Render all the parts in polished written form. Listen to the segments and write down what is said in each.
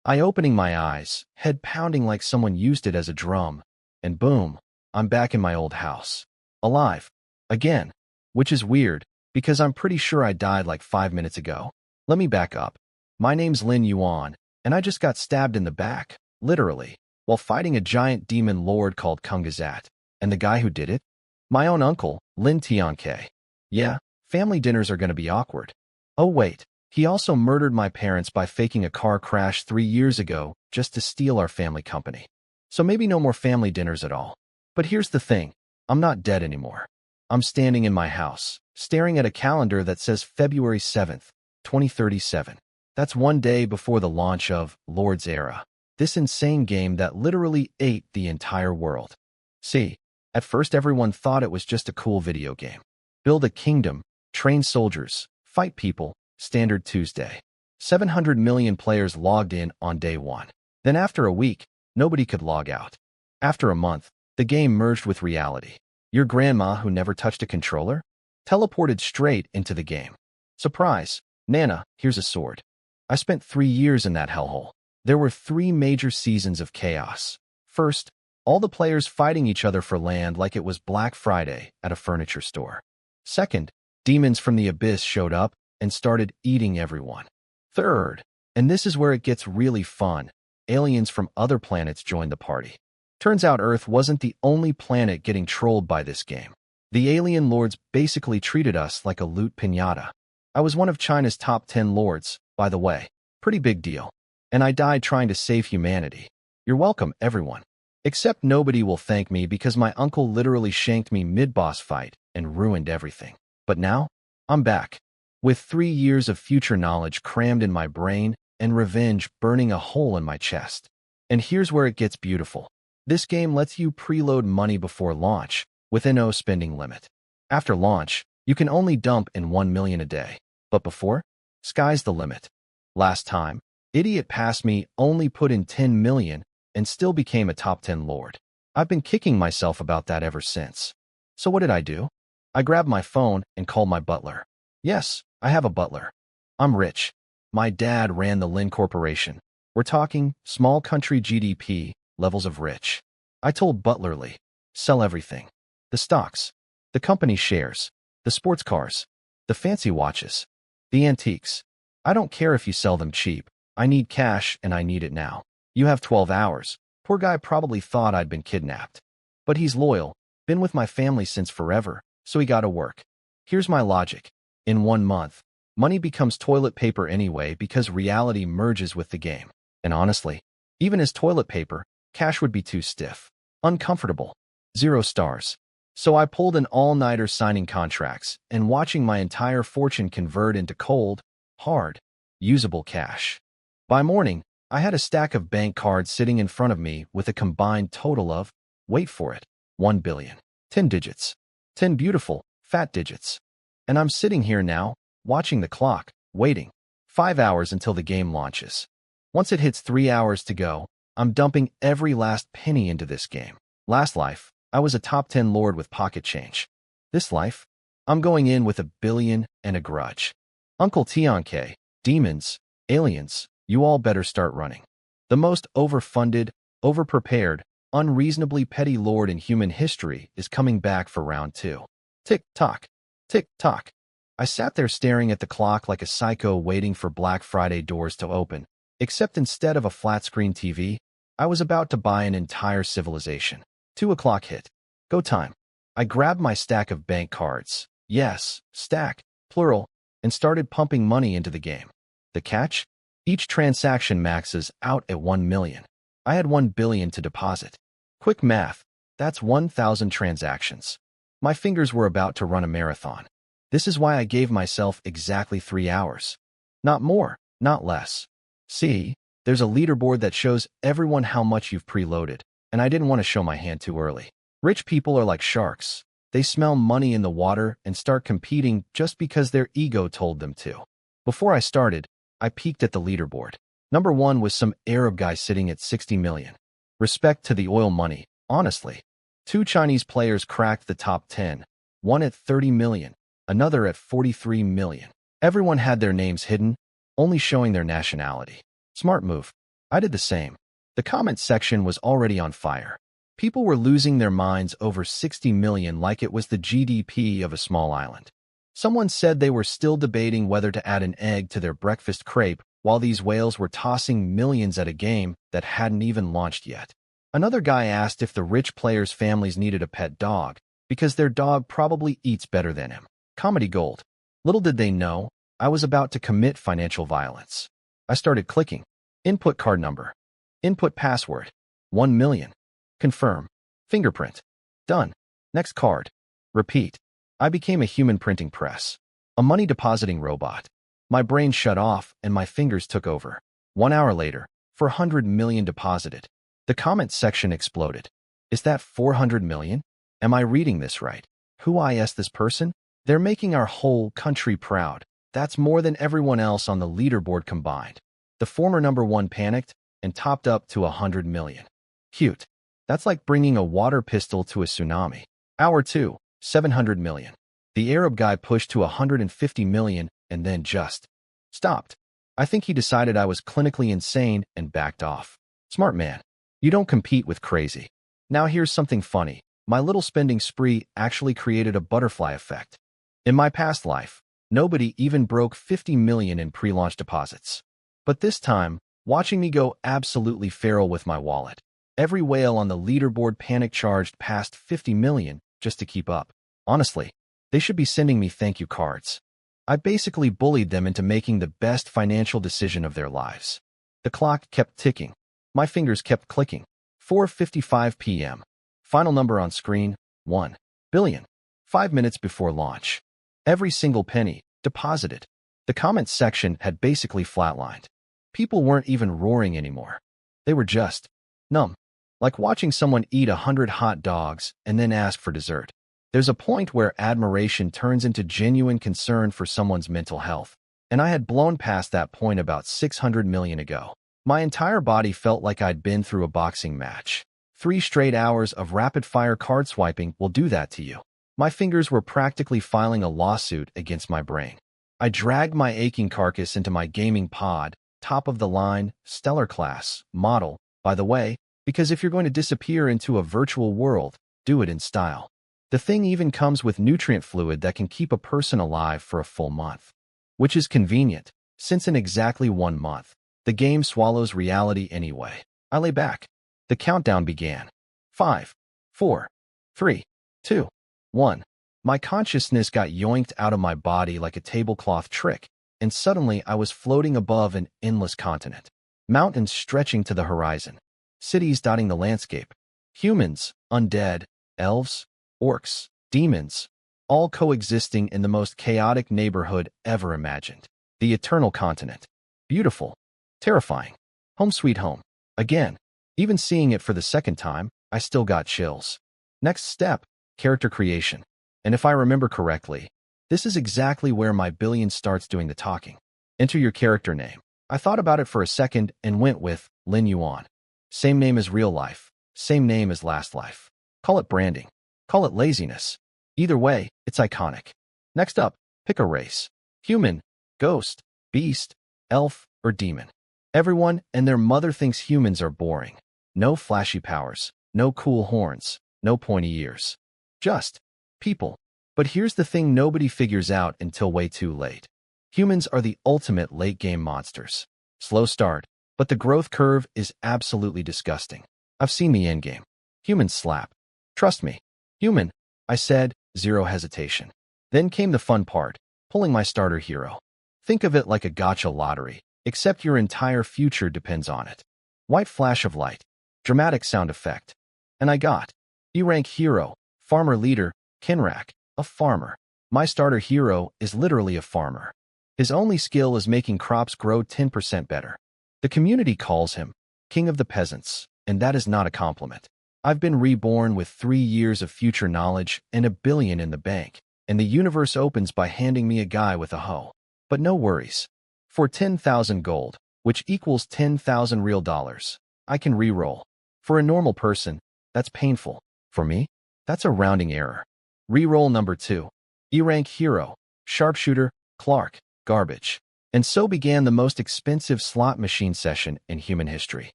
Eye-opening my eyes, head pounding like someone used it as a drum, and boom, I'm back in my old house. Alive. Again. Which is weird, because I'm pretty sure I died like 5 minutes ago. Let me back up. My name's Lin Yuan, and I just got stabbed in the back, literally, while fighting a giant demon lord called Kungazat. And the guy who did it? My own uncle, Lin Tianke. Yeah, family dinners are gonna be awkward. Oh wait, he also murdered my parents by faking a car crash 3 years ago just to steal our family company. So maybe no more family dinners at all. But here's the thing, I'm not dead anymore. I'm standing in my house, staring at a calendar that says February 7th, 2037. That's one day before the launch of Lord's Era, this insane game that literally ate the entire world. See, at first everyone thought it was just a cool video game. Build a kingdom, train soldiers, fight people, standard Tuesday. 700 million players logged in on day 1. Then after a week, nobody could log out. After a month, the game merged with reality. Your grandma, who never touched a controller, teleported straight into the game. Surprise! Nana, here's a sword. I spent 3 years in that hellhole. There were 3 major seasons of chaos. First, all the players fighting each other for land like it was Black Friday at a furniture store. Second, demons from the abyss showed up and started eating everyone. Third, and this is where it gets really fun, aliens from other planets joined the party. Turns out Earth wasn't the only planet getting trolled by this game. The alien lords basically treated us like a loot piñata. I was one of China's top 10 lords, by the way. Pretty big deal. And I died trying to save humanity. You're welcome, everyone. Except nobody will thank me because my uncle literally shanked me mid-boss fight and ruined everything. But now, I'm back. With 3 years of future knowledge crammed in my brain and revenge burning a hole in my chest. And here's where it gets beautiful. This game lets you preload money before launch, with no spending limit. After launch, you can only dump in 1 million a day. But before, sky's the limit. Last time, idiot past me only put in 10 million and still became a top 10 lord. I've been kicking myself about that ever since. So what did I do? I grabbed my phone and called my butler. Yes, I have a butler. I'm rich. My dad ran the Lin Corporation. We're talking small country GDP levels of rich. I told Butler Lee, sell everything. The stocks, the company shares, the sports cars, the fancy watches, the antiques. I don't care if you sell them cheap. I need cash and I need it now. You have 12 hours. Poor guy probably thought I'd been kidnapped. But he's loyal, been with my family since forever, so he got to work. Here's my logic. In 1 month, money becomes toilet paper anyway because reality merges with the game. And honestly, even as toilet paper, cash would be too stiff. Uncomfortable. 0 stars. So I pulled an all-nighter signing contracts and watching my entire fortune convert into cold, hard, usable cash. By morning, I had a stack of bank cards sitting in front of me with a combined total of, wait for it, 1 billion. 10 digits. 10 beautiful, fat digits. And I'm sitting here now, watching the clock, waiting. 5 hours until the game launches. Once it hits 3 hours to go, I'm dumping every last penny into this game. Last life, I was a top 10 lord with pocket change. This life, I'm going in with 1 billion and a grudge. Uncle Tianke, demons, aliens, you all better start running. The most overfunded, overprepared, unreasonably petty lord in human history is coming back for round 2. Tick-tock, tick-tock. I sat there staring at the clock like a psycho waiting for Black Friday doors to open, except instead of a flat-screen TV, I was about to buy an entire civilization. 2 o'clock hit. Go time. I grabbed my stack of bank cards. Yes, stack, plural, and started pumping money into the game. The catch? Each transaction maxes out at 1 million. I had 1 billion to deposit. Quick math, that's 1,000 transactions. My fingers were about to run a marathon. This is why I gave myself exactly 3 hours. Not more, not less. See, there's a leaderboard that shows everyone how much you've preloaded, and I didn't want to show my hand too early. Rich people are like sharks. They smell money in the water and start competing just because their ego told them to. Before I started, I peeked at the leaderboard. Number 1 was some Arab guy sitting at 60 million. Respect to the oil money, honestly. 2 Chinese players cracked the top 10, one at 30 million, another at 43 million. Everyone had their names hidden, only showing their nationality. Smart move. I did the same. The comment section was already on fire. People were losing their minds over 60 million like it was the GDP of a small island. Someone said they were still debating whether to add an egg to their breakfast crepe while these whales were tossing millions at a game that hadn't even launched yet. Another guy asked if the rich players' families needed a pet dog because their dog probably eats better than him. Comedy gold. Little did they know, I was about to commit financial violence. I started clicking. Input card number. Input password. 1 million. Confirm. Fingerprint. Done. Next card. Repeat. I became a human printing press. A money depositing robot. My brain shut off and my fingers took over. 1 hour later, 400 million deposited. The comment section exploded. Is that 400 million? Am I reading this right? Who is this person? They're making our whole country proud. That's more than everyone else on the leaderboard combined. The former #1 panicked and topped up to 100 million. Cute. That's like bringing a water pistol to a tsunami. Hour 2, 700 million. The Arab guy pushed to 150 million and then just stopped. I think he decided I was clinically insane and backed off. Smart man. You don't compete with crazy. Now here's something funny. My little spending spree actually created a butterfly effect. In my past life, nobody even broke 50 million in pre-launch deposits. But this time, watching me go absolutely feral with my wallet. Every whale on the leaderboard panic-charged past 50 million just to keep up. Honestly, they should be sending me thank you cards. I basically bullied them into making the best financial decision of their lives. The clock kept ticking. My fingers kept clicking. 4:55 p.m. Final number on screen, 1 billion. 5 minutes before launch. Every single penny, deposited. The comments section had basically flatlined. People weren't even roaring anymore. They were just numb. Like watching someone eat 100 hot dogs and then ask for dessert. There's a point where admiration turns into genuine concern for someone's mental health. And I had blown past that point about 600 million ago. My entire body felt like I'd been through a boxing match. 3 straight hours of rapid-fire card swiping will do that to you. My fingers were practically filing a lawsuit against my brain. I dragged my aching carcass into my gaming pod, top-of-the-line, stellar class, model, by the way, because if you're going to disappear into a virtual world, do it in style. The thing even comes with nutrient fluid that can keep a person alive for a full month. Which is convenient, since in exactly 1 month, the game swallows reality anyway. I lay back. The countdown began. 5, 4, 3, 2, 1. My consciousness got yoinked out of my body like a tablecloth trick, and suddenly I was floating above an endless continent. Mountains stretching to the horizon. Cities dotting the landscape. Humans, undead, elves, orcs, demons, all coexisting in the most chaotic neighborhood ever imagined. The eternal continent. Beautiful. Terrifying. Home sweet home. Again. Even seeing it for the second time, I still got chills. Next step, character creation. And if I remember correctly, this is exactly where my billion starts doing the talking. Enter your character name. I thought about it for a second and went with Lin Yuan. Same name as real life. Same name as last life. Call it branding. Call it laziness. Either way, it's iconic. Next up, pick a race. Human, ghost, beast, elf, or demon. Everyone and their mother thinks humans are boring. No flashy powers, no cool horns, no pointy ears. Just people. But here's the thing nobody figures out until way too late. Humans are the ultimate late-game monsters. Slow start, but the growth curve is absolutely disgusting. I've seen the endgame. Humans slap. Trust me. Human, I said, zero hesitation. Then came the fun part, pulling my starter hero. Think of it like a gacha lottery, except your entire future depends on it. White flash of light. Dramatic sound effect. And I got E-rank hero, farmer leader, Kinrak, a farmer. My starter hero is literally a farmer. His only skill is making crops grow 10% better. The community calls him King of the Peasants, and that is not a compliment. I've been reborn with 3 years of future knowledge and $1 billion in the bank, and the universe opens by handing me a guy with a hoe. But no worries. For 10,000 gold, which equals 10,000 real dollars, I can re-roll. For a normal person, that's painful. For me, that's a rounding error. Reroll number 2. E-rank hero, sharpshooter, Clark, garbage. And so began the most expensive slot machine session in human history.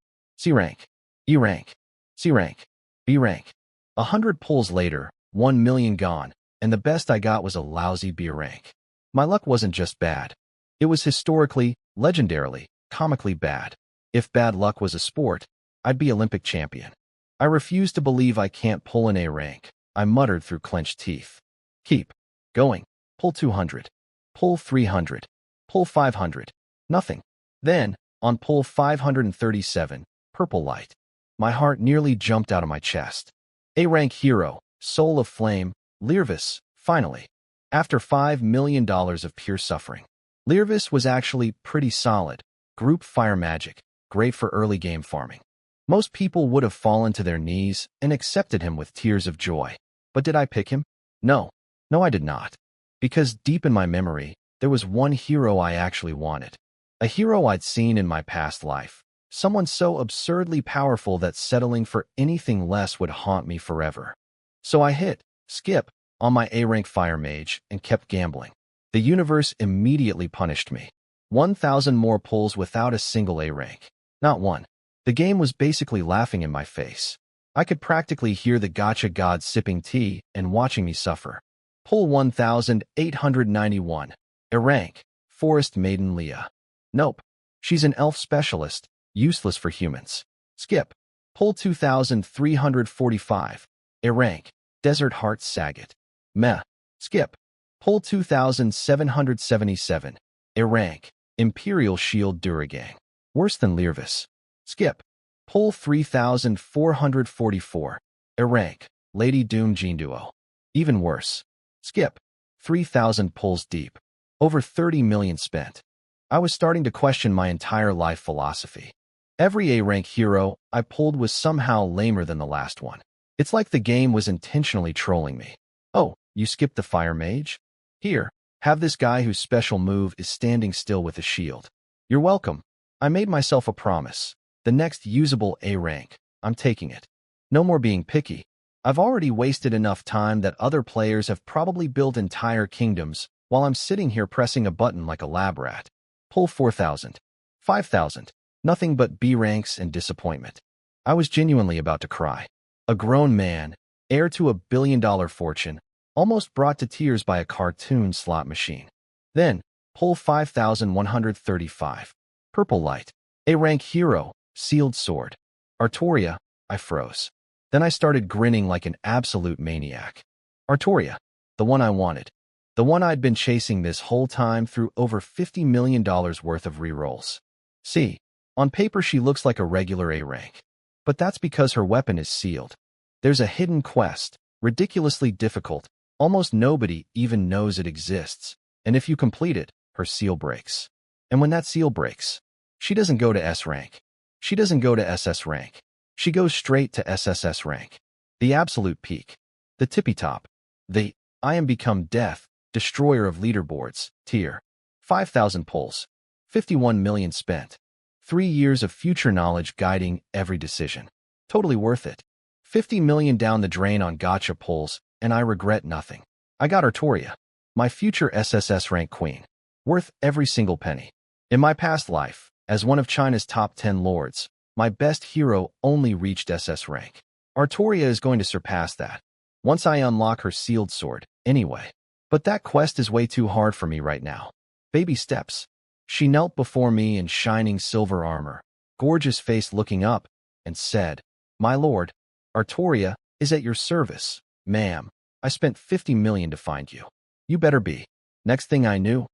C rank, E rank, C rank, B rank. 100 pulls later, 1 million gone, and the best I got was a lousy B rank. My luck wasn't just bad. It was historically, legendarily, comically bad. If bad luck was a sport, I'd be Olympic champion. I refuse to believe I can't pull an A rank, I muttered through clenched teeth. Keep going. Pull 200. Pull 300. Pull 500. Nothing. Then, on pull 537, purple light. My heart nearly jumped out of my chest. A-rank hero, soul of flame, Regressed, finally. After $5 million of pure suffering. Regressed was actually pretty solid. Group fire magic, great for early game farming. Most people would have fallen to their knees and accepted him with tears of joy. But did I pick him? No. No, I did not. Because deep in my memory, there was one hero I actually wanted. A hero I'd seen in my past life. Someone so absurdly powerful that settling for anything less would haunt me forever. So I hit skip on my A-rank fire mage and kept gambling. The universe immediately punished me. 1,000 more pulls without a single A-rank. Not one. The game was basically laughing in my face. I could practically hear the gacha god sipping tea and watching me suffer. Pull 1,891. A-rank, Forest Maiden Leah. Nope. She's an elf specialist, useless for humans. Skip. Pull 2,345. A-rank, Desert Heart Sagat. Meh. Skip. Pull 2,777. A-rank, Imperial Shield Duragang. Worse than Regressed. Skip. Pull 3,444. A-rank, Lady Doom Jinduo. Even worse. Skip. 3,000 pulls deep. Over 30 million spent. I was starting to question my entire life philosophy. Every A-rank hero I pulled was somehow lamer than the last one. It's like the game was intentionally trolling me. Oh, you skipped the fire mage? Here, have this guy whose special move is standing still with a shield. You're welcome. I made myself a promise. The next usable A-rank, I'm taking it. No more being picky. I've already wasted enough time that other players have probably built entire kingdoms while I'm sitting here pressing a button like a lab rat. Pull 4,000. 5,000. Nothing but B ranks and disappointment. I was genuinely about to cry. A grown man, heir to a billion-dollar fortune, almost brought to tears by a cartoon slot machine. Then, pull 5,135. Purple light. A-rank hero, sealed sword. Artoria, I froze. Then I started grinning like an absolute maniac. Artoria, the one I wanted. The one I'd been chasing this whole time through over $50 million worth of rerolls. See, on paper she looks like a regular A-rank. But that's because her weapon is sealed. There's a hidden quest, ridiculously difficult, almost nobody even knows it exists, and if you complete it, her seal breaks. And when that seal breaks, she doesn't go to S rank. She doesn't go to SS rank. She goes straight to SSS rank. The absolute peak. The tippy top. The I am become death, destroyer of leaderboards, tier. 5,000 pulls. 51 million spent. 3 years of future knowledge guiding every decision. Totally worth it. 50 million down the drain on gacha pulls, and I regret nothing. I got Artoria, my future SSS rank queen. Worth every single penny. In my past life, as one of China's top 10 lords, my best hero only reached SS rank. Artoria is going to surpass that. Once I unlock her sealed sword, anyway. But that quest is way too hard for me right now. Baby steps. She knelt before me in shining silver armor, gorgeous face looking up, and said, "My lord, Artoria is at your service, ma'am. I spent 50 million to find you. You better be." Next thing I knew,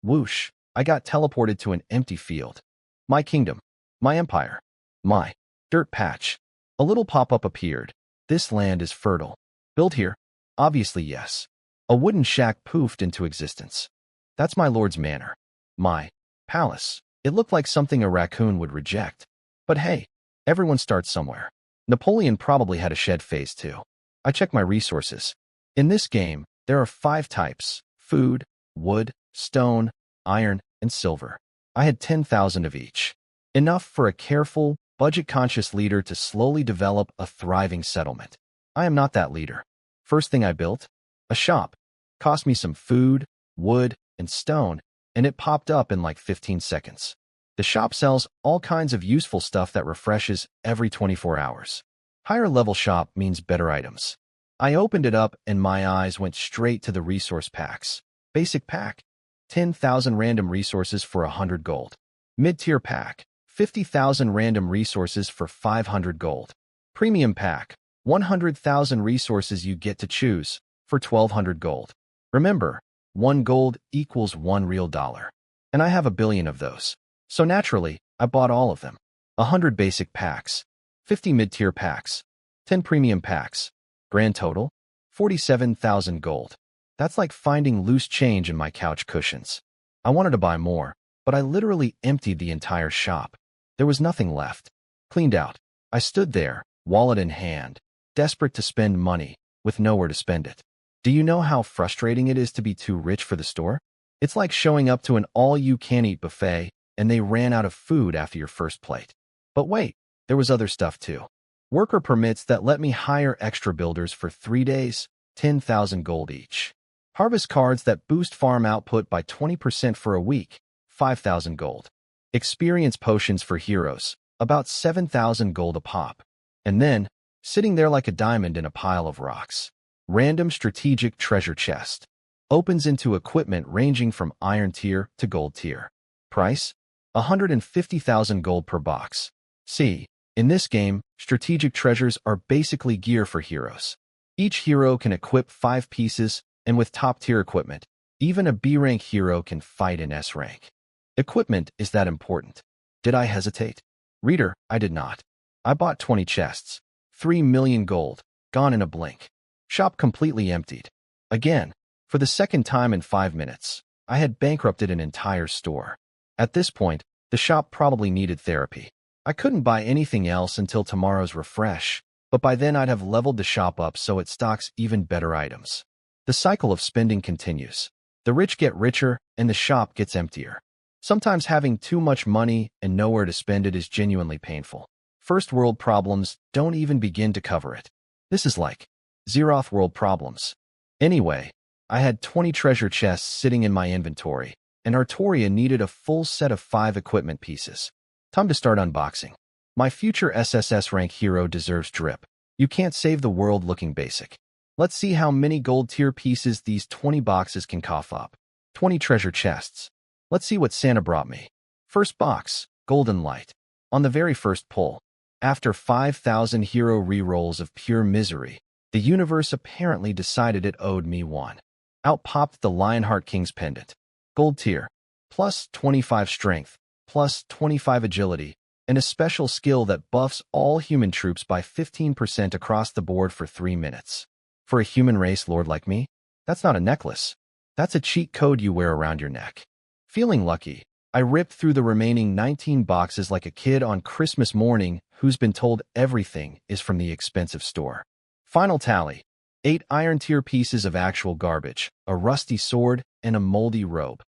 whoosh, I got teleported to an empty field. My kingdom, my empire, my dirt patch. A little pop-up appeared. This land is fertile. Built here? Obviously yes. A wooden shack poofed into existence. That's my lord's manor. My palace. It looked like something a raccoon would reject. But hey, everyone starts somewhere. Napoleon probably had a shed phase too. I checked my resources. In this game, there are 5 types: food, wood, stone, iron, and silver. I had 10,000 of each. Enough for a careful, budget-conscious leader to slowly develop a thriving settlement. I am not that leader. First thing I built? A shop. Cost me some food, wood, and stone, and it popped up in like 15 seconds. The shop sells all kinds of useful stuff that refreshes every 24 hours. Higher level shop means better items. I opened it up and my eyes went straight to the resource packs. Basic pack, 10,000 random resources for 100 gold. Mid-tier pack, 50,000 random resources for 500 gold. Premium pack, 100,000 resources you get to choose for 1,200 gold. Remember, 1 gold equals 1 real dollar. And I have a billion of those. So naturally, I bought all of them. 100 basic packs, 50 mid-tier packs, 10 premium packs. Grand total, 47,000 gold. That's like finding loose change in my couch cushions. I wanted to buy more, but I literally emptied the entire shop. There was nothing left. Cleaned out. I stood there, wallet in hand, desperate to spend money, with nowhere to spend it. Do you know how frustrating it is to be too rich for the store? It's like showing up to an all-you-can-eat buffet, and they ran out of food after your first plate. But wait, there was other stuff too. Worker permits that let me hire extra builders for 3 days, 10,000 gold each. Harvest cards that boost farm output by 20% for a week, 5,000 gold. Experience potions for heroes, about 7,000 gold a pop. And then, sitting there like a diamond in a pile of rocks. Random strategic treasure chest. Opens into equipment ranging from iron tier to gold tier. Price? 150,000 gold per box. See, in this game, strategic treasures are basically gear for heroes. Each hero can equip 5 pieces, and with top-tier equipment, even a B-rank hero can fight in S-rank. Equipment is that important. Did I hesitate? Reader, I did not. I bought 20 chests. 3 million gold, gone in a blink. Shop completely emptied. Again, for the second time in 5 minutes, I had bankrupted an entire store. At this point, the shop probably needed therapy. I couldn't buy anything else until tomorrow's refresh, but by then I'd have leveled the shop up so it stocks even better items. The cycle of spending continues. The rich get richer, and the shop gets emptier. Sometimes having too much money and nowhere to spend it is genuinely painful. First world problems don't even begin to cover it. This is like Zeroth world problems. Anyway, I had 20 treasure chests sitting in my inventory, and Artoria needed a full set of 5 equipment pieces. Time to start unboxing. My future SSS rank hero deserves drip. You can't save the world looking basic. Let's see how many gold tier pieces these 20 boxes can cough up. 20 treasure chests. Let's see what Santa brought me. First box, Golden Light. On the very first pull, after 5,000 hero rerolls of pure misery, the universe apparently decided it owed me one. Out popped the Lionheart King's pendant. Gold tier. Plus 25 strength. Plus 25 agility, and a special skill that buffs all human troops by 15% across the board for 3 minutes. For a human race lord like me, that's not a necklace. That's a cheat code you wear around your neck. Feeling lucky, I ripped through the remaining 19 boxes like a kid on Christmas morning who's been told everything is from the expensive store. Final tally, 8 iron tier pieces of actual garbage, a rusty sword, and a moldy robe.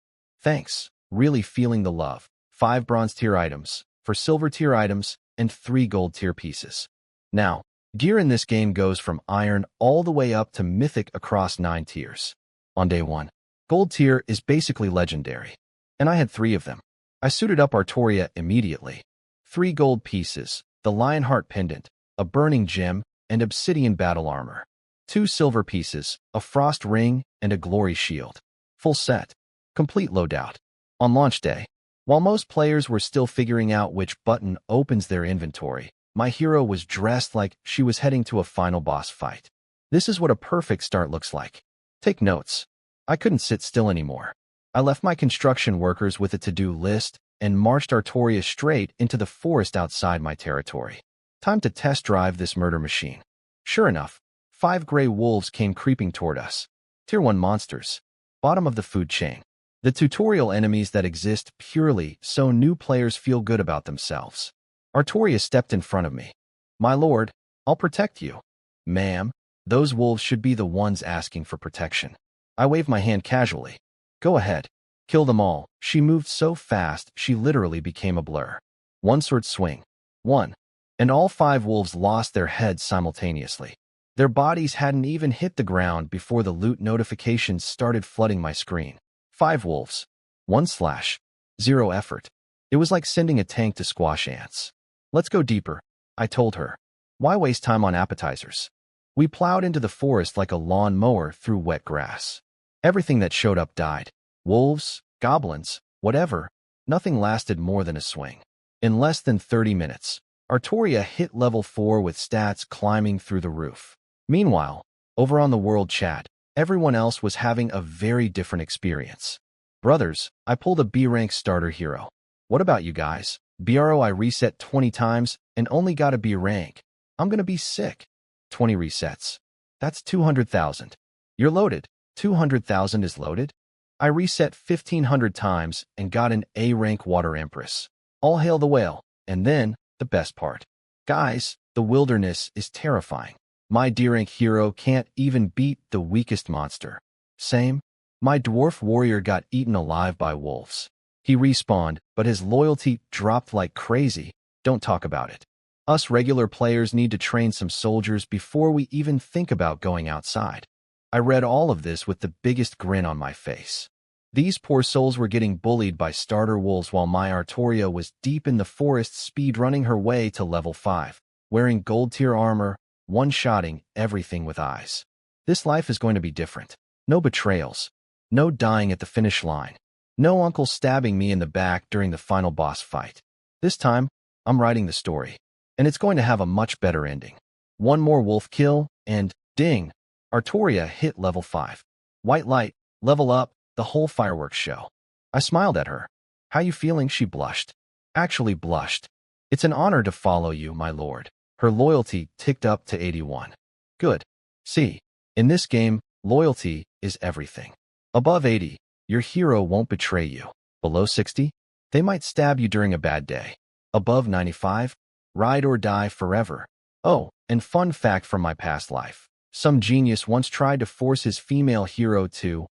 Thanks, really feeling the love. 5 bronze tier items, for silver tier items, and 3 gold tier pieces. Now, gear in this game goes from iron all the way up to mythic across 9 tiers. On day 1, gold tier is basically legendary, and I had 3 of them. I suited up Artoria immediately. 3 gold pieces, the Lionheart pendant, a burning gem, and obsidian battle armor. 2 silver pieces, a frost ring, and a glory shield. Full set. Complete loadout. On launch day, while most players were still figuring out which button opens their inventory, my hero was dressed like she was heading to a final boss fight. This is what a perfect start looks like. Take notes. I couldn't sit still anymore. I left my construction workers with a to-do list and marched Artoria straight into the forest outside my territory. Time to test drive this murder machine. Sure enough, 5 gray wolves came creeping toward us. Tier 1 monsters. Bottom of the food chain. The tutorial enemies that exist purely so new players feel good about themselves. Artoria stepped in front of me. My lord, I'll protect you. Ma'am, those wolves should be the ones asking for protection. I waved my hand casually. Go ahead. Kill them all. She moved so fast, she literally became a blur. One sword swing. 1. And all 5 wolves lost their heads simultaneously. Their bodies hadn't even hit the ground before the loot notifications started flooding my screen. 5 wolves. One slash. Zero effort. It was like sending a tank to squash ants. Let's go deeper, I told her. Why waste time on appetizers? We plowed into the forest like a lawn mower through wet grass. Everything that showed up died. Wolves, goblins, whatever. Nothing lasted more than a swing. In less than 30 minutes, Artoria hit level 4 with stats climbing through the roof. Meanwhile, over on the world chat, everyone else was having a very different experience. Brothers, I pulled a B-rank starter hero. What about you guys? BRO, I reset 20 times and only got a B rank. I'm gonna be sick. 20 resets. That's 200,000. You're loaded. 200,000 is loaded? I reset 1,500 times and got an A rank Water Empress. All hail the whale. And then, the best part. Guys, the wilderness is terrifying. My D rank hero can't even beat the weakest monster. Same. My dwarf warrior got eaten alive by wolves. He respawned, but his loyalty dropped like crazy. Don't talk about it. Us regular players need to train some soldiers before we even think about going outside. I read all of this with the biggest grin on my face. These poor souls were getting bullied by starter wolves while my Artoria was deep in the forest speed-running her way to level 5, wearing gold-tier armor, one-shotting everything with eyes. This life is going to be different. No betrayals. No dying at the finish line. No uncle stabbing me in the back during the final boss fight. This time, I'm writing the story, and it's going to have a much better ending. One more wolf kill, and, ding, Artoria hit level 5. White light, level up, the whole fireworks show. I smiled at her. How you feeling? She blushed. Actually blushed. It's an honor to follow you, my lord. Her loyalty ticked up to 81. Good. See, in this game, loyalty is everything. Above 80, your hero won't betray you. Below 60, they might stab you during a bad day. Above 95, ride or die forever. Oh, and fun fact from my past life. Some genius once tried to force his female hero to,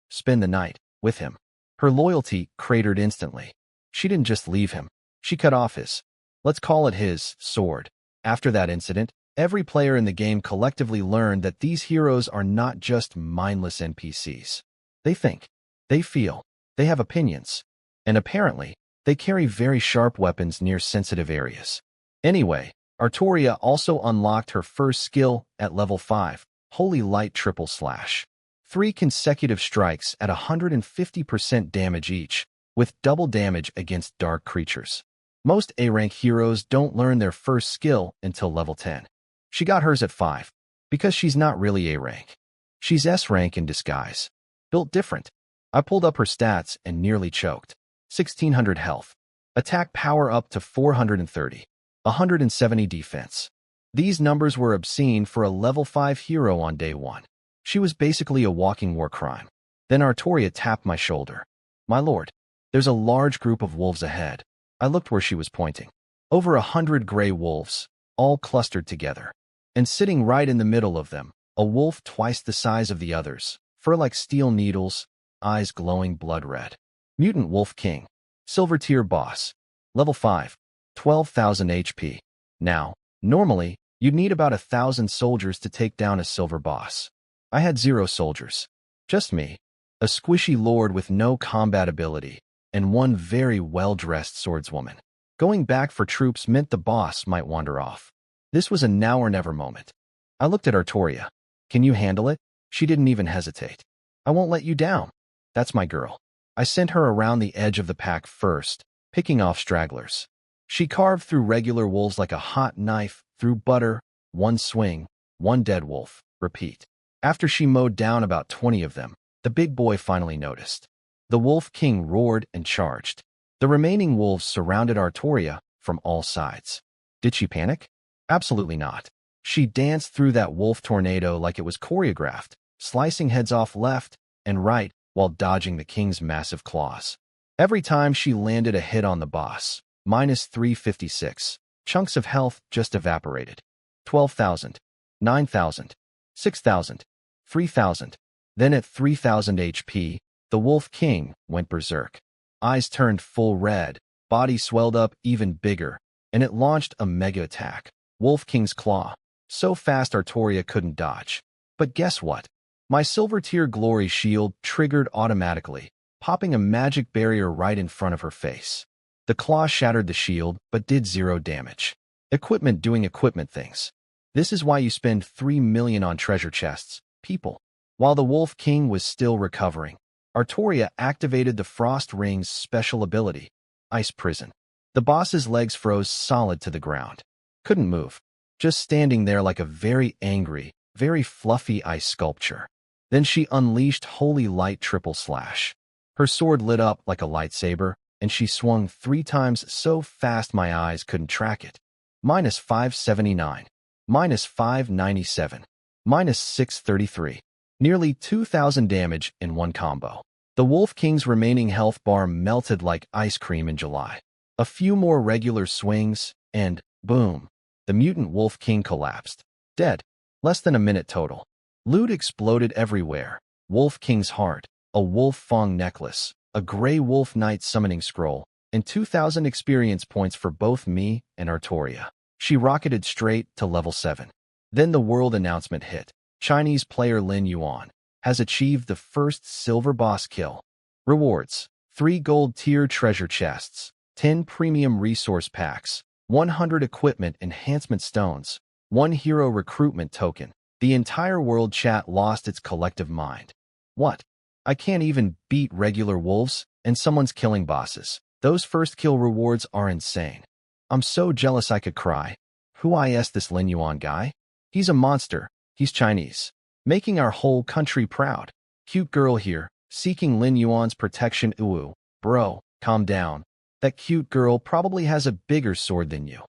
spend the night with him. Her loyalty cratered instantly. She didn't just leave him. She cut off his, let's call it his, sword. After that incident, every player in the game collectively learned that these heroes are not just mindless NPCs. They think, they feel, they have opinions, and apparently, they carry very sharp weapons near sensitive areas. Anyway, Artoria also unlocked her first skill at level 5, Holy Light Triple Slash. 3 consecutive strikes at 150% damage each, with double damage against dark creatures. Most A-rank heroes don't learn their first skill until level 10. She got hers at 5, because she's not really A-rank. She's S-rank in disguise. Built different. I pulled up her stats and nearly choked. 1,600 health. Attack power up to 430. 170 defense. These numbers were obscene for a level 5 hero on day 1. She was basically a walking war crime. Then Artoria tapped my shoulder. My lord, there's a large group of wolves ahead. I looked where she was pointing. Over 100 gray wolves, all clustered together. And sitting right in the middle of them, a wolf twice the size of the others, fur like steel needles, eyes glowing blood red. Mutant Wolf King. Silver tier boss. Level 5. 12,000 HP. Now, normally, you'd need about 1,000 soldiers to take down a silver boss. I had 0 soldiers. Just me. A squishy lord with no combat ability, and one very well-dressed swordswoman. Going back for troops meant the boss might wander off. This was a now or never moment. I looked at Artoria. Can you handle it? She didn't even hesitate. I won't let you down. That's my girl. I sent her around the edge of the pack first, picking off stragglers. She carved through regular wolves like a hot knife, through butter, one swing, one dead wolf, repeat. After she mowed down about 20 of them, the big boy finally noticed. The Wolf King roared and charged. The remaining wolves surrounded Artoria from all sides. Did she panic? Absolutely not. She danced through that wolf tornado like it was choreographed, slicing heads off left and right while dodging the king's massive claws. Every time she landed a hit on the boss, minus 356, chunks of health just evaporated. 12,000, 9,000, 6,000, 3,000. Then at 3,000 HP, the Wolf King went berserk. Eyes turned full red, body swelled up even bigger, and it launched a mega attack. Wolf King's Claw. So fast Artoria couldn't dodge. But guess what? My silver tier glory shield triggered automatically, popping a magic barrier right in front of her face. The claw shattered the shield, but did 0 damage. Equipment doing equipment things. This is why you spend 3 million on treasure chests, people. While the Wolf King was still recovering, Artoria activated the Frost Ring's special ability, Ice Prison. The boss's legs froze solid to the ground. Couldn't move, just standing there like a very angry, very fluffy ice sculpture. Then she unleashed Holy Light Triple Slash. Her sword lit up like a lightsaber, and she swung 3 times so fast my eyes couldn't track it. Minus 579. Minus 597. Minus 633. Nearly 2,000 damage in one combo. The Wolf King's remaining health bar melted like ice cream in July. A few more regular swings, and boom, the mutant Wolf King collapsed. Dead. Less than a minute total. Loot exploded everywhere. Wolf King's heart, a wolf fang necklace, a gray wolf knight summoning scroll, and 2,000 experience points for both me and Artoria. She rocketed straight to level 7. Then the world announcement hit. Chinese player Lin Yuan has achieved the first silver boss kill. Rewards: 3 gold tier treasure chests, 10 premium resource packs, 100 equipment enhancement stones, 1 hero recruitment token. The entire world chat lost its collective mind. What? I can't even beat regular wolves, and someone's killing bosses. Those first kill rewards are insane. I'm so jealous I could cry. Who is this Lin Yuan guy? He's a monster. He's Chinese. Making our whole country proud. Cute girl here, seeking Lin Yuan's protection. Ooh, bro, calm down. That cute girl probably has a bigger sword than you.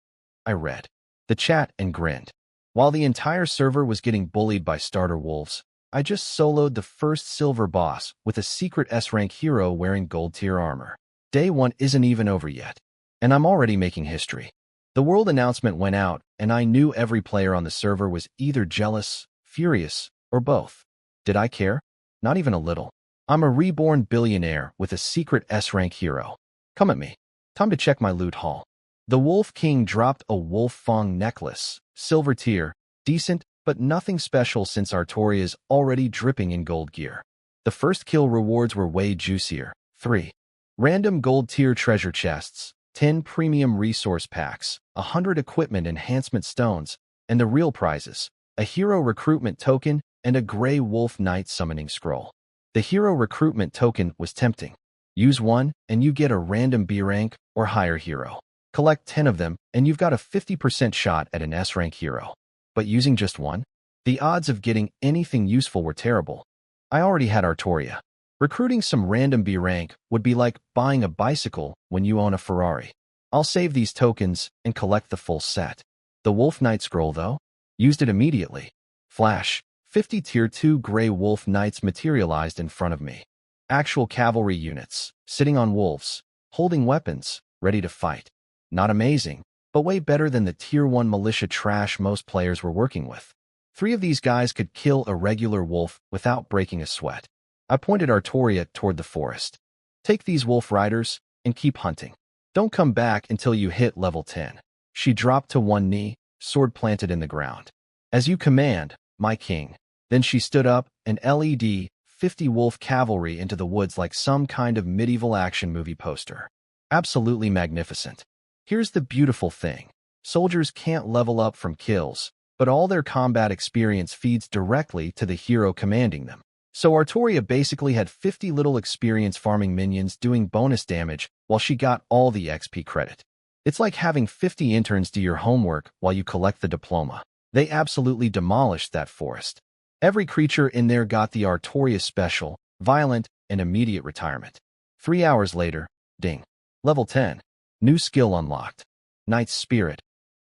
I read the chat and grinned. While the entire server was getting bullied by starter wolves, I just soloed the first silver boss with a secret S-rank hero wearing gold tier armor. Day 1 isn't even over yet, and I'm already making history. The world announcement went out, and I knew every player on the server was either jealous, furious, or both. Did I care? Not even a little. I'm a reborn billionaire with a secret S-rank hero. Come at me. Time to check my loot haul. The Wolf King dropped a wolf fang necklace, silver tier, decent, but nothing special since Artoria's already dripping in gold gear. The first kill rewards were way juicier. 3 random gold tier treasure chests, 10 premium resource packs, 100 equipment enhancement stones, and the real prizes, a hero recruitment token and a gray wolf knight summoning scroll. The hero recruitment token was tempting. Use one and you get a random B rank or higher hero. Collect 10 of them and you've got a 50% shot at an S rank hero. But using just one? The odds of getting anything useful were terrible. I already had Artoria. Recruiting some random B rank would be like buying a bicycle when you own a Ferrari. I'll save these tokens and collect the full set. The Wolf Knight scroll, though, used it immediately. Flash, 50 tier 2 gray wolf knights materialized in front of me. Actual cavalry units, sitting on wolves, holding weapons, ready to fight. Not amazing, but way better than the tier 1 militia trash most players were working with. 3 of these guys could kill a regular wolf without breaking a sweat. I pointed Artoria toward the forest. Take these wolf riders and keep hunting. Don't come back until you hit level 10. She dropped to one knee, sword planted in the ground. As you command, my king. Then she stood up and led 50 wolf cavalry into the woods like some kind of medieval action movie poster. Absolutely magnificent. Here's the beautiful thing. Soldiers can't level up from kills, but all their combat experience feeds directly to the hero commanding them. So Artoria basically had 50 little experience farming minions doing bonus damage while she got all the XP credit. It's like having 50 interns do your homework while you collect the diploma. They absolutely demolished that forest. Every creature in there got the Artoria special, violent, and immediate retirement. 3 hours later, ding. Level 10. New skill unlocked. Knight's Spirit.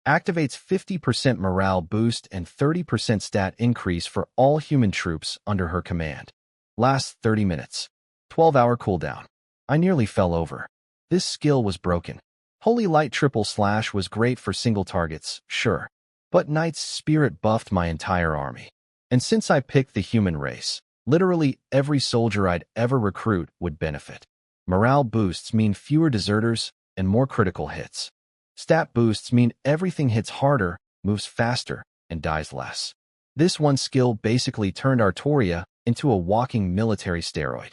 Activates 50% morale boost and 30% stat increase for all human troops under her command. Lasts 30 minutes. 12-hour cooldown. I nearly fell over. This skill was broken. Holy Light Triple Slash was great for single targets, sure. But Knight's Spirit buffed my entire army. And since I picked the human race, literally every soldier I'd ever recruit would benefit. Morale boosts mean fewer deserters and more critical hits. Stat boosts mean everything hits harder, moves faster, and dies less. This one skill basically turned Artoria into a walking military steroid.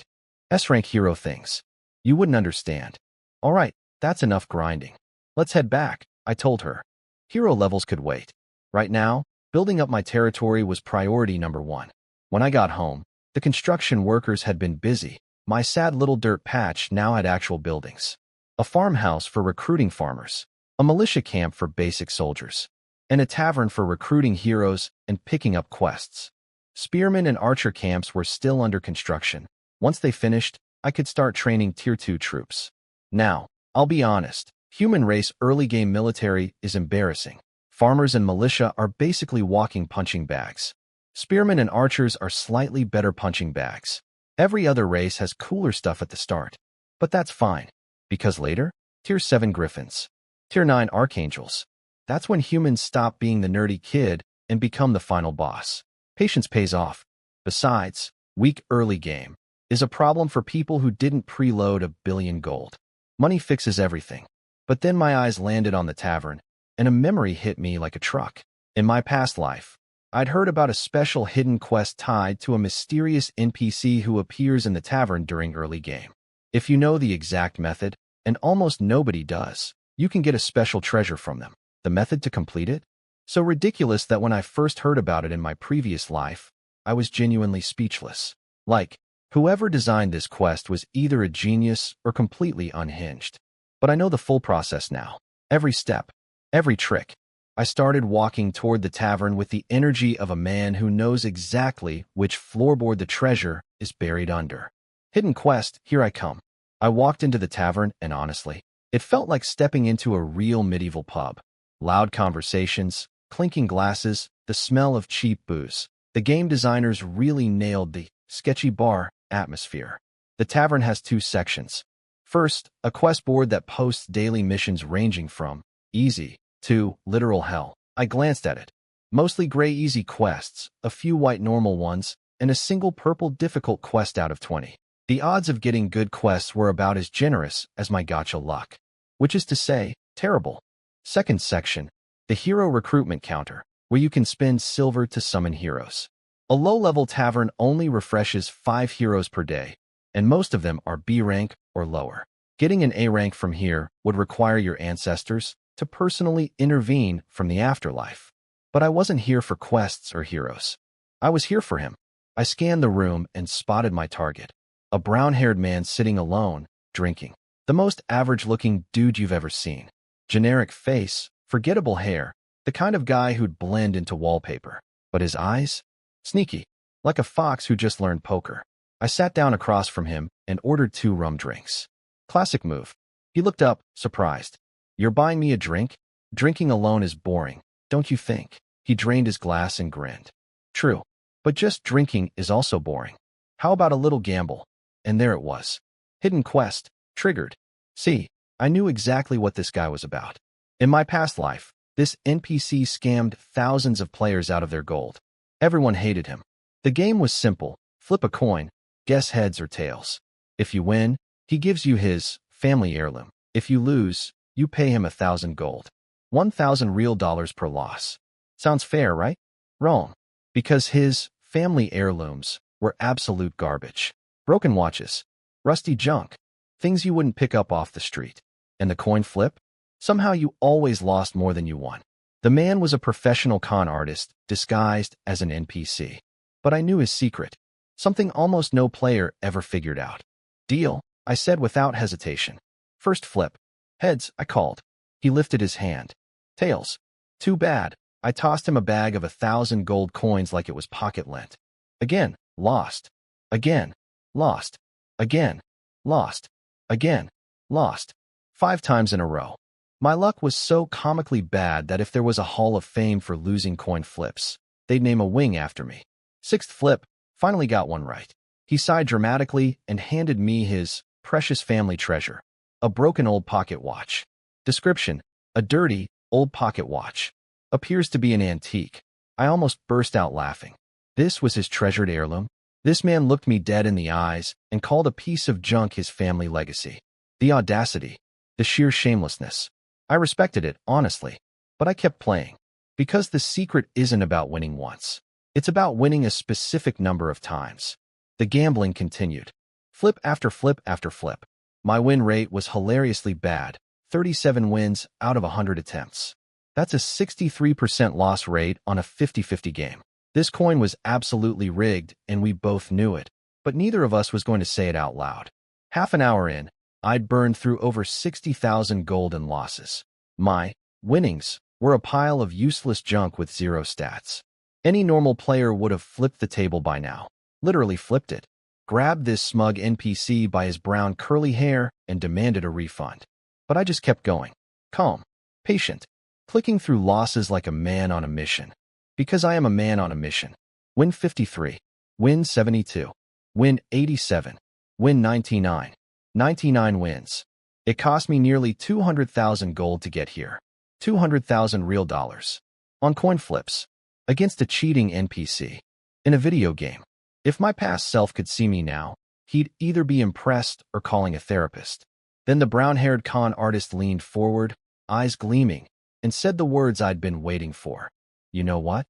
S-rank hero things. You wouldn't understand. All right, that's enough grinding. Let's head back, I told her. Hero levels could wait. Right now, building up my territory was priority number one. When I got home, the construction workers had been busy. My sad little dirt patch now had actual buildings. A farmhouse for recruiting farmers, a militia camp for basic soldiers, and a tavern for recruiting heroes and picking up quests. Spearman and archer camps were still under construction. Once they finished, I could start training Tier 2 troops. Now, I'll be honest, human race early game military is embarrassing. Farmers and militia are basically walking punching bags. Spearmen and archers are slightly better punching bags. Every other race has cooler stuff at the start. But that's fine, because later, Tier 7 griffins, Tier 9 archangels. That's when humans stop being the nerdy kid and become the final boss. Patience pays off. Besides, weak early game is a problem for people who didn't preload a billion gold. Money fixes everything. But then my eyes landed on the tavern, and a memory hit me like a truck. In my past life, I'd heard about a special hidden quest tied to a mysterious NPC who appears in the tavern during early game. If you know the exact method, and almost nobody does, you can get a special treasure from them. The method to complete it? So ridiculous that when I first heard about it in my previous life, I was genuinely speechless. Like, whoever designed this quest was either a genius or completely unhinged. But I know the full process now. Every step, every trick. I started walking toward the tavern with the energy of a man who knows exactly which floorboard the treasure is buried under. Hidden quest, here I come. I walked into the tavern, and honestly, it felt like stepping into a real medieval pub. Loud conversations, clinking glasses, the smell of cheap booze. The game designers really nailed the sketchy bar atmosphere. The tavern has two sections. First, a quest board that posts daily missions ranging from easy to literal hell. I glanced at it. Mostly gray easy quests, a few white normal ones, and a single purple difficult quest out of 20. The odds of getting good quests were about as generous as my gacha luck. Which is to say, terrible. Second section, the hero recruitment counter, where you can spend silver to summon heroes. A low-level tavern only refreshes 5 heroes per day, and most of them are B rank or lower. Getting an A rank from here would require your ancestors to personally intervene from the afterlife. But I wasn't here for quests or heroes. I was here for him. I scanned the room and spotted my target. A brown-haired man sitting alone, drinking. The most average-looking dude you've ever seen. Generic face, forgettable hair, the kind of guy who'd blend into wallpaper. But his eyes? Sneaky, like a fox who just learned poker. I sat down across from him and ordered 2 rum drinks. Classic move. He looked up, surprised. You're buying me a drink? Drinking alone is boring, don't you think? He drained his glass and grinned. True, but just drinking is also boring. How about a little gamble? And there it was. Hidden quest, triggered. See, I knew exactly what this guy was about. In my past life, this NPC scammed thousands of players out of their gold. Everyone hated him. The game was simple. Flip a coin, guess heads or tails. If you win, he gives you his family heirloom. If you lose, you pay him 1,000 gold. 1,000 real dollars per loss. Sounds fair, right? Wrong. Because his family heirlooms were absolute garbage. Broken watches, rusty junk, things you wouldn't pick up off the street. And the coin flip? Somehow you always lost more than you won. The man was a professional con artist disguised as an NPC. But I knew his secret. Something almost no player ever figured out. Deal, I said without hesitation. First flip. Heads, I called. He lifted his hand. Tails. Too bad. I tossed him a bag of 1,000 gold coins like it was pocket lint. Again, lost. Again, lost. Again, lost. Again, lost. 5 times in a row. My luck was so comically bad that if there was a hall of fame for losing coin flips, they'd name a wing after me. 6th flip, finally got one right. He sighed dramatically and handed me his precious family treasure, a broken old pocket watch. Description, a dirty, old pocket watch. Appears to be an antique. I almost burst out laughing. This was his treasured heirloom. This man looked me dead in the eyes and called a piece of junk his family legacy. The audacity, the sheer shamelessness. I respected it, honestly, but I kept playing. Because the secret isn't about winning once. It's about winning a specific number of times. The gambling continued. Flip after flip after flip. My win rate was hilariously bad, 37 wins out of 100 attempts. That's a 63% loss rate on a 50-50 game. This coin was absolutely rigged, and we both knew it, but neither of us was going to say it out loud. Half an hour in, I'd burned through over 60,000 gold in losses. My winnings were a pile of useless junk with zero stats. Any normal player would have flipped the table by now. Literally flipped it. Grabbed this smug NPC by his brown curly hair and demanded a refund. But I just kept going. Calm. Patient. Clicking through losses like a man on a mission. Because I am a man on a mission. Win 53. Win 72. Win 87. Win 99. 99 wins. It cost me nearly 200,000 gold to get here. 200,000 real dollars. On coin flips. Against a cheating NPC. In a video game. If my past self could see me now, he'd either be impressed or calling a therapist. Then the brown-haired con artist leaned forward, eyes gleaming, and said the words I'd been waiting for. You know what?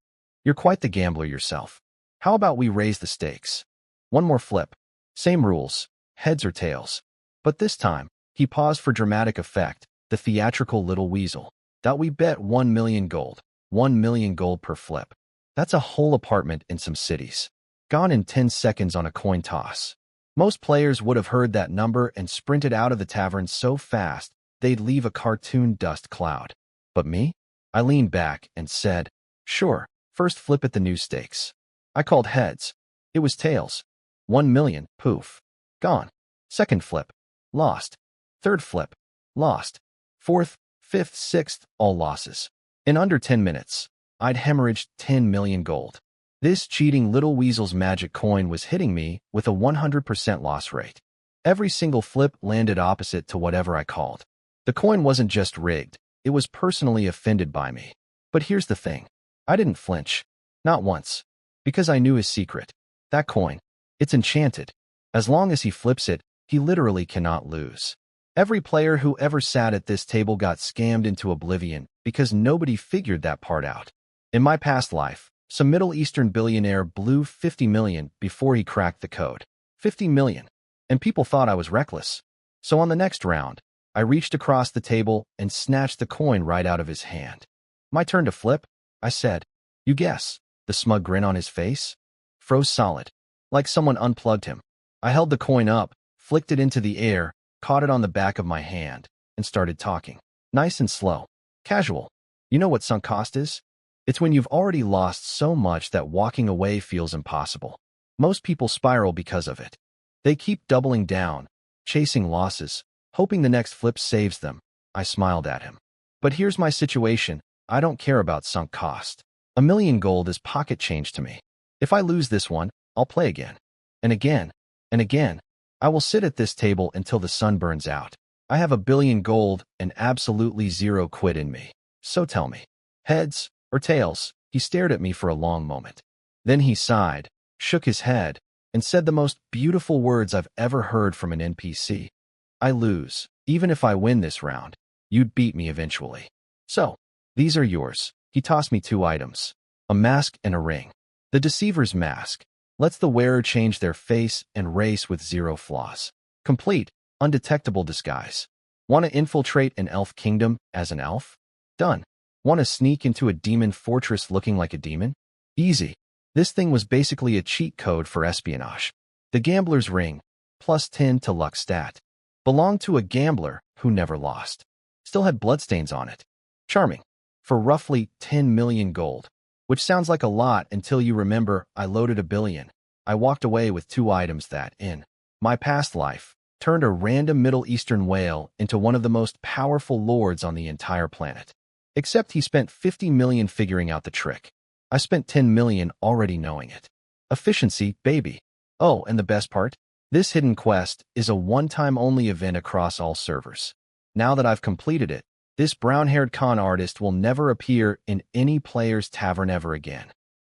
You're quite the gambler yourself. How about we raise the stakes? One more flip. Same rules, heads or tails. But this time, he paused for dramatic effect, the theatrical little weasel. That we bet 1 million gold. 1 million gold per flip. That's a whole apartment in some cities. Gone in 10 seconds on a coin toss. Most players would have heard that number and sprinted out of the tavern so fast they'd leave a cartoon dust cloud. But me? I leaned back and said, sure, first flip at the new stakes. I called heads. It was tails. 1 million, poof. Gone. Second flip. Lost. Third flip. Lost. Fourth, fifth, sixth, all losses. In under 10 minutes, I'd hemorrhaged 10 million gold. This cheating little weasel's magic coin was hitting me with a 100% loss rate. Every single flip landed opposite to whatever I called. The coin wasn't just rigged, it was personally offended by me. But here's the thing. I didn't flinch. Not once. Because I knew his secret. That coin. It's enchanted. As long as he flips it, he literally cannot lose. Every player who ever sat at this table got scammed into oblivion because nobody figured that part out. In my past life, some Middle Eastern billionaire blew 50 million before he cracked the code. 50 million. And people thought I was reckless. So on the next round, I reached across the table and snatched the coin right out of his hand. My turn to flip, I said. You guess. The smug grin on his face froze solid, like someone unplugged him. I held the coin up, flicked it into the air, caught it on the back of my hand, and started talking. Nice and slow. Casual. You know what sunk cost is? It's when you've already lost so much that walking away feels impossible. Most people spiral because of it. They keep doubling down, chasing losses, hoping the next flip saves them. I smiled at him. But here's my situation. I don't care about sunk cost. 1 million gold is pocket change to me. If I lose this one, I'll play again. And again. And again. I will sit at this table until the sun burns out. I have 1 billion gold and absolutely zero quit in me. So tell me. Heads or tails? He stared at me for a long moment. Then he sighed, shook his head, and said the most beautiful words I've ever heard from an NPC. I lose. Even if I win this round, you'd beat me eventually. So, these are yours. He tossed me 2 items. A mask and a ring. The deceiver's mask lets the wearer change their face and race with 0 flaws. Complete, undetectable disguise. Want to infiltrate an elf kingdom as an elf? Done. Want to sneak into a demon fortress looking like a demon? Easy. This thing was basically a cheat code for espionage. The gambler's ring, plus 10 to luck stat, belonged to a gambler who never lost. Still had bloodstains on it. Charming. For roughly 10 million gold. Which sounds like a lot until you remember I loaded 1 billion. I walked away with 2 items that, in my past life, turned a random Middle Eastern whale into one of the most powerful lords on the entire planet. Except he spent 50 million figuring out the trick. I spent 10 million already knowing it. Efficiency, baby. Oh, and the best part? This hidden quest is a one-time only event across all servers. Now that I've completed it, this brown-haired con artist will never appear in any player's tavern ever again.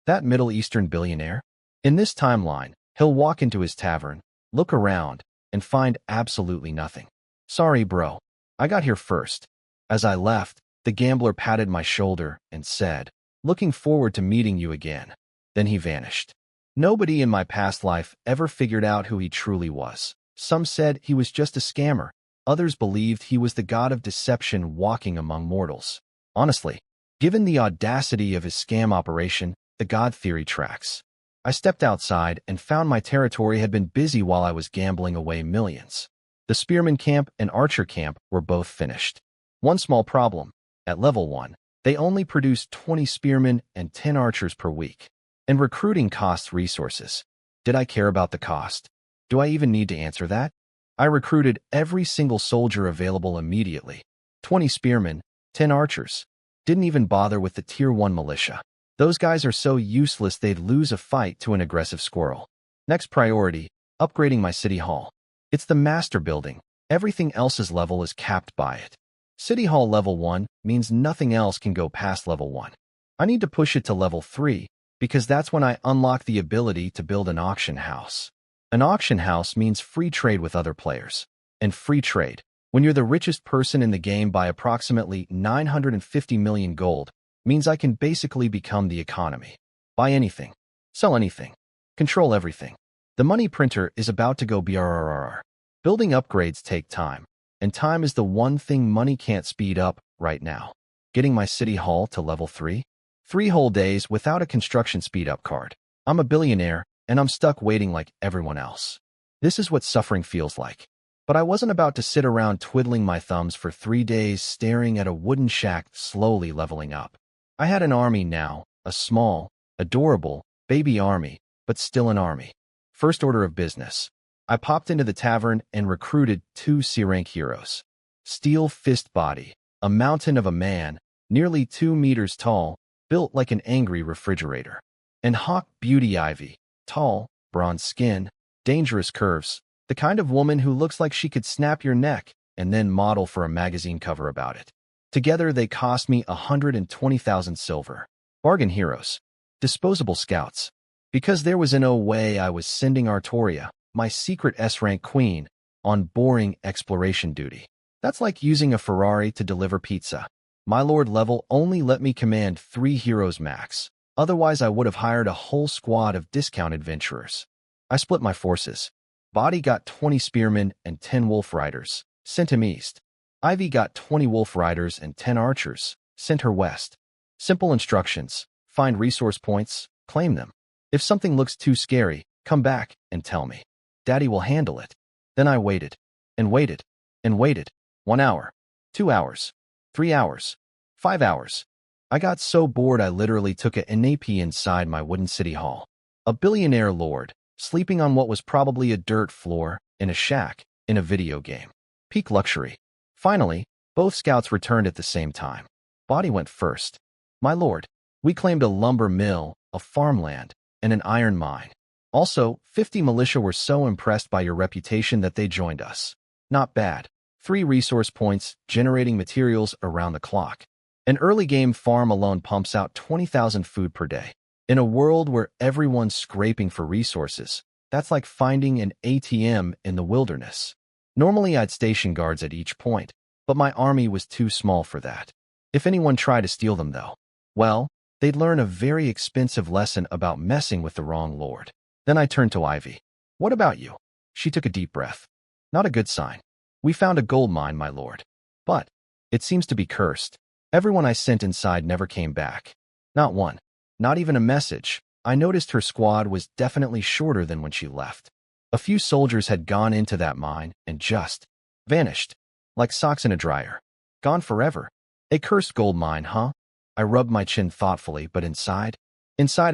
That Middle Eastern billionaire? In this timeline, he'll walk into his tavern, look around, and find absolutely nothing. Sorry, bro. I got here first. As I left, the gambler patted my shoulder and said, looking forward to meeting you again. Then he vanished. Nobody in my past life ever figured out who he truly was. Some said he was just a scammer. Others believed he was the god of deception walking among mortals. Honestly, given the audacity of his scam operation, the god theory tracks. I stepped outside and found my territory had been busy while I was gambling away millions. The spearman camp and archer camp were both finished. One small problem. At level 1, they only produced 20 spearmen and 10 archers per week. And recruiting costs resources. Did I care about the cost? Do I even need to answer that? I recruited every single soldier available immediately. 20 spearmen, 10 archers. Didn't even bother with the Tier 1 militia. Those guys are so useless they'd lose a fight to an aggressive squirrel. Next priority, upgrading my city hall. It's the master building. Everything else's level is capped by it. City hall level 1 means nothing else can go past level 1. I need to push it to level 3 because that's when I unlock the ability to build an auction house. An auction house means free trade with other players. And free trade, when you're the richest person in the game by approximately 950 million gold, means I can basically become the economy. Buy anything, sell anything, control everything. The money printer is about to go BRRRR. Building upgrades take time, and time is the one thing money can't speed up right now. Getting my city hall to level 3? 3 whole days without a construction speed-up card. I'm a billionaire, and I'm stuck waiting like everyone else. This is what suffering feels like. But I wasn't about to sit around twiddling my thumbs for 3 days staring at a wooden shack slowly leveling up. I had an army now, a small, adorable, baby army, but still an army. First order of business. I popped into the tavern and recruited 2 C-rank heroes. Steel Fist Body, a mountain of a man, nearly 2 meters tall, built like an angry refrigerator. And Hawk Beauty Ivy, tall, bronze skin, dangerous curves, the kind of woman who looks like she could snap your neck and then model for a magazine cover about it. Together, they cost me 120,000 silver. Bargain heroes. Disposable scouts. Because there was no way I was sending Artoria, my secret S-rank queen, on boring exploration duty. That's like using a Ferrari to deliver pizza. My lord level only let me command 3 heroes max. Otherwise, I would have hired a whole squad of discount adventurers. I split my forces. Body got 20 spearmen and 10 wolf riders. Sent him east. Ivy got 20 wolf riders and 10 archers. Sent her west. Simple instructions. Find resource points. Claim them. If something looks too scary, come back and tell me. Daddy will handle it. Then I waited. And waited. And waited. 1 hour. 2 hours. 3 hours. 5 hours. I got so bored I literally took a nap inside my wooden city hall. A billionaire lord, sleeping on what was probably a dirt floor, in a shack, in a video game. Peak luxury. Finally, both scouts returned at the same time. Body went first. My lord, we claimed a lumber mill, a farmland, and an iron mine. Also, 50 militia were so impressed by your reputation that they joined us. Not bad. 3 resource points, generating materials around the clock. An early game farm alone pumps out 20,000 food per day. In a world where everyone's scraping for resources, that's like finding an ATM in the wilderness. Normally I'd station guards at each point, but my army was too small for that. If anyone tried to steal them though, well, they'd learn a very expensive lesson about messing with the wrong lord. Then I turned to Ivy. What about you? She took a deep breath. Not a good sign. We found a gold mine, my lord. But it seems to be cursed. Everyone I sent inside never came back. Not one. Not even a message. I noticed her squad was definitely shorter than when she left. A few soldiers had gone into that mine and just vanished. Like socks in a dryer. Gone forever. A cursed gold mine, huh? I rubbed my chin thoughtfully, but inside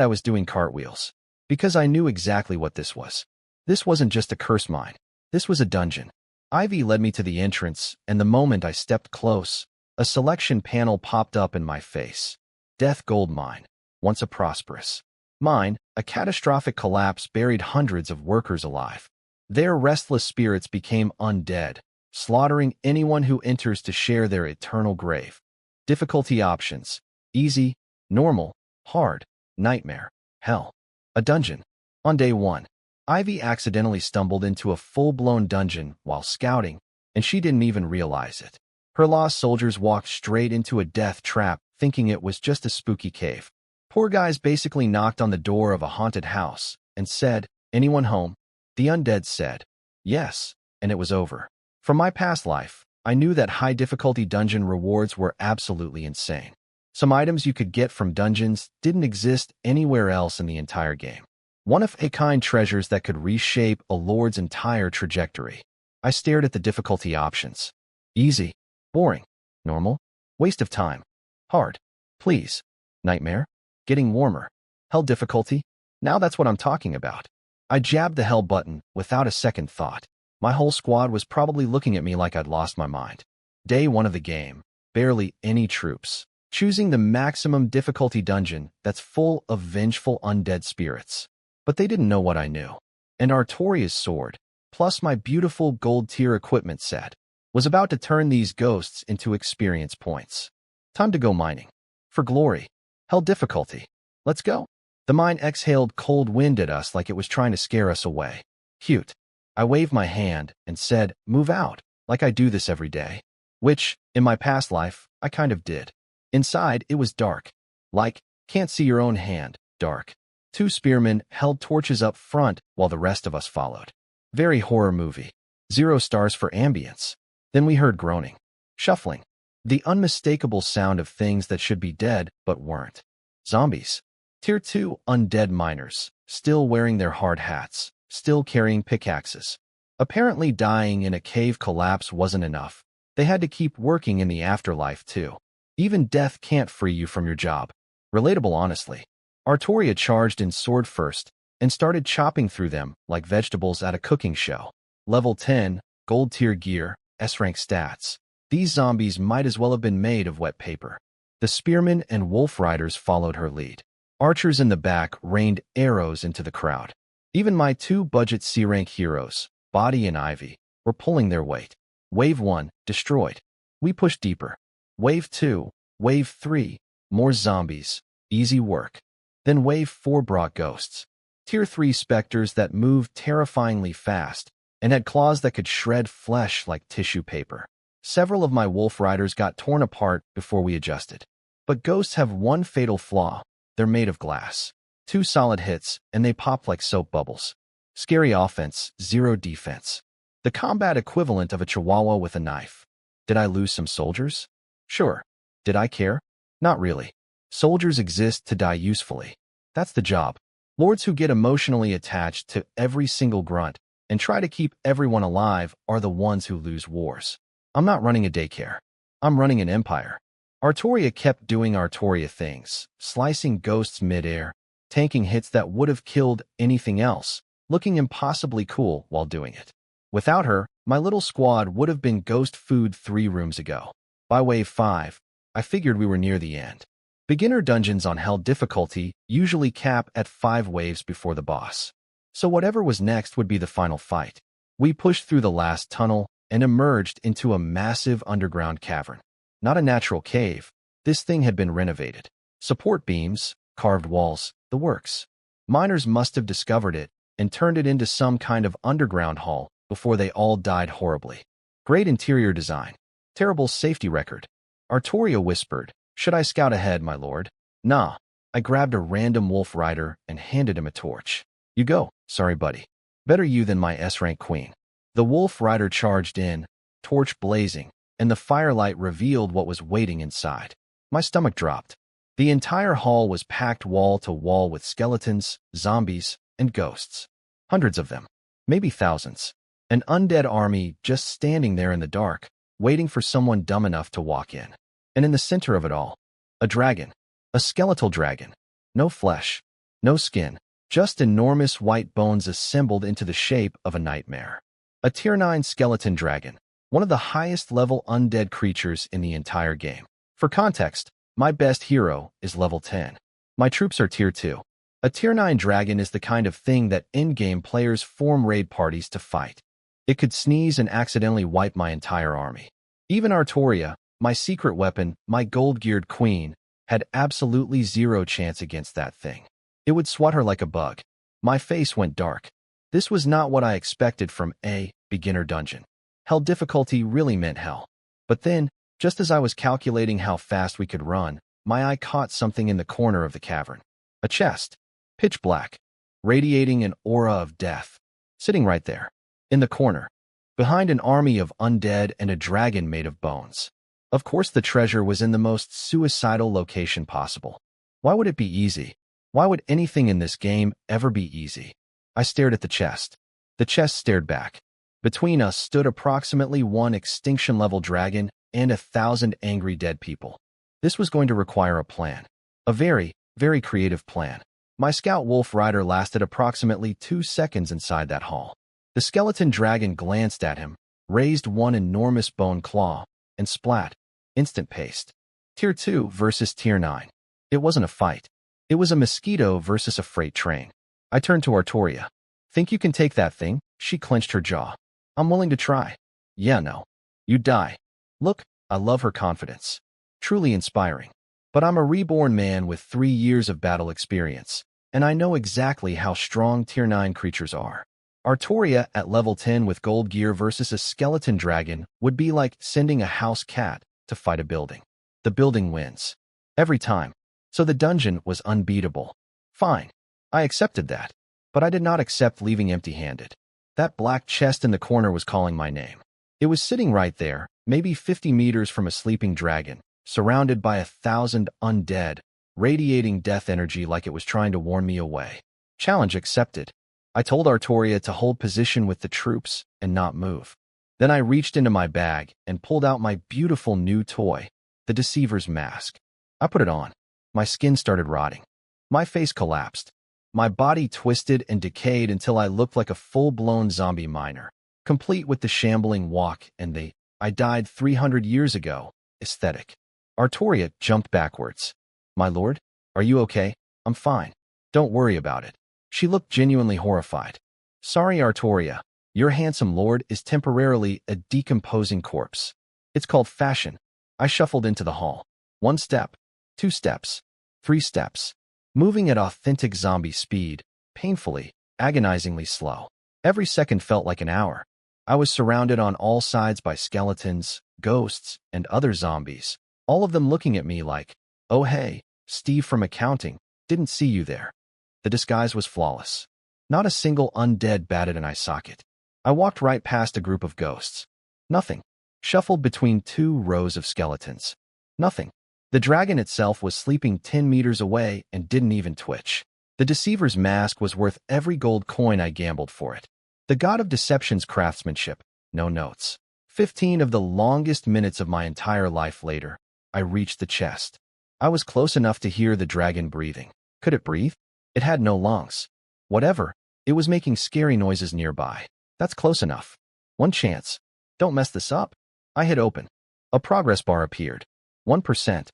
I was doing cartwheels. Because I knew exactly what this was. This wasn't just a curse mine. This was a dungeon. Ivy led me to the entrance, and the moment I stepped close, a selection panel popped up in my face. Death Gold Mine. Once a prosperous mine, a catastrophic collapse buried hundreds of workers alive. Their restless spirits became undead, slaughtering anyone who enters to share their eternal grave. Difficulty options: easy, normal, hard, nightmare, hell. A dungeon. On day 1, Ivy accidentally stumbled into a full-blown dungeon while scouting, and she didn't even realize it. Her lost soldiers walked straight into a death trap, thinking it was just a spooky cave. Poor guys basically knocked on the door of a haunted house and said, "Anyone home?" The undead said, Yes, and it was over. From my past life, I knew that high-difficulty dungeon rewards were absolutely insane. Some items you could get from dungeons didn't exist anywhere else in the entire game. One of a kind treasures that could reshape a lord's entire trajectory. I stared at the difficulty options. Easy, boring, normal, waste of time, hard, please, nightmare, getting warmer, hell difficulty. Now that's what I'm talking about. I jabbed the hell button without a second thought. My whole squad was probably looking at me like I'd lost my mind. Day 1 of the game, barely any troops. Choosing the maximum difficulty dungeon that's full of vengeful undead spirits. But they didn't know what I knew. And Artoria's sword, plus my beautiful gold tier equipment set, was about to turn these ghosts into experience points. Time to go mining. For glory. Hell difficulty. Let's go. The mine exhaled cold wind at us like it was trying to scare us away. Cute. I waved my hand and said, move out, like I do this every day. Which, in my past life, I kind of did. Inside, it was dark. Like, can't see your own hand, dark. 2 spearmen held torches up front while the rest of us followed. Very horror movie. 0 stars for ambience. Then we heard groaning. Shuffling. The unmistakable sound of things that should be dead but weren't. Zombies. Tier 2 undead miners, still wearing their hard hats, still carrying pickaxes. Apparently dying in a cave collapse wasn't enough. They had to keep working in the afterlife too. Even death can't free you from your job. Relatable, honestly. Artoria charged in sword first and started chopping through them like vegetables at a cooking show. Level 10, gold tier gear, S-rank stats. These zombies might as well have been made of wet paper. The spearmen and wolf riders followed her lead. Archers in the back rained arrows into the crowd. Even my 2 budget C-rank heroes, Body and Ivy, were pulling their weight. Wave 1, destroyed. We pushed deeper. Wave 2, Wave 3, more zombies, easy work. Then Wave 4 brought ghosts. Tier 3 specters that moved terrifyingly fast and had claws that could shred flesh like tissue paper. Several of my wolf riders got torn apart before we adjusted. But ghosts have one fatal flaw. They're made of glass. 2 solid hits, and they pop like soap bubbles. Scary offense, 0 defense. The combat equivalent of a chihuahua with a knife. Did I lose some soldiers? Sure. Did I care? Not really. Soldiers exist to die usefully. That's the job. Lords who get emotionally attached to every single grunt and try to keep everyone alive are the ones who lose wars. I'm not running a daycare. I'm running an empire. Artoria kept doing Artoria things, slicing ghosts mid-air, tanking hits that would have killed anything else, looking impossibly cool while doing it. Without her, my little squad would have been ghost food 3 rooms ago. By wave 5, I figured we were near the end. Beginner dungeons on hell difficulty usually cap at 5 waves before the boss. So whatever was next would be the final fight. We pushed through the last tunnel and emerged into a massive underground cavern. Not a natural cave. This thing had been renovated. Support beams, carved walls, the works. Miners must have discovered it and turned it into some kind of underground hall before they all died horribly. Great interior design. Terrible safety record. Artoria whispered, "Should I scout ahead, my lord?" Nah. I grabbed a random wolf rider and handed him a torch. You go. Sorry, buddy. Better you than my S-rank queen. The wolf rider charged in, torch blazing, and the firelight revealed what was waiting inside. My stomach dropped. The entire hall was packed wall to wall with skeletons, zombies, and ghosts. Hundreds of them. Maybe thousands. An undead army just standing there in the dark, waiting for someone dumb enough to walk in. And in the center of it all, a dragon. A skeletal dragon. No flesh. No skin. Just enormous white bones assembled into the shape of a nightmare. A tier 9 skeleton dragon. One of the highest level undead creatures in the entire game. For context, my best hero is level 10. My troops are tier 2. A tier 9 dragon is the kind of thing that in-game players form raid parties to fight. It could sneeze and accidentally wipe my entire army. Even Artoria, my secret weapon, my gold-geared queen, had absolutely 0 chance against that thing. It would swat her like a bug. My face went dark. This was not what I expected from a beginner dungeon. Hell difficulty really meant hell. But then, just as I was calculating how fast we could run, my eye caught something in the corner of the cavern. A chest. Pitch black. Radiating an aura of death. Sitting right there. In the corner, behind an army of undead and a dragon made of bones. Of course, the treasure was in the most suicidal location possible. Why would it be easy? Why would anything in this game ever be easy? I stared at the chest. The chest stared back. Between us stood approximately one extinction-level dragon and 1,000 angry dead people. This was going to require a plan. A very, very creative plan. My scout wolf rider lasted approximately 2 seconds inside that hall. The skeleton dragon glanced at him, raised one enormous bone claw, and splat. Instant paste. Tier 2 versus Tier 9. It wasn't a fight. It was a mosquito versus a freight train. I turned to Artoria. Think you can take that thing? She clenched her jaw. I'm willing to try. Yeah, no. You die. Look, I love her confidence. Truly inspiring. But I'm a reborn man with 3 years of battle experience, and I know exactly how strong Tier 9 creatures are. Artoria at level 10 with gold gear versus a skeleton dragon would be like sending a house cat to fight a building. The building wins. Every time. So the dungeon was unbeatable. Fine. I accepted that. But I did not accept leaving empty-handed. That black chest in the corner was calling my name. It was sitting right there, maybe 50 meters from a sleeping dragon, surrounded by 1,000 undead, radiating death energy like it was trying to warn me away. Challenge accepted. I told Artoria to hold position with the troops and not move. Then I reached into my bag and pulled out my beautiful new toy, the Deceiver's Mask. I put it on. My skin started rotting. My face collapsed. My body twisted and decayed until I looked like a full-blown zombie miner, complete with the shambling walk and the "I died 300 years ago" aesthetic. Artoria jumped backwards. My lord, are you okay? I'm fine. Don't worry about it. She looked genuinely horrified. Sorry, Artoria. Your handsome lord is temporarily a decomposing corpse. It's called fashion. I shuffled into the hall. 1 step, 2 steps, 3 steps. Moving at authentic zombie speed, painfully, agonizingly slow. Every second felt like an hour. I was surrounded on all sides by skeletons, ghosts, and other zombies, all of them looking at me like, oh hey, Steve from accounting, didn't see you there. The disguise was flawless. Not a single undead batted an eye socket. I walked right past a group of ghosts. Nothing. Shuffled between 2 rows of skeletons. Nothing. The dragon itself was sleeping 10 meters away and didn't even twitch. The Deceiver's Mask was worth every gold coin I gambled for it. The god of deception's craftsmanship, no notes. 15 of the longest minutes of my entire life later, I reached the chest. I was close enough to hear the dragon breathing. Could it breathe? It had no lungs. Whatever, it was making scary noises nearby. That's close enough. One chance. Don't mess this up. I hit open. A progress bar appeared. 1%.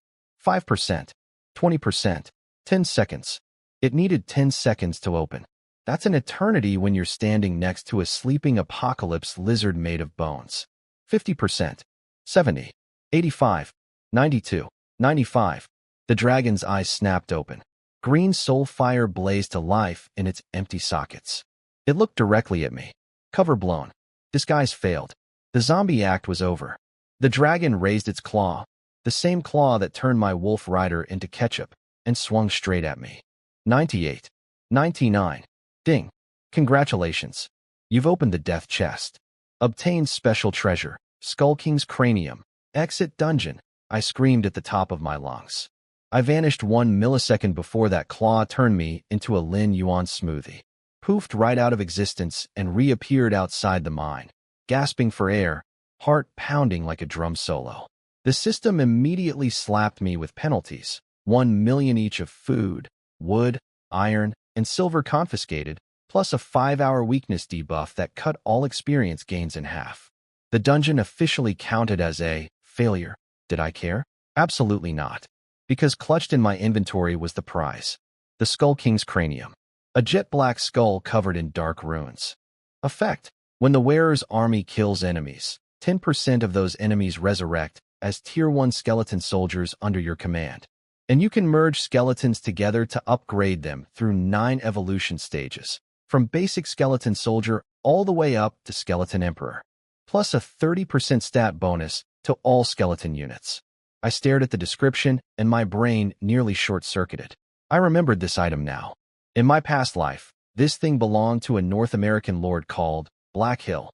5%, 20%, 10 seconds. It needed 10 seconds to open. That's an eternity when you're standing next to a sleeping apocalypse lizard made of bones. 50%, 70, 85, 92, 95. The dragon's eyes snapped open. Green soul fire blazed to life in its empty sockets. It looked directly at me. Cover blown. Disguise failed. The zombie act was over. The dragon raised its claw, the same claw that turned my wolf rider into ketchup, and swung straight at me. 98. 99. Ding. Congratulations. You've opened the death chest. Obtained special treasure, Skull King's cranium. Exit dungeon. I screamed at the top of my lungs. I vanished 1 millisecond before that claw turned me into a Lin Yuan smoothie. Poofed right out of existence and reappeared outside the mine, gasping for air, heart pounding like a drum solo. The system immediately slapped me with penalties, 1 million each of food, wood, iron, and silver confiscated, plus a 5-hour weakness debuff that cut all experience gains in half. The dungeon officially counted as a failure. Did I care? Absolutely not. Because clutched in my inventory was the prize. The Skull King's cranium. A jet black skull covered in dark runes. Effect. When the wearer's army kills enemies, 10% of those enemies resurrect as Tier 1 skeleton soldiers under your command. And you can merge skeletons together to upgrade them through 9 evolution stages, from basic skeleton soldier all the way up to skeleton emperor, plus a 30% stat bonus to all skeleton units. I stared at the description and my brain nearly short-circuited. I remembered this item now. In my past life, this thing belonged to a North American lord called Black Hill.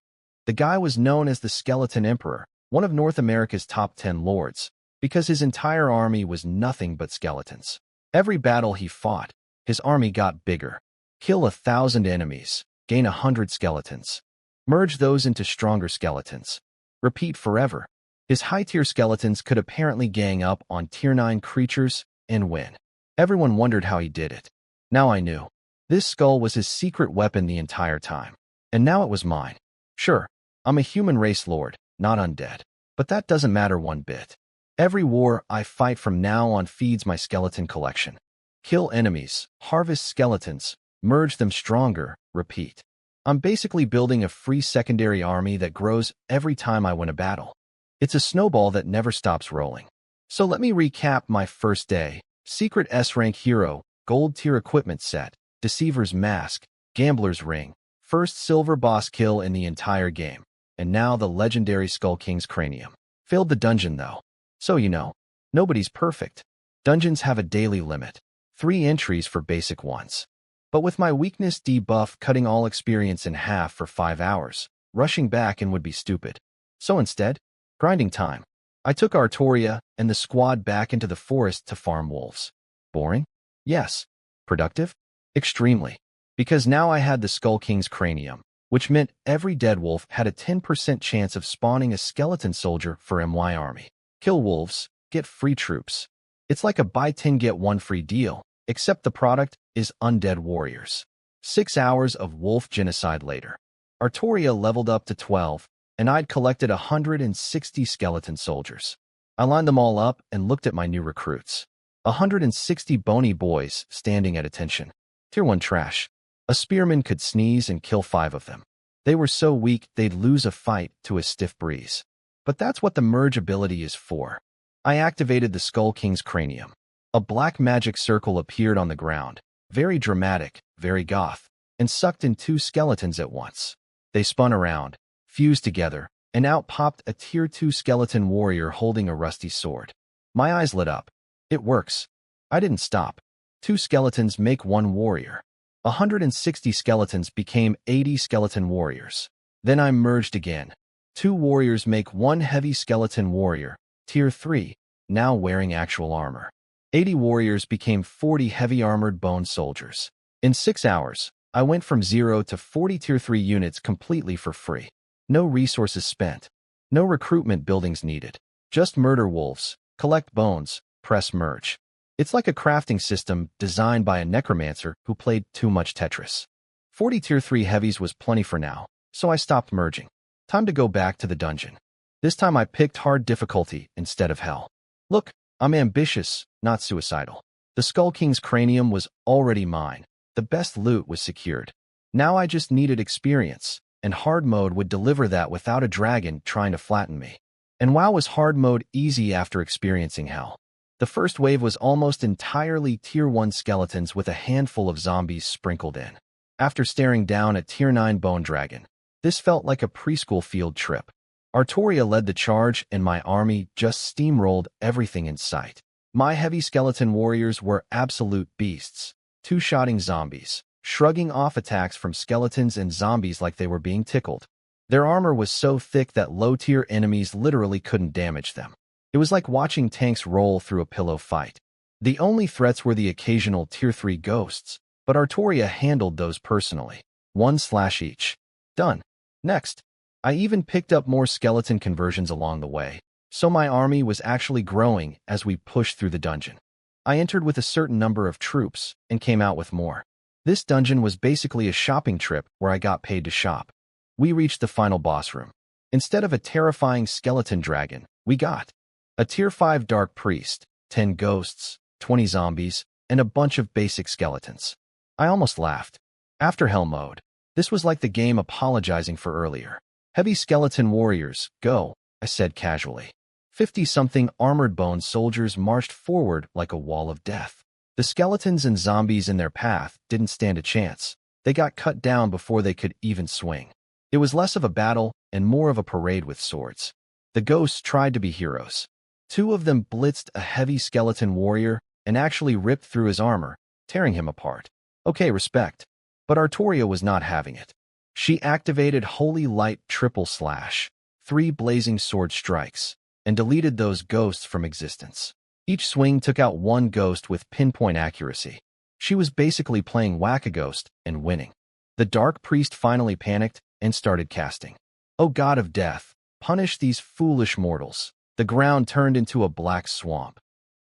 The guy was known as the Skeleton Emperor, one of North America's top 10 lords, because his entire army was nothing but skeletons. Every battle he fought, his army got bigger. Kill 1,000 enemies, gain 100 skeletons. Merge those into stronger skeletons. Repeat forever. His high-tier skeletons could apparently gang up on Tier 9 creatures and win. Everyone wondered how he did it. Now I knew. This skull was his secret weapon the entire time. And now it was mine. Sure, I'm a human race lord, not undead. But that doesn't matter one bit. Every war I fight from now on feeds my skeleton collection. Kill enemies, harvest skeletons, merge them stronger, repeat. I'm basically building a free secondary army that grows every time I win a battle. It's a snowball that never stops rolling. So let me recap my first day. Secret S-rank hero, gold tier equipment set, Deceiver's Mask, Gambler's Ring, first silver boss kill in the entire game, and now the legendary Skull King's cranium. Failed the dungeon though. So you know, nobody's perfect. Dungeons have a daily limit. 3 entries for basic ones. But with my weakness debuff cutting all experience in half for 5 hours, rushing back in would be stupid. So instead, grinding time. I took Artoria and the squad back into the forest to farm wolves. Boring? Yes. Productive? Extremely. Because now I had the Skull King's cranium, which meant every dead wolf had a 10% chance of spawning a skeleton soldier for my army. Kill wolves, get free troops. It's like a buy 10 get 1 free deal, except the product is undead warriors. 6 hours of wolf genocide later. Artoria leveled up to 12, and I'd collected 160 skeleton soldiers. I lined them all up and looked at my new recruits. 160 bony boys standing at attention. Tier 1 trash. A spearman could sneeze and kill 5 of them. They were so weak they'd lose a fight to a stiff breeze. But that's what the merge ability is for. I activated the Skull King's cranium. A black magic circle appeared on the ground, very dramatic, very goth, and sucked in 2 skeletons at once. They spun around, fused together, and out popped a Tier 2 skeleton warrior holding a rusty sword. My eyes lit up. It works. I didn't stop. 2 skeletons make 1 warrior. 160 skeletons became 80 skeleton warriors. Then I merged again. 2 warriors make 1 heavy skeleton warrior, Tier 3, now wearing actual armor. 80 warriors became 40 heavy armored bone soldiers. In 6 hours, I went from 0 to 40 Tier 3 units completely for free. No resources spent. No recruitment buildings needed. Just murder wolves, collect bones, press merge. It's like a crafting system designed by a necromancer who played too much Tetris. 40 Tier 3 heavies was plenty for now, so I stopped merging. Time to go back to the dungeon. This time I picked hard difficulty instead of hell. Look, I'm ambitious, not suicidal. The Skull King's cranium was already mine. The best loot was secured. Now I just needed experience, and hard mode would deliver that without a dragon trying to flatten me. And WoW was hard mode easy after experiencing hell. The first wave was almost entirely Tier 1 skeletons with a handful of zombies sprinkled in. After staring down a Tier 9 bone dragon, this felt like a preschool field trip. Artoria led the charge and my army just steamrolled everything in sight. My heavy skeleton warriors were absolute beasts, two-shotting zombies, shrugging off attacks from skeletons and zombies like they were being tickled. Their armor was so thick that low-tier enemies literally couldn't damage them. It was like watching tanks roll through a pillow fight. The only threats were the occasional Tier 3 ghosts, but Artoria handled those personally. 1/ each. Done. Next. I even picked up more skeleton conversions along the way, so my army was actually growing as we pushed through the dungeon. I entered with a certain number of troops and came out with more. This dungeon was basically a shopping trip where I got paid to shop. We reached the final boss room. Instead of a terrifying skeleton dragon, we got a Tier 5 Dark Priest, 10 ghosts, 20 zombies, and a bunch of basic skeletons. I almost laughed. After hell mode, this was like the game apologizing for earlier. Heavy skeleton warriors, go, I said casually. 50-something armored bone soldiers marched forward like a wall of death. The skeletons and zombies in their path didn't stand a chance. They got cut down before they could even swing. It was less of a battle and more of a parade with swords. The ghosts tried to be heroes. 2 of them blitzed a heavy skeleton warrior and actually ripped through his armor, tearing him apart. Okay, respect. But Artoria was not having it. She activated Holy Light triple slash, 3 blazing sword strikes, and deleted those ghosts from existence. Each swing took out 1 ghost with pinpoint accuracy. She was basically playing Whack-A-Ghost and winning. The Dark Priest finally panicked and started casting. "O God of Death, punish these foolish mortals." The ground turned into a black swamp.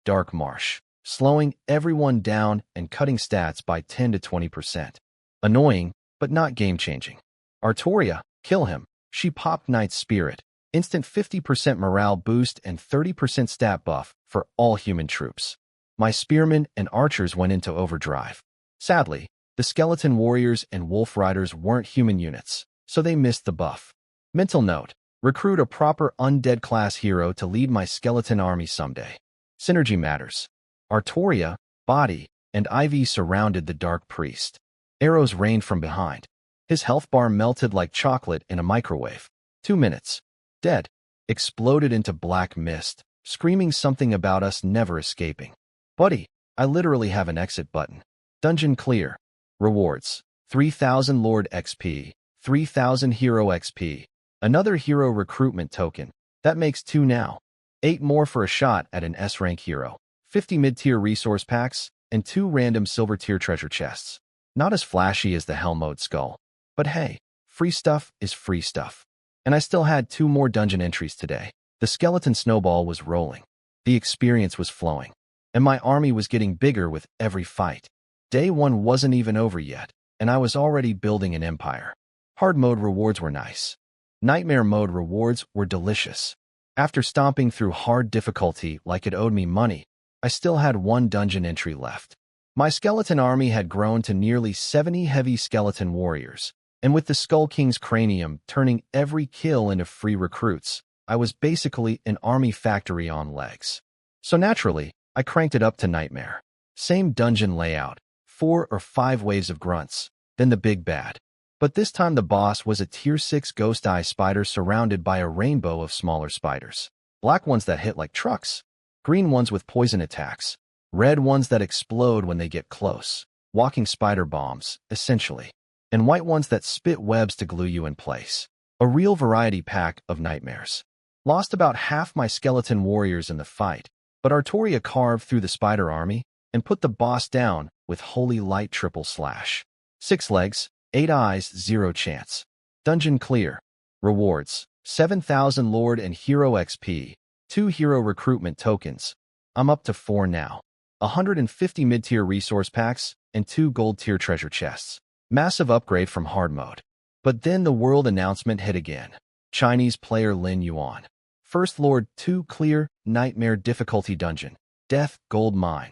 Dark marsh, slowing everyone down and cutting stats by 10 to 20%. Annoying, but not game-changing. Artoria, kill him. She popped Knight's Spirit. Instant 50% morale boost and 30% stat buff for all human troops. My spearmen and archers went into overdrive. Sadly, the skeleton warriors and wolf riders weren't human units, so they missed the buff. Mental note: recruit a proper undead class hero to lead my skeleton army someday. Synergy matters. Artoria, Body, and Ivy surrounded the Dark Priest. Arrows rained from behind. His health bar melted like chocolate in a microwave. 2 minutes. Dead. Exploded into black mist, screaming something about us never escaping. Buddy, I literally have an exit button. Dungeon clear. Rewards: 3,000 Lord XP, 3,000 Hero XP, another Hero recruitment token. That makes 2 now. 8 more for a shot at an S-rank hero. 50 mid-tier resource packs, and 2 random silver-tier treasure chests. Not as flashy as the Hell Mode skull. But hey, free stuff is free stuff. And I still had 2 more dungeon entries today. The skeleton snowball was rolling. The experience was flowing. And my army was getting bigger with every fight. Day 1 wasn't even over yet, and I was already building an empire. Hard mode rewards were nice. Nightmare mode rewards were delicious. After stomping through hard difficulty like it owed me money, I still had 1 dungeon entry left. My skeleton army had grown to nearly 70 heavy skeleton warriors, and with the Skull King's cranium turning every kill into free recruits, I was basically an army factory on legs. So naturally, I cranked it up to Nightmare. Same dungeon layout, 4 or 5 waves of grunts, then the big bad. But this time the boss was a tier 6 ghost eye spider surrounded by a rainbow of smaller spiders. Black ones that hit like trucks, green ones with poison attacks, red ones that explode when they get close, walking spider bombs, essentially, and white ones that spit webs to glue you in place. A real variety pack of nightmares. Lost about half my skeleton warriors in the fight, but Artoria carved through the spider army and put the boss down with Holy Light triple slash. 6 legs, 8 eyes, 0 chance. Dungeon clear. Rewards: 7,000 Lord and Hero XP, 2 Hero recruitment tokens. I'm up to 4 now. 150 mid-tier resource packs and 2 gold-tier treasure chests. Massive upgrade from hard mode. But then the world announcement hit again. Chinese player Lin Yuan. First Lord 2 clear, nightmare difficulty dungeon. Death gold mine.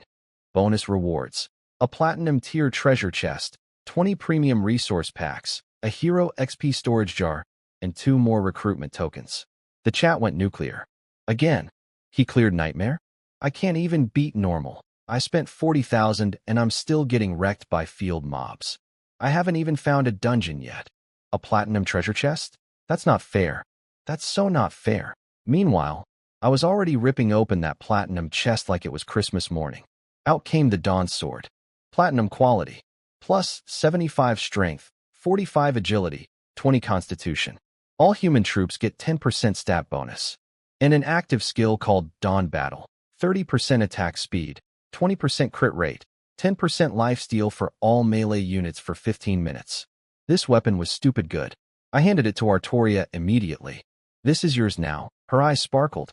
Bonus rewards: a platinum tier treasure chest, 20 premium resource packs, a Hero XP storage jar, and 2 more recruitment tokens. The chat went nuclear. Again, he cleared nightmare? I can't even beat normal. I spent 40,000 and I'm still getting wrecked by field mobs. I haven't even found a dungeon yet. A platinum treasure chest? That's not fair. That's so not fair. Meanwhile, I was already ripping open that platinum chest like it was Christmas morning. Out came the Dawn Sword. Platinum quality. Plus 75 strength, 45 agility, 20 constitution. All human troops get 10% stat bonus. And an active skill called Dawn Battle. 30% attack speed, 20% crit rate, 10% lifesteal for all melee units for 15 minutes. This weapon was stupid good. I handed it to Artoria immediately. This is yours now. Her eyes sparkled.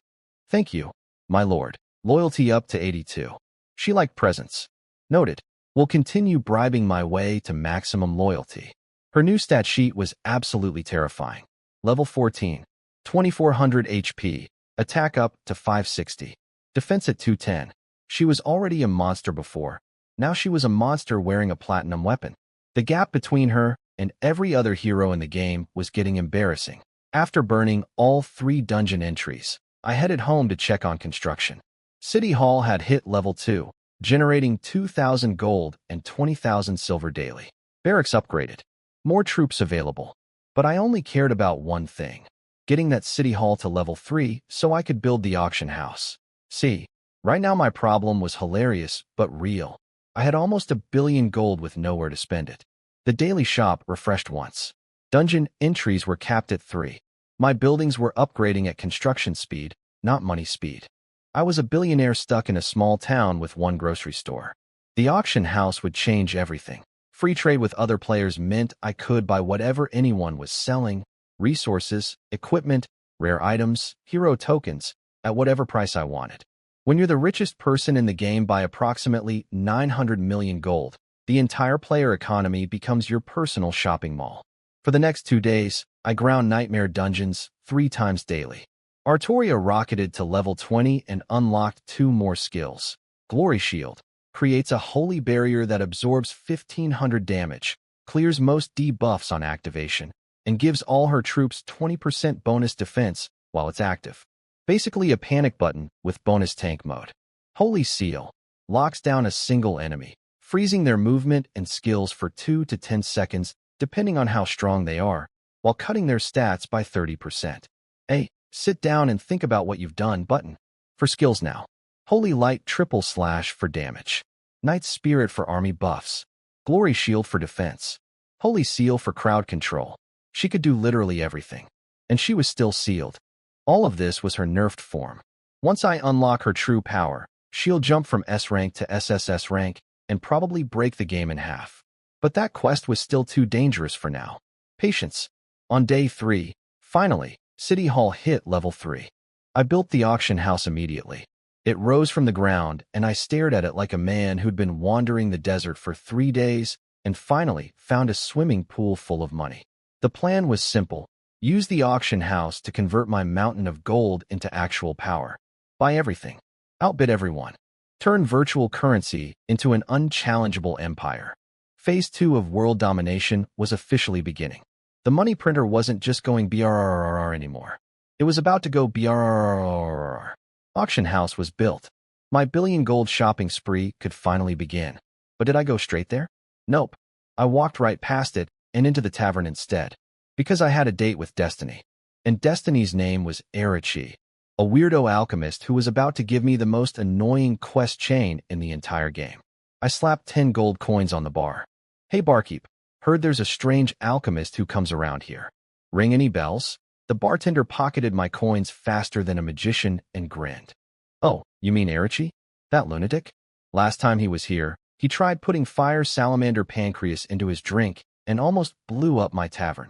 Thank you, my lord. Loyalty up to 82. She liked presents. Noted. Will continue bribing my way to maximum loyalty. Her new stat sheet was absolutely terrifying. Level 14. 2400 HP. Attack up to 560. Defense at 210. She was already a monster before. Now she was a monster wearing a platinum weapon. The gap between her and every other hero in the game was getting embarrassing. After burning all 3 dungeon entries, I headed home to check on construction. City Hall had hit level 2, generating 2,000 gold and 20,000 silver daily. Barracks upgraded. More troops available. But I only cared about one thing. Getting that City Hall to level 3 so I could build the auction house. See, right now my problem was hilarious but real. I had almost 1 billion gold with nowhere to spend it. The daily shop refreshed once. Dungeon entries were capped at 3. My buildings were upgrading at construction speed, not money speed. I was a billionaire stuck in a small town with one grocery store. The auction house would change everything. Free trade with other players meant I could buy whatever anyone was selling, resources, equipment, rare items, hero tokens, at whatever price I wanted. When you're the richest person in the game by approximately 900 million gold, the entire player economy becomes your personal shopping mall. For the next 2 days, I ground nightmare dungeons 3 times daily. Artoria rocketed to level 20 and unlocked 2 more skills. Glory Shield creates a holy barrier that absorbs 1500 damage, clears most debuffs on activation, and gives all her troops 20% bonus defense while it's active. Basically a panic button with bonus tank mode. Holy Seal locks down a single enemy, freezing their movement and skills for 2 to 10 seconds depending on how strong they are, while cutting their stats by 30%. Hey, sit down and think about what you've done button. For skills now. Holy Light triple slash for damage. Knight's Spirit for army buffs. Glory Shield for defense. Holy Seal for crowd control. She could do literally everything. And she was still sealed. All of this was her nerfed form. Once I unlock her true power, she'll jump from S rank to SSS rank and probably break the game in half. But that quest was still too dangerous for now. Patience. On day 3, finally, City Hall hit level 3. I built the auction house immediately. It rose from the ground, and I stared at it like a man who'd been wandering the desert for 3 days and finally found a swimming pool full of money. The plan was simple. Use the auction house to convert my mountain of gold into actual power. Buy everything. Outbid everyone. Turn virtual currency into an unchallengeable empire. Phase 2 of world domination was officially beginning. The money printer wasn't just going BRRRR anymore. It was about to go BRRRR. Auction house was built. My billion gold shopping spree could finally begin. But did I go straight there? Nope. I walked right past it and into the tavern instead. Because I had a date with Destiny. And Destiny's name was Erichi, a weirdo alchemist who was about to give me the most annoying quest chain in the entire game. I slapped 10 gold coins on the bar. Hey barkeep, heard there's a strange alchemist who comes around here. Ring any bells? The bartender pocketed my coins faster than a magician and grinned. Oh, you mean Erichi? That lunatic? Last time he was here, he tried putting fire salamander pancreas into his drink and almost blew up my tavern.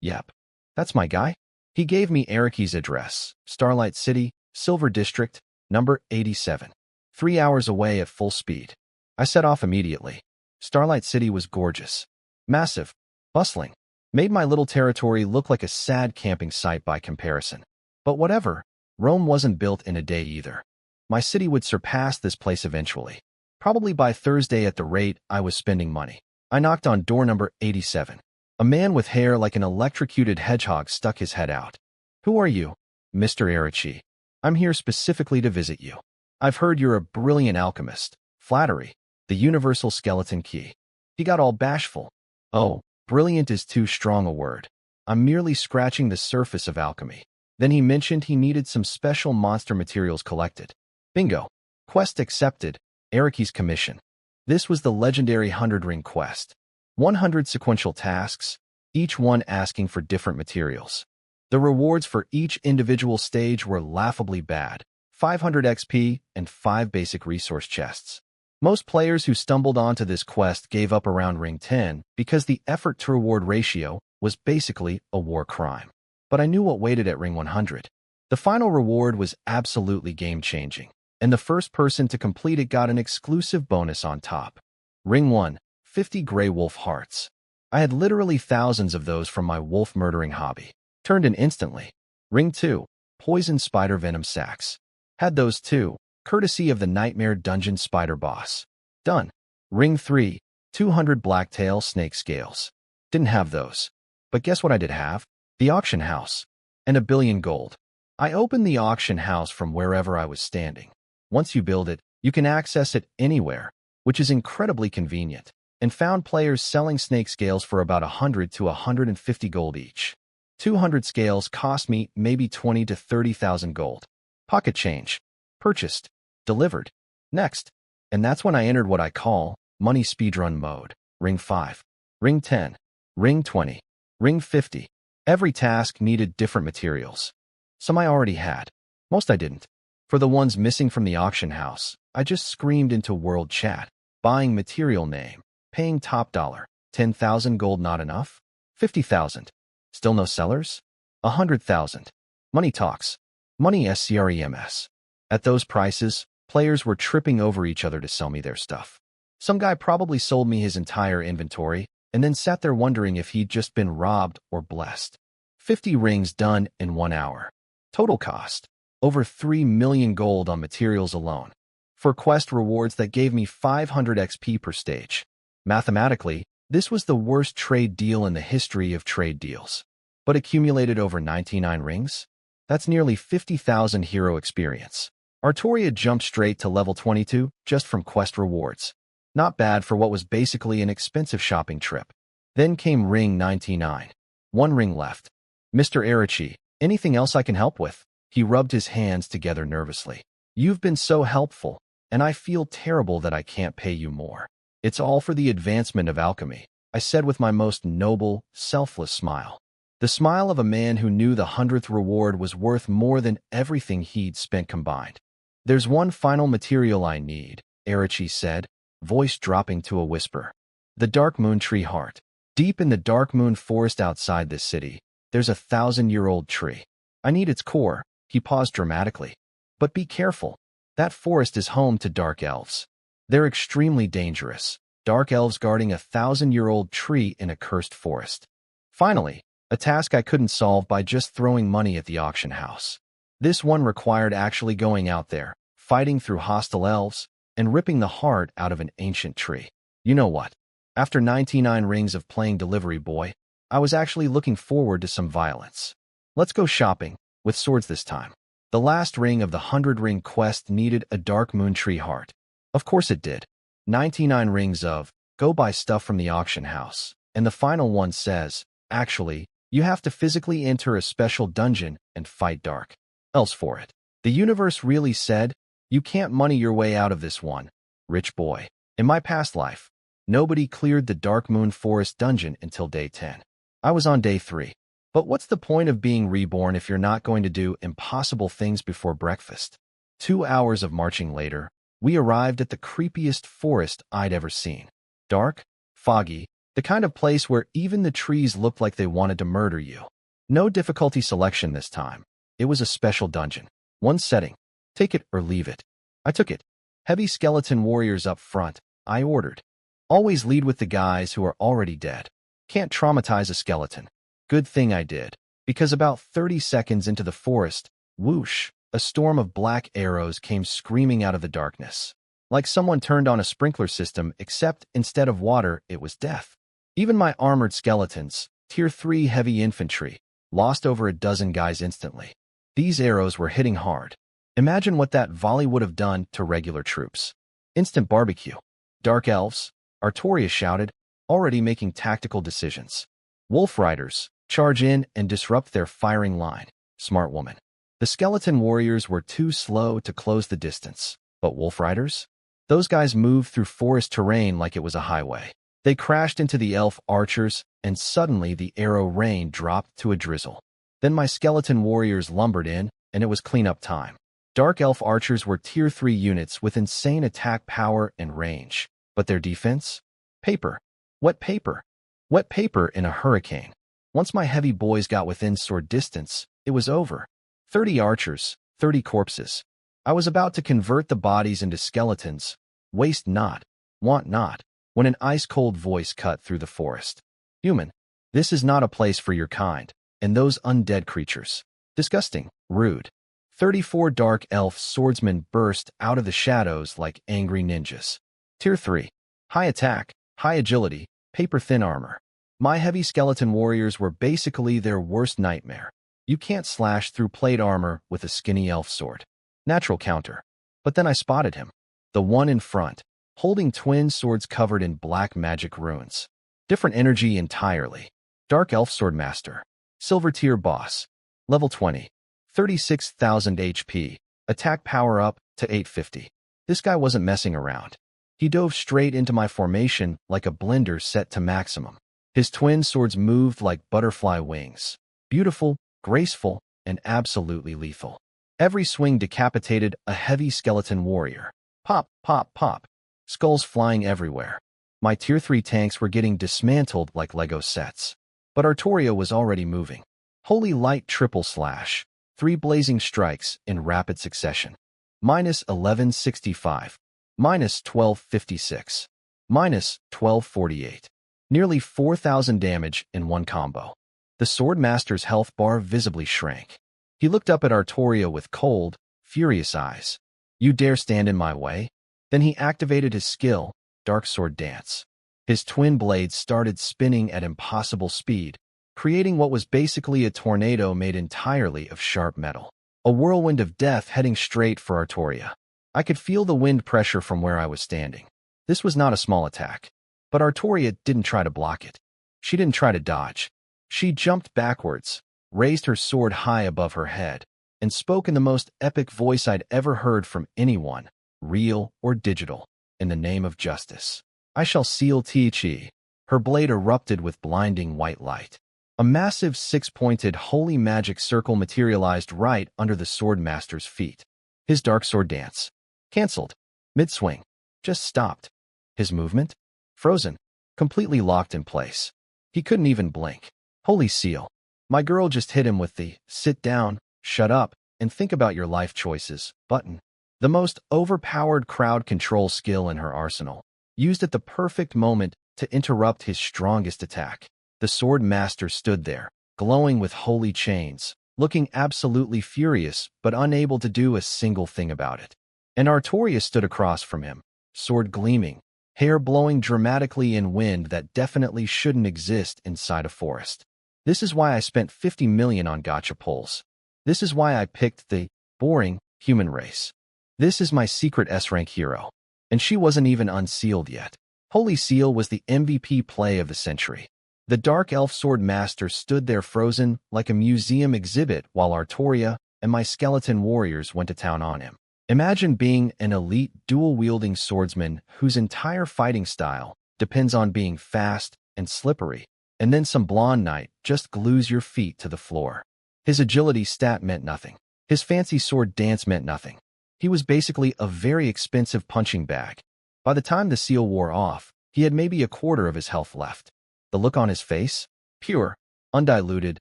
Yep, that's my guy. He gave me Erichi's address, Starlight City, Silver District, number 87. 3 hours away at full speed. I set off immediately. Starlight City was gorgeous. Massive. Bustling. Made my little territory look like a sad camping site by comparison. But whatever, Rome wasn't built in a day either. My city would surpass this place eventually. Probably by Thursday at the rate I was spending money. I knocked on door number 87. A man with hair like an electrocuted hedgehog stuck his head out. Who are you? Mr. Erichi. I'm here specifically to visit you. I've heard you're a brilliant alchemist. Flattery. The universal skeleton key. He got all bashful. Oh, brilliant is too strong a word. I'm merely scratching the surface of alchemy. Then he mentioned he needed some special monster materials collected. Bingo. Quest accepted. Erichi's commission. This was the legendary 100 Ring quest. 100 sequential tasks, each one asking for different materials. The rewards for each individual stage were laughably bad. 500 XP and 5 basic resource chests. Most players who stumbled onto this quest gave up around Ring 10 because the effort-to-reward ratio was basically a war crime. But I knew what waited at Ring 100. The final reward was absolutely game-changing, and the first person to complete it got an exclusive bonus on top. Ring 1, 50 Grey Wolf Hearts. I had literally thousands of those from my wolf-murdering hobby. Turned in instantly. Ring 2, Poison Spider Venom Sacs. Had those too, courtesy of the Nightmare Dungeon Spider Boss. Done. Ring 3, 200 Blacktail Snake Scales. Didn't have those. But guess what I did have? The auction house. And a billion gold. I opened the auction house from wherever I was standing. Once you build it, you can access it anywhere, which is incredibly convenient, and found players selling snake scales for about 100 to 150 gold each. 200 scales cost me maybe 20 to 30,000 gold. Pocket change. Purchased. Delivered. Next. And that's when I entered what I call money speedrun mode. Ring 5. Ring 10. Ring 20. Ring 50. Every task needed different materials. Some I already had. Most I didn't. For the ones missing from the auction house, I just screamed into world chat. Buying material name. Paying top dollar. 10,000 gold not enough? 50,000. Still no sellers? 100,000. Money talks. Money SCREMS. At those prices, players were tripping over each other to sell me their stuff. Some guy probably sold me his entire inventory and then sat there wondering if he'd just been robbed or blessed. 50 rings done in 1 hour. Total cost. Over 3 million gold on materials alone. For quest rewards that gave me 500 XP per stage. Mathematically, this was the worst trade deal in the history of trade deals. But accumulated over 99 rings? That's nearly 50,000 hero experience. Artoria jumped straight to level 22 just from quest rewards. Not bad for what was basically an expensive shopping trip. Then came ring 99. 1 ring left. Mr. Arachi, anything else I can help with? He rubbed his hands together nervously. You've been so helpful, and I feel terrible that I can't pay you more. It's all for the advancement of alchemy, I said with my most noble, selfless smile. The smile of a man who knew the 100th reward was worth more than everything he'd spent combined. There's one final material I need, Arachi said, voice dropping to a whisper. The Dark Moon Tree Heart. Deep in the Dark Moon Forest outside this city, there's a 1,000-year-old tree. I need its core. He paused dramatically. But be careful. That forest is home to dark elves. They're extremely dangerous. Dark elves guarding a 1,000-year-old tree in a cursed forest. Finally, a task I couldn't solve by just throwing money at the auction house. This one required actually going out there, fighting through hostile elves, and ripping the heart out of an ancient tree. You know what? After 99 rings of playing delivery boy, I was actually looking forward to some violence. Let's go shopping, with swords this time. The last ring of the 100-ring quest needed a Dark Moon Tree Heart. Of course it did. 99 rings of, go buy stuff from the auction house. And the final one says, actually, you have to physically enter a special dungeon and fight dark elves for it. The universe really said, you can't money your way out of this one, rich boy. In my past life, nobody cleared the Dark Moon Forest dungeon until day 10. I was on day 3. But what's the point of being reborn if you're not going to do impossible things before breakfast? 2 hours of marching later, we arrived at the creepiest forest I'd ever seen. Dark, foggy, the kind of place where even the trees looked like they wanted to murder you. No difficulty selection this time. It was a special dungeon. One setting. Take it or leave it. I took it. Heavy skeleton warriors up front, I ordered. Always lead with the guys who are already dead. Can't traumatize a skeleton. Good thing I did, because about 30 seconds into the forest, whoosh, a storm of black arrows came screaming out of the darkness. Like someone turned on a sprinkler system, except instead of water, it was death. Even my armored skeletons, tier 3 heavy infantry, lost over a dozen guys instantly. These arrows were hitting hard. Imagine what that volley would have done to regular troops. Instant barbecue. Dark elves, Artoria shouted, already making tactical decisions. Wolf riders, charge in and disrupt their firing line. Smart woman. The skeleton warriors were too slow to close the distance. But wolf riders? Those guys moved through forest terrain like it was a highway. They crashed into the elf archers, and suddenly the arrow rain dropped to a drizzle. Then my skeleton warriors lumbered in, and it was cleanup time. Dark elf archers were tier 3 units with insane attack power and range. But their defense? Paper. Wet paper. Wet paper in a hurricane. Once my heavy boys got within sword distance, it was over. 30 archers, 30 corpses. I was about to convert the bodies into skeletons. Waste not, want not, when an ice-cold voice cut through the forest. Human, this is not a place for your kind, and those undead creatures. Disgusting, rude. 34 dark elf swordsmen burst out of the shadows like angry ninjas. Tier 3. High attack, high agility, paper-thin armor. My heavy skeleton warriors were basically their worst nightmare. You can't slash through plate armor with a skinny elf sword. Natural counter. But then I spotted him. The one in front, holding twin swords covered in black magic runes. Different energy entirely. Dark elf sword master. Silver tier boss. Level 20. 36,000 HP. Attack power up to 850. This guy wasn't messing around. He dove straight into my formation like a blender set to maximum. His twin swords moved like butterfly wings, beautiful, graceful, and absolutely lethal. Every swing decapitated a heavy skeleton warrior. Pop, pop, pop. Skulls flying everywhere. My Tier 3 tanks were getting dismantled like Lego sets. But Artoria was already moving. Holy light triple slash. 3 blazing strikes in rapid succession. Minus 1165. Minus 1256. Minus 1248. Nearly 4,000 damage in one combo. The Swordmaster's health bar visibly shrank. He looked up at Artoria with cold, furious eyes. You dare stand in my way? Then he activated his skill, Dark Sword Dance. His twin blades started spinning at impossible speed, creating what was basically a tornado made entirely of sharp metal. A whirlwind of death heading straight for Artoria. I could feel the wind pressure from where I was standing. This was not a small attack. But Artoria didn't try to block it. She didn't try to dodge. She jumped backwards, raised her sword high above her head, and spoke in the most epic voice I'd ever heard from anyone, real or digital, in the name of justice. I shall seal Ti. Her blade erupted with blinding white light. A massive 6-pointed holy magic circle materialized right under the Swordmaster's feet. His Dark Sword Dance. Cancelled. Mid-swing. Just stopped. His movement? Frozen. Completely locked in place. He couldn't even blink. Holy seal. My girl just hit him with the sit down, shut up, and think about your life choices button. The most overpowered crowd control skill in her arsenal, used at the perfect moment to interrupt his strongest attack. The Swordmaster stood there, glowing with holy chains, looking absolutely furious but unable to do a single thing about it. And Artoria stood across from him, sword gleaming, hair blowing dramatically in wind that definitely shouldn't exist inside a forest. This is why I spent 50 million on gacha pulls. This is why I picked the boring human race. This is my secret S-rank hero. And she wasn't even unsealed yet. Holy Seal was the MVP play of the century. The Dark Elf Sword Master stood there frozen like a museum exhibit while Artoria and my skeleton warriors went to town on him. Imagine being an elite dual-wielding swordsman whose entire fighting style depends on being fast and slippery, and then some blonde knight just glues your feet to the floor. His agility stat meant nothing. His fancy sword dance meant nothing. He was basically a very expensive punching bag. By the time the seal wore off, he had maybe a quarter of his health left. The look on his face? Pure, undiluted.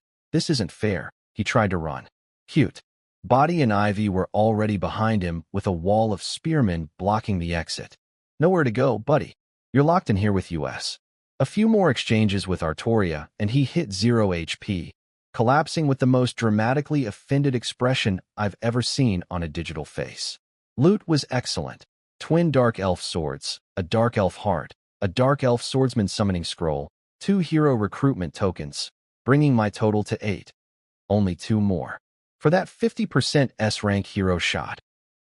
This isn't fair. He tried to run. Cute. Body and Ivy were already behind him with a wall of spearmen blocking the exit. Nowhere to go, buddy. You're locked in here with US. A few more exchanges with Artoria, and he hit 0 HP, collapsing with the most dramatically offended expression I've ever seen on a digital face. Loot was excellent. Twin Dark Elf swords, a Dark Elf heart, a Dark Elf swordsman summoning scroll, 2 hero recruitment tokens, bringing my total to 8. Only 2 more. For that 50% S-rank hero shot,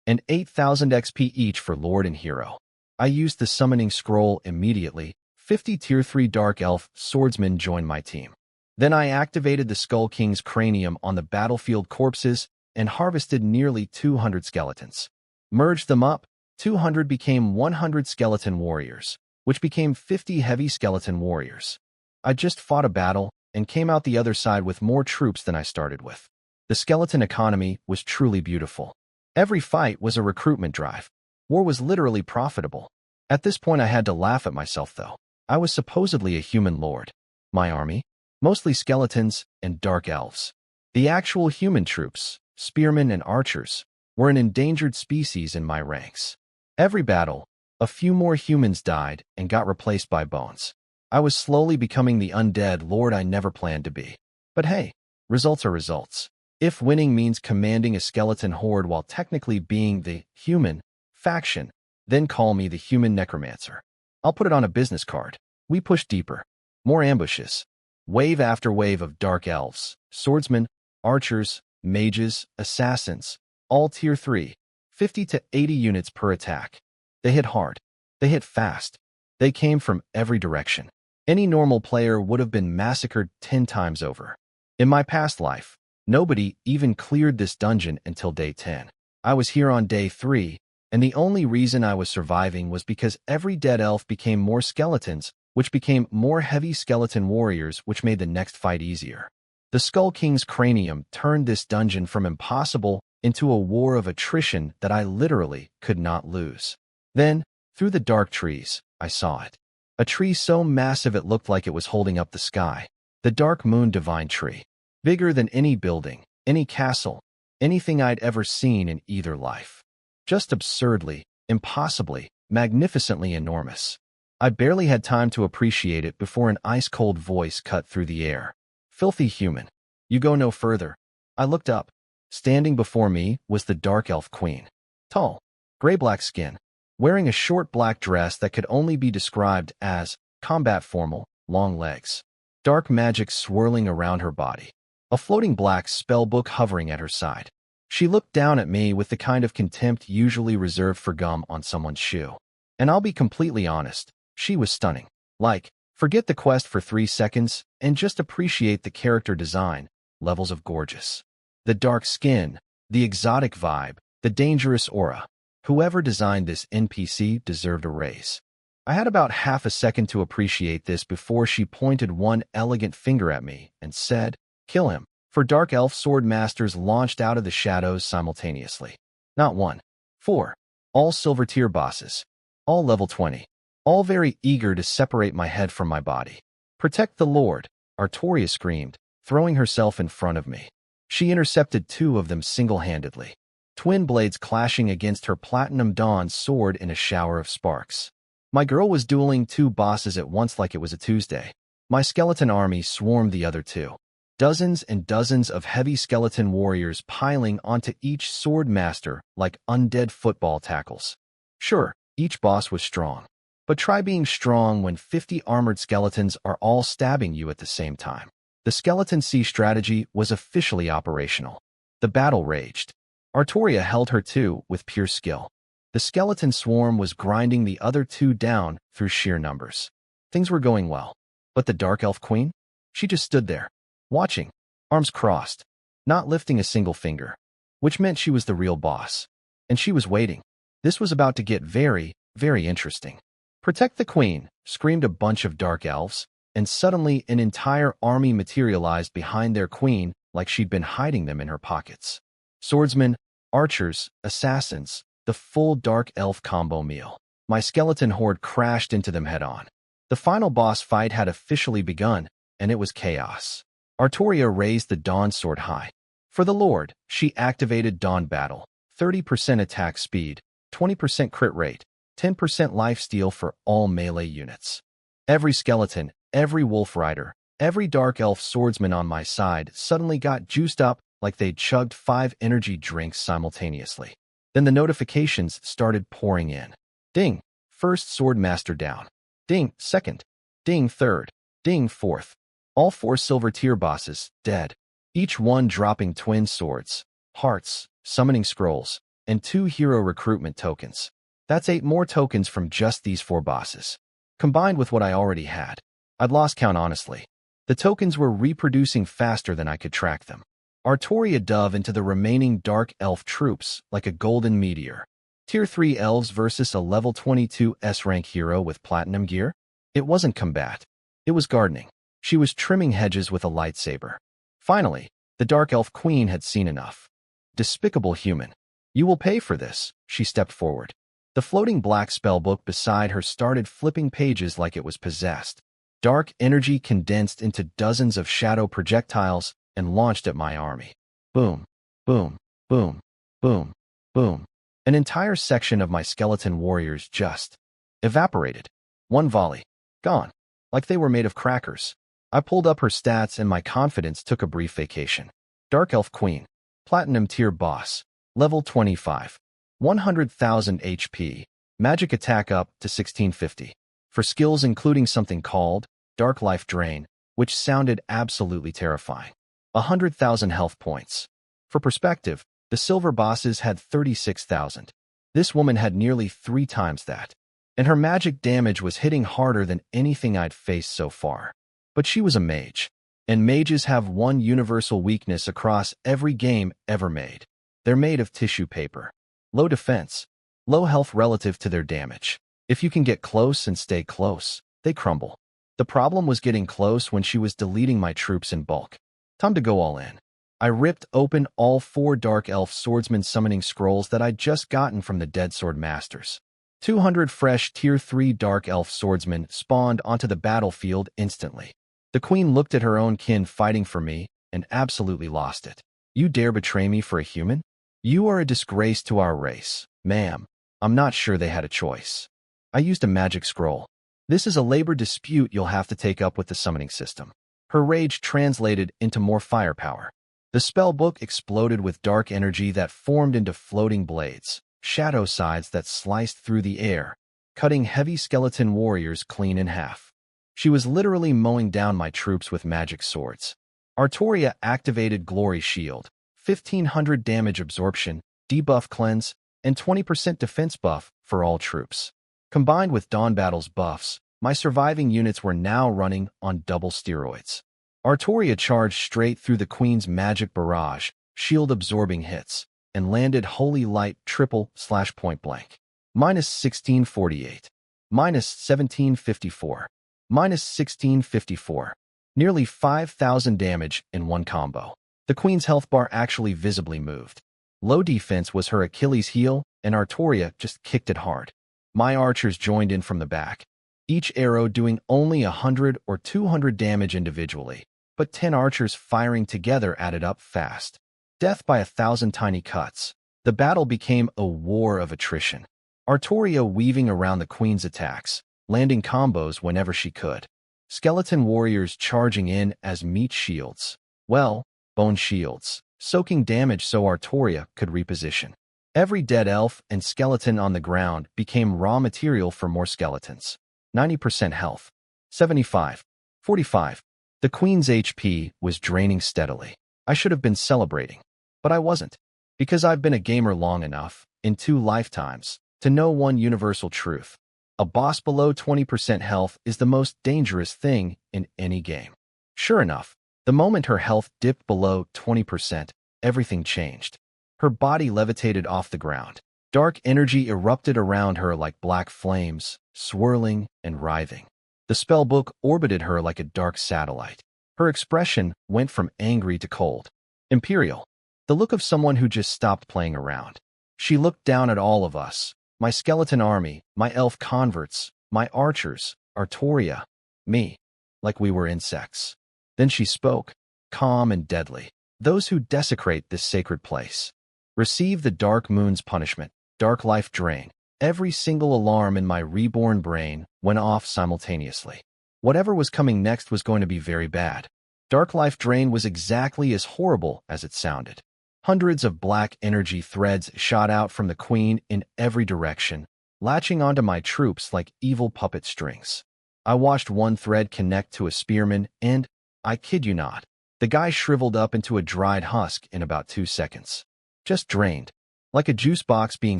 and 8,000 XP each for Lord and Hero. I used the summoning scroll immediately. 50 Tier 3 Dark Elf swordsmen joined my team. Then I activated the Skull King's cranium on the battlefield corpses and harvested nearly 200 skeletons. Merged them up, 200 became 100 skeleton warriors, which became 50 heavy skeleton warriors. I just fought a battle and came out the other side with more troops than I started with. The skeleton economy was truly beautiful. Every fight was a recruitment drive. War was literally profitable. At this point I had to laugh at myself though. I was supposedly a human lord. My army? Mostly skeletons and dark elves. The actual human troops, spearmen and archers, were an endangered species in my ranks. Every battle, a few more humans died and got replaced by bones. I was slowly becoming the undead lord I never planned to be. But hey, results are results. If winning means commanding a skeleton horde while technically being the human faction, then call me the human necromancer. I'll put it on a business card. We push deeper. More ambushes. Wave after wave of dark elves, swordsmen, archers, mages, assassins, all tier 3, 50 to 80 units per attack. They hit hard. They hit fast. They came from every direction. Any normal player would have been massacred 10 times over. In my past life, nobody even cleared this dungeon until day 10. I was here on day 3, and the only reason I was surviving was because every dead elf became more skeletons which became more heavy skeleton warriors, which made the next fight easier. The Skull King's cranium turned this dungeon from impossible into a war of attrition that I literally could not lose. Then, through the dark trees, I saw it. A tree so massive it looked like it was holding up the sky. The Dark Moon Divine Tree. Bigger than any building, any castle, anything I'd ever seen in either life. Just absurdly, impossibly, magnificently enormous. I barely had time to appreciate it before an ice-cold voice cut through the air. "Filthy human. You go no further." I looked up. Standing before me was the Dark Elf Queen. Tall, gray-black skin, wearing a short black dress that could only be described as combat formal, long legs. Dark magic swirling around her body. A floating black spellbook hovering at her side. She looked down at me with the kind of contempt usually reserved for gum on someone's shoe. And I'll be completely honest, she was stunning. Like, forget the quest for 3 seconds and just appreciate the character design, levels of gorgeous. The dark skin, the exotic vibe, the dangerous aura. Whoever designed this NPC deserved a raise. I had about half a second to appreciate this before she pointed one elegant finger at me and said, "Kill him." For Dark Elf Sword Masters launched out of the shadows simultaneously. Not one. 4. All silver tier bosses. All level 20. All very eager to separate my head from my body. "Protect the Lord," Artoria screamed, throwing herself in front of me. She intercepted 2 of them single-handedly. Twin blades clashing against her Platinum Dawn sword in a shower of sparks. My girl was dueling 2 bosses at once like it was a Tuesday. My skeleton army swarmed the other 2. Dozens and dozens of heavy skeleton warriors piling onto each sword master like undead football tackles. Sure, each boss was strong. But try being strong when 50 armored skeletons are all stabbing you at the same time. The Skeleton C strategy was officially operational. The battle raged. Artoria held her 2 with pure skill. The skeleton swarm was grinding the other 2 down through sheer numbers. Things were going well. But the Dark Elf Queen? She just stood there, watching, arms crossed, not lifting a single finger, which meant she was the real boss. And she was waiting. This was about to get very, very interesting. "Protect the Queen," screamed a bunch of dark elves, and suddenly an entire army materialized behind their queen like she'd been hiding them in her pockets. Swordsmen, archers, assassins, the full dark elf combo meal. My skeleton horde crashed into them head-on. The final boss fight had officially begun, and it was chaos. Artoria raised the Dawn Sword high. For the Lord, she activated Dawn Battle. 30% attack speed, 20% crit rate, 10% lifesteal for all melee units. Every skeleton, every wolf rider, every dark elf swordsman on my side suddenly got juiced up like they'd chugged 5 energy drinks simultaneously. Then the notifications started pouring in. Ding, first swordmaster down. Ding, second. Ding, third. Ding, fourth. All 4 silver tier bosses dead. Each one dropping twin swords, hearts, summoning scrolls, and 2 hero recruitment tokens. That's 8 more tokens from just these 4 bosses. Combined with what I already had. I'd lost count honestly. The tokens were reproducing faster than I could track them. Artoria dove into the remaining dark elf troops like a golden meteor. Tier 3 elves versus a level 22 S-rank hero with platinum gear? It wasn't combat. It was gardening. She was trimming hedges with a lightsaber. Finally, the Dark Elf Queen had seen enough. "Despicable human. You will pay for this," she stepped forward. The floating black spellbook beside her started flipping pages like it was possessed. Dark energy condensed into dozens of shadow projectiles and launched at my army. Boom, boom, boom, boom, boom. An entire section of my skeleton warriors just evaporated. One volley. Gone. Like they were made of crackers. I pulled up her stats and my confidence took a brief vacation. Dark Elf Queen. Platinum tier boss. Level 25. 100,000 HP. Magic attack up to 1650. For skills including something called Dark Life Drain, which sounded absolutely terrifying. 100,000 health points. For perspective, the silver bosses had 36,000. This woman had nearly 3 times that. And her magic damage was hitting harder than anything I'd faced so far. But she was a mage. And mages have one universal weakness across every game ever made. They're made of tissue paper. Low defense. Low health relative to their damage. If you can get close and stay close, they crumble. The problem was getting close when she was deleting my troops in bulk. Time to go all in. I ripped open all 4 Dark Elf Swordsman summoning scrolls that I'd just gotten from the Dead Sword Masters. 200 fresh Tier 3 Dark Elf Swordsmen spawned onto the battlefield instantly. The queen looked at her own kin fighting for me and absolutely lost it. You dare betray me for a human? You are a disgrace to our race, ma'am. I'm not sure they had a choice. I used a magic scroll. This is a labor dispute you'll have to take up with the summoning system. Her rage translated into more firepower. The spell book exploded with dark energy that formed into floating blades, shadow sides that sliced through the air, cutting heavy skeleton warriors clean in half. She was literally mowing down my troops with magic swords. Artoria activated Glory Shield, 1500 damage absorption, debuff cleanse, and 20% defense buff for all troops. Combined with Dawn Battle's buffs, my surviving units were now running on double steroids. Artoria charged straight through the Queen's magic barrage, shield-absorbing hits, and landed Holy Light triple/point blank. -1648. -1754. -1654. Nearly 5,000 damage in one combo. The Queen's health bar actually visibly moved. Low defense was her Achilles heel, and Artoria just kicked it hard. My archers joined in from the back, each arrow doing only 100 or 200 damage individually, but 10 archers firing together added up fast. Death by 1,000 tiny cuts. The battle became a war of attrition. Artoria weaving around the Queen's attacks, landing combos whenever she could. Skeleton warriors charging in as meat shields. Well, bone shields, soaking damage so Artoria could reposition. Every dead elf and skeleton on the ground became raw material for more skeletons. 90% health. 75. 45. The Queen's HP was draining steadily. I should have been celebrating, but I wasn't. Because I've been a gamer long enough, in 2 lifetimes, to know one universal truth. A boss below 20% health is the most dangerous thing in any game. Sure enough, the moment her health dipped below 20%, everything changed. Her body levitated off the ground. Dark energy erupted around her like black flames, swirling and writhing. The spellbook orbited her like a dark satellite. Her expression went from angry to cold. Imperial. The look of someone who just stopped playing around. She looked down at all of us. My skeleton army, my elf converts, my archers, Artoria, me, like we were insects. Then she spoke, calm and deadly. Those who desecrate this sacred place receive the Dark Moon's punishment, Dark Life Drain. Every single alarm in my reborn brain went off simultaneously. Whatever was coming next was going to be very bad. Dark Life Drain was exactly as horrible as it sounded. Hundreds of black energy threads shot out from the Queen in every direction, latching onto my troops like evil puppet strings. I watched one thread connect to a spearman and, I kid you not, the guy shriveled up into a dried husk in about 2 seconds. Just drained, like a juice box being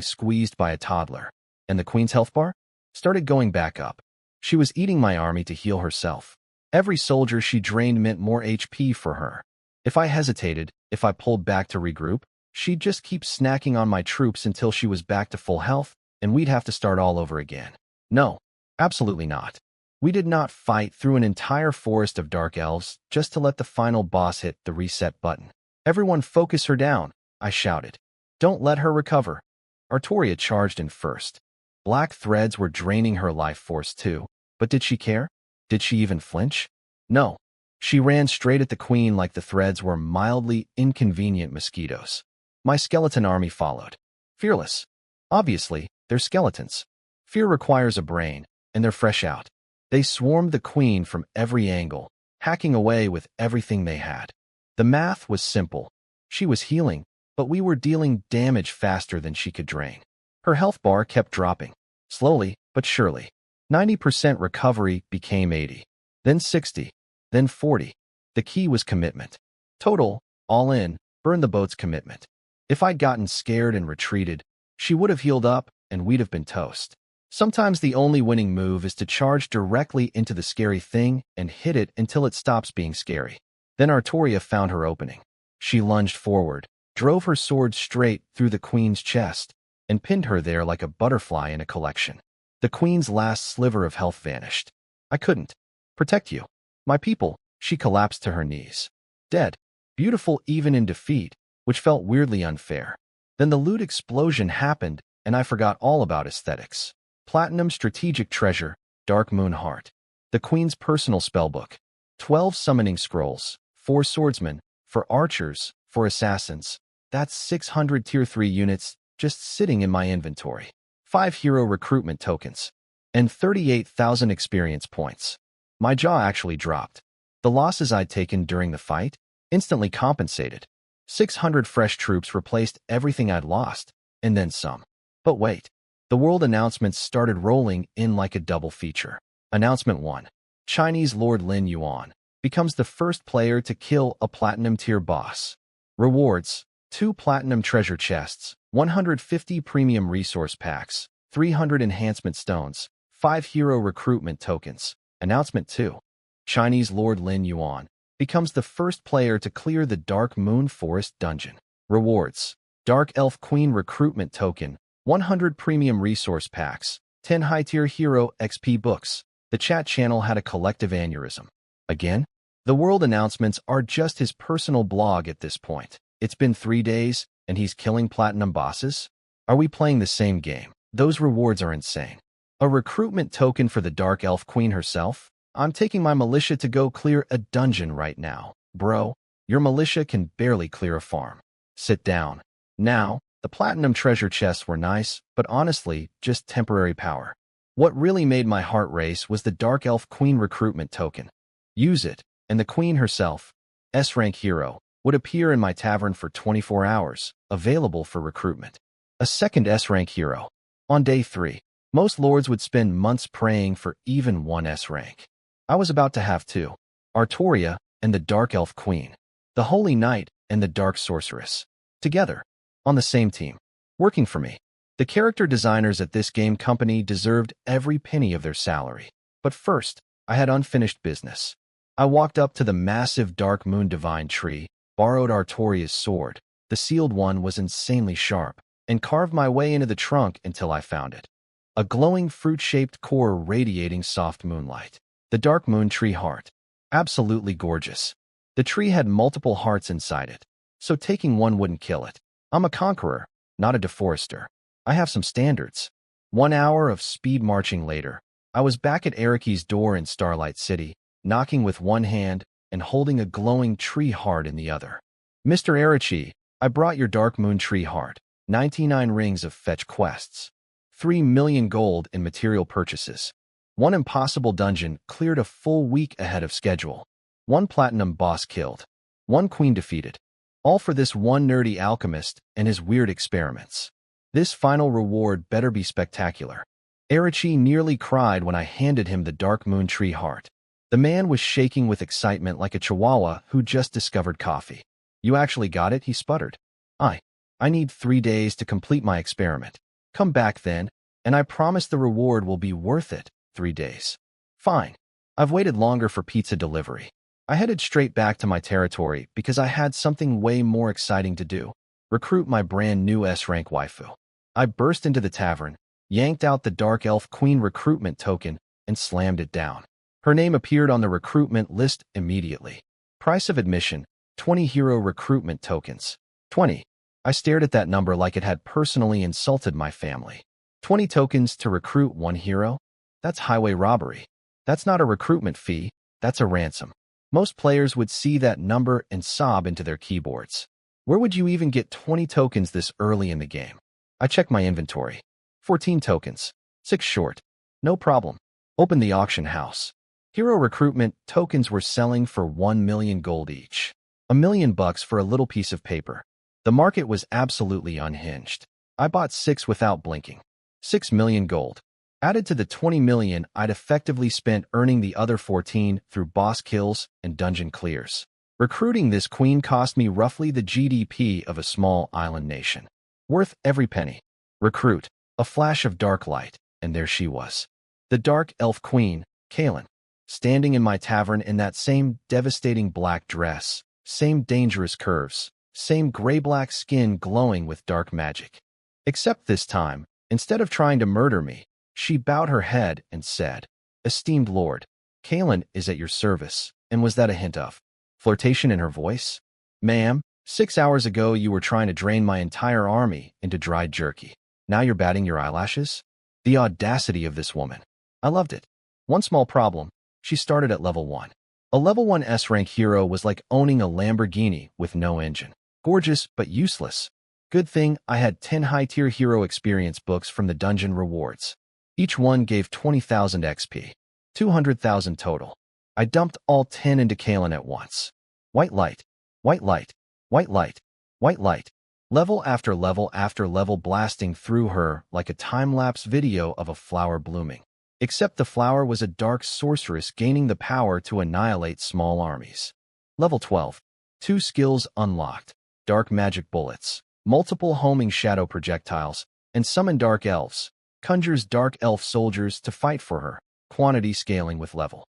squeezed by a toddler. And the Queen's health bar started going back up. She was eating my army to heal herself. Every soldier she drained meant more HP for her. If I hesitated, if I pulled back to regroup, she'd just keep snacking on my troops until she was back to full health, and we'd have to start all over again. No, absolutely not. We did not fight through an entire forest of dark elves just to let the final boss hit the reset button. Everyone focus her down, I shouted. Don't let her recover. Artoria charged in first. Black threads were draining her life force too, but did she care? Did she even flinch? No. She ran straight at the Queen like the threads were mildly inconvenient mosquitoes. My skeleton army followed. Fearless. Obviously, they're skeletons. Fear requires a brain, and they're fresh out. They swarmed the Queen from every angle, hacking away with everything they had. The math was simple. She was healing, but we were dealing damage faster than she could drain. Her health bar kept dropping, slowly but surely. 90% recovery became 80, then 60, then 40. The key was commitment. Total, all in, burn the boat's commitment. If I'd gotten scared and retreated, she would have healed up and we'd have been toast. Sometimes the only winning move is to charge directly into the scary thing and hit it until it stops being scary. Then Artoria found her opening. She lunged forward, drove her sword straight through the Queen's chest, and pinned her there like a butterfly in a collection. The Queen's last sliver of health vanished. I couldn't. Protect you. My people. She collapsed to her knees. Dead. Beautiful even in defeat, which felt weirdly unfair. Then the loot explosion happened, and I forgot all about aesthetics. Platinum strategic treasure, Dark Moon Heart. The Queen's personal spellbook. 12 summoning scrolls, 4 swordsmen, for archers, for assassins. That's 600 tier 3 units just sitting in my inventory. 5 hero recruitment tokens. And 38,000 experience points. My jaw actually dropped. The losses I'd taken during the fight instantly compensated. 600 fresh troops replaced everything I'd lost, and then some. But wait. The world announcements started rolling in like a double feature. Announcement 1. Chinese Lord Lin Yuan becomes the first player to kill a platinum tier boss. Rewards: 2 platinum treasure chests, 150 premium resource packs, 300 enhancement stones, 5 hero recruitment tokens. Announcement 2. Chinese Lord Lin Yuan becomes the first player to clear the Dark Moon Forest dungeon. Rewards: Dark Elf Queen recruitment token, 100 premium resource packs, 10 high-tier hero XP books. The chat channel had a collective aneurysm. Again? The world announcements are just his personal blog at this point. It's been 3 days, and he's killing platinum bosses? Are we playing the same game? Those rewards are insane. A recruitment token for the Dark Elf Queen herself? I'm taking my militia to go clear a dungeon right now. Bro, your militia can barely clear a farm. Sit down. Now, the platinum treasure chests were nice, but honestly, just temporary power. What really made my heart race was the Dark Elf Queen recruitment token. Use it, and the Queen herself, S-rank hero, would appear in my tavern for 24 hours, available for recruitment. A second S-rank hero. On day 3, most lords would spend months praying for even one S-rank. I was about to have 2. Artoria and the Dark Elf Queen. The Holy Knight and the Dark Sorceress. Together. On the same team. Working for me. The character designers at this game company deserved every penny of their salary. But first, I had unfinished business. I walked up to the massive Dark Moon Divine tree, borrowed Artoria's sword. The sealed one was insanely sharp, and carved my way into the trunk until I found it. A glowing fruit-shaped core radiating soft moonlight. The Dark Moon Tree Heart. Absolutely gorgeous. The tree had multiple hearts inside it, so taking one wouldn't kill it. I'm a conqueror, not a deforester. I have some standards. 1 hour of speed marching later, I was back at Eriki's door in Starlight City, knocking with one hand and holding a glowing tree heart in the other. Mr. Eriki, I brought your Dark Moon Tree Heart. 99 rings of fetch quests. 3 million gold in material purchases. 1 impossible dungeon cleared a full week ahead of schedule. 1 platinum boss killed. 1 queen defeated. All for this one nerdy alchemist and his weird experiments. This final reward better be spectacular. Eriki nearly cried when I handed him the Dark Moon Tree Heart. The man was shaking with excitement like a chihuahua who just discovered coffee. You actually got it, he sputtered. I need 3 days to complete my experiment. Come back then, and I promise the reward will be worth it. 3 days. Fine. I've waited longer for pizza delivery. I headed straight back to my territory because I had something way more exciting to do. Recruit my brand new S-rank waifu. I burst into the tavern, yanked out the Dark Elf Queen recruitment token, and slammed it down. Her name appeared on the recruitment list immediately. Price of admission, 20 hero recruitment tokens. 20. I stared at that number like it had personally insulted my family. 20 tokens to recruit 1 hero? That's highway robbery. That's not a recruitment fee, that's a ransom. Most players would see that number and sob into their keyboards. Where would you even get 20 tokens this early in the game? I checked my inventory. 14 tokens. 6 short. No problem. Open the auction house. Hero recruitment tokens were selling for 1 million gold each. $1 million for a little piece of paper. The market was absolutely unhinged. I bought 6 without blinking. 6 million gold. Added to the 20 million I'd effectively spent earning the other 14 through boss kills and dungeon clears. Recruiting this queen cost me roughly the GDP of a small island nation. Worth every penny. Recruit. A flash of dark light, and there she was. The Dark Elf Queen, Kaelin. Standing in my tavern in that same devastating black dress, same dangerous curves, same gray-black skin glowing with dark magic. Except this time, instead of trying to murder me, she bowed her head and said, "Esteemed Lord, Kaylin is at your service. And was that a hint of flirtation in her voice? Ma'am, 6 hours ago you were trying to drain my entire army into dried jerky. Now you're batting your eyelashes? The audacity of this woman. I loved it. One small problem. She started at level 1. A level 1 S-rank hero was like owning a Lamborghini with no engine. Gorgeous, but useless. Good thing I had 10 high-tier hero experience books from the dungeon rewards. Each one gave 20,000 XP. 200,000 total. I dumped all 10 into Kaylin at once. White light, white light, white light, white light. Level after level blasting through her like a time-lapse video of a flower blooming. Except the flower was a dark sorceress gaining the power to annihilate small armies. Level 12. 2 skills unlocked. Dark magic bullets, multiple homing shadow projectiles, and summon dark elves. Conjures dark elf soldiers to fight for her. Quantity scaling with level.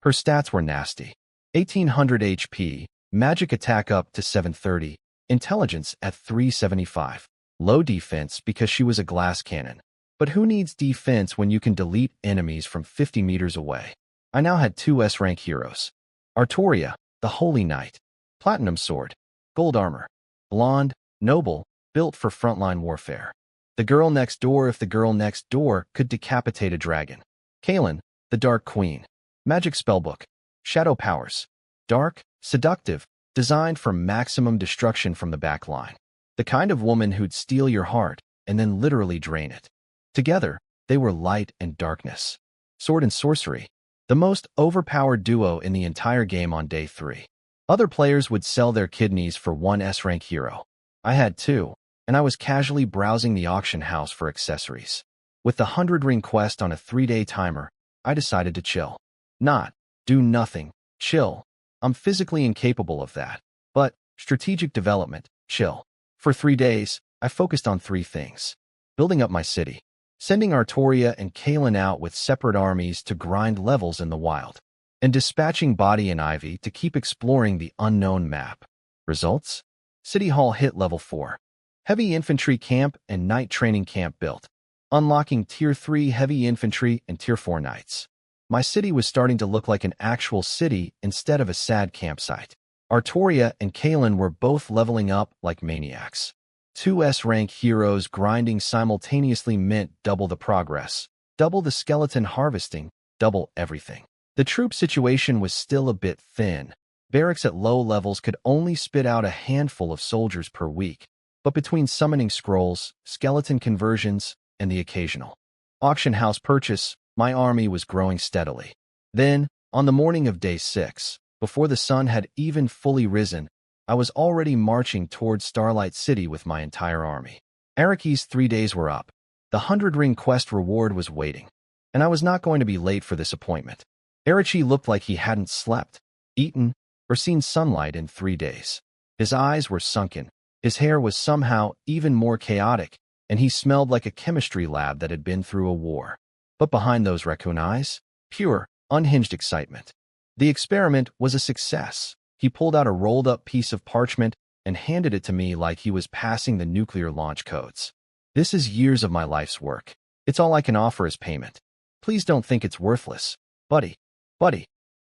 Her stats were nasty. 1800 HP, magic attack up to 730, intelligence at 375. Low defense because she was a glass cannon. But who needs defense when you can delete enemies from 50 meters away? I now had 2 S-rank heroes. Artoria, the Holy Knight. Platinum Sword. Gold Armor. Blonde, noble, built for frontline warfare. The girl next door if the girl next door could decapitate a dragon. Kaylin, the Dark Queen. Magic Spellbook. Shadow Powers. Dark, seductive, designed for maximum destruction from the back line. The kind of woman who'd steal your heart and then literally drain it. Together, they were light and darkness. Sword and sorcery. The most overpowered duo in the entire game on day 3. Other players would sell their kidneys for 1 S-rank hero. I had 2, and I was casually browsing the auction house for accessories. With the 100-ring quest on a 3-day timer, I decided to chill. Not do nothing, chill. I'm physically incapable of that. But strategic development, chill. For 3 days, I focused on 3 things. Building up my city. Sending Artoria and Kaylin out with separate armies to grind levels in the wild. And dispatching Body and Ivy to keep exploring the unknown map. Results? City Hall hit level 4. Heavy Infantry Camp and Night Training Camp built. Unlocking Tier 3 Heavy Infantry and Tier 4 Knights. My city was starting to look like an actual city instead of a sad campsite. Artoria and Kaylin were both leveling up like maniacs. 2 S-rank heroes grinding simultaneously meant double the progress, double the skeleton harvesting, double everything. The troop situation was still a bit thin. Barracks at low levels could only spit out a handful of soldiers per week, but between summoning scrolls, skeleton conversions, and the occasional auction house purchase, my army was growing steadily. Then, on the morning of day 6, before the sun had even fully risen, I was already marching towards Starlight City with my entire army. Araki's 3 days were up. The 100-ring quest reward was waiting, and I was not going to be late for this appointment. Arachi looked like he hadn't slept, eaten, or seen sunlight in 3 days. His eyes were sunken, his hair was somehow even more chaotic, and he smelled like a chemistry lab that had been through a war. But behind those raccoon eyes, pure, unhinged excitement. The experiment was a success. He pulled out a rolled-up piece of parchment and handed it to me like he was passing the nuclear launch codes. This is years of my life's work. It's all I can offer as payment. Please don't think it's worthless. Buddy,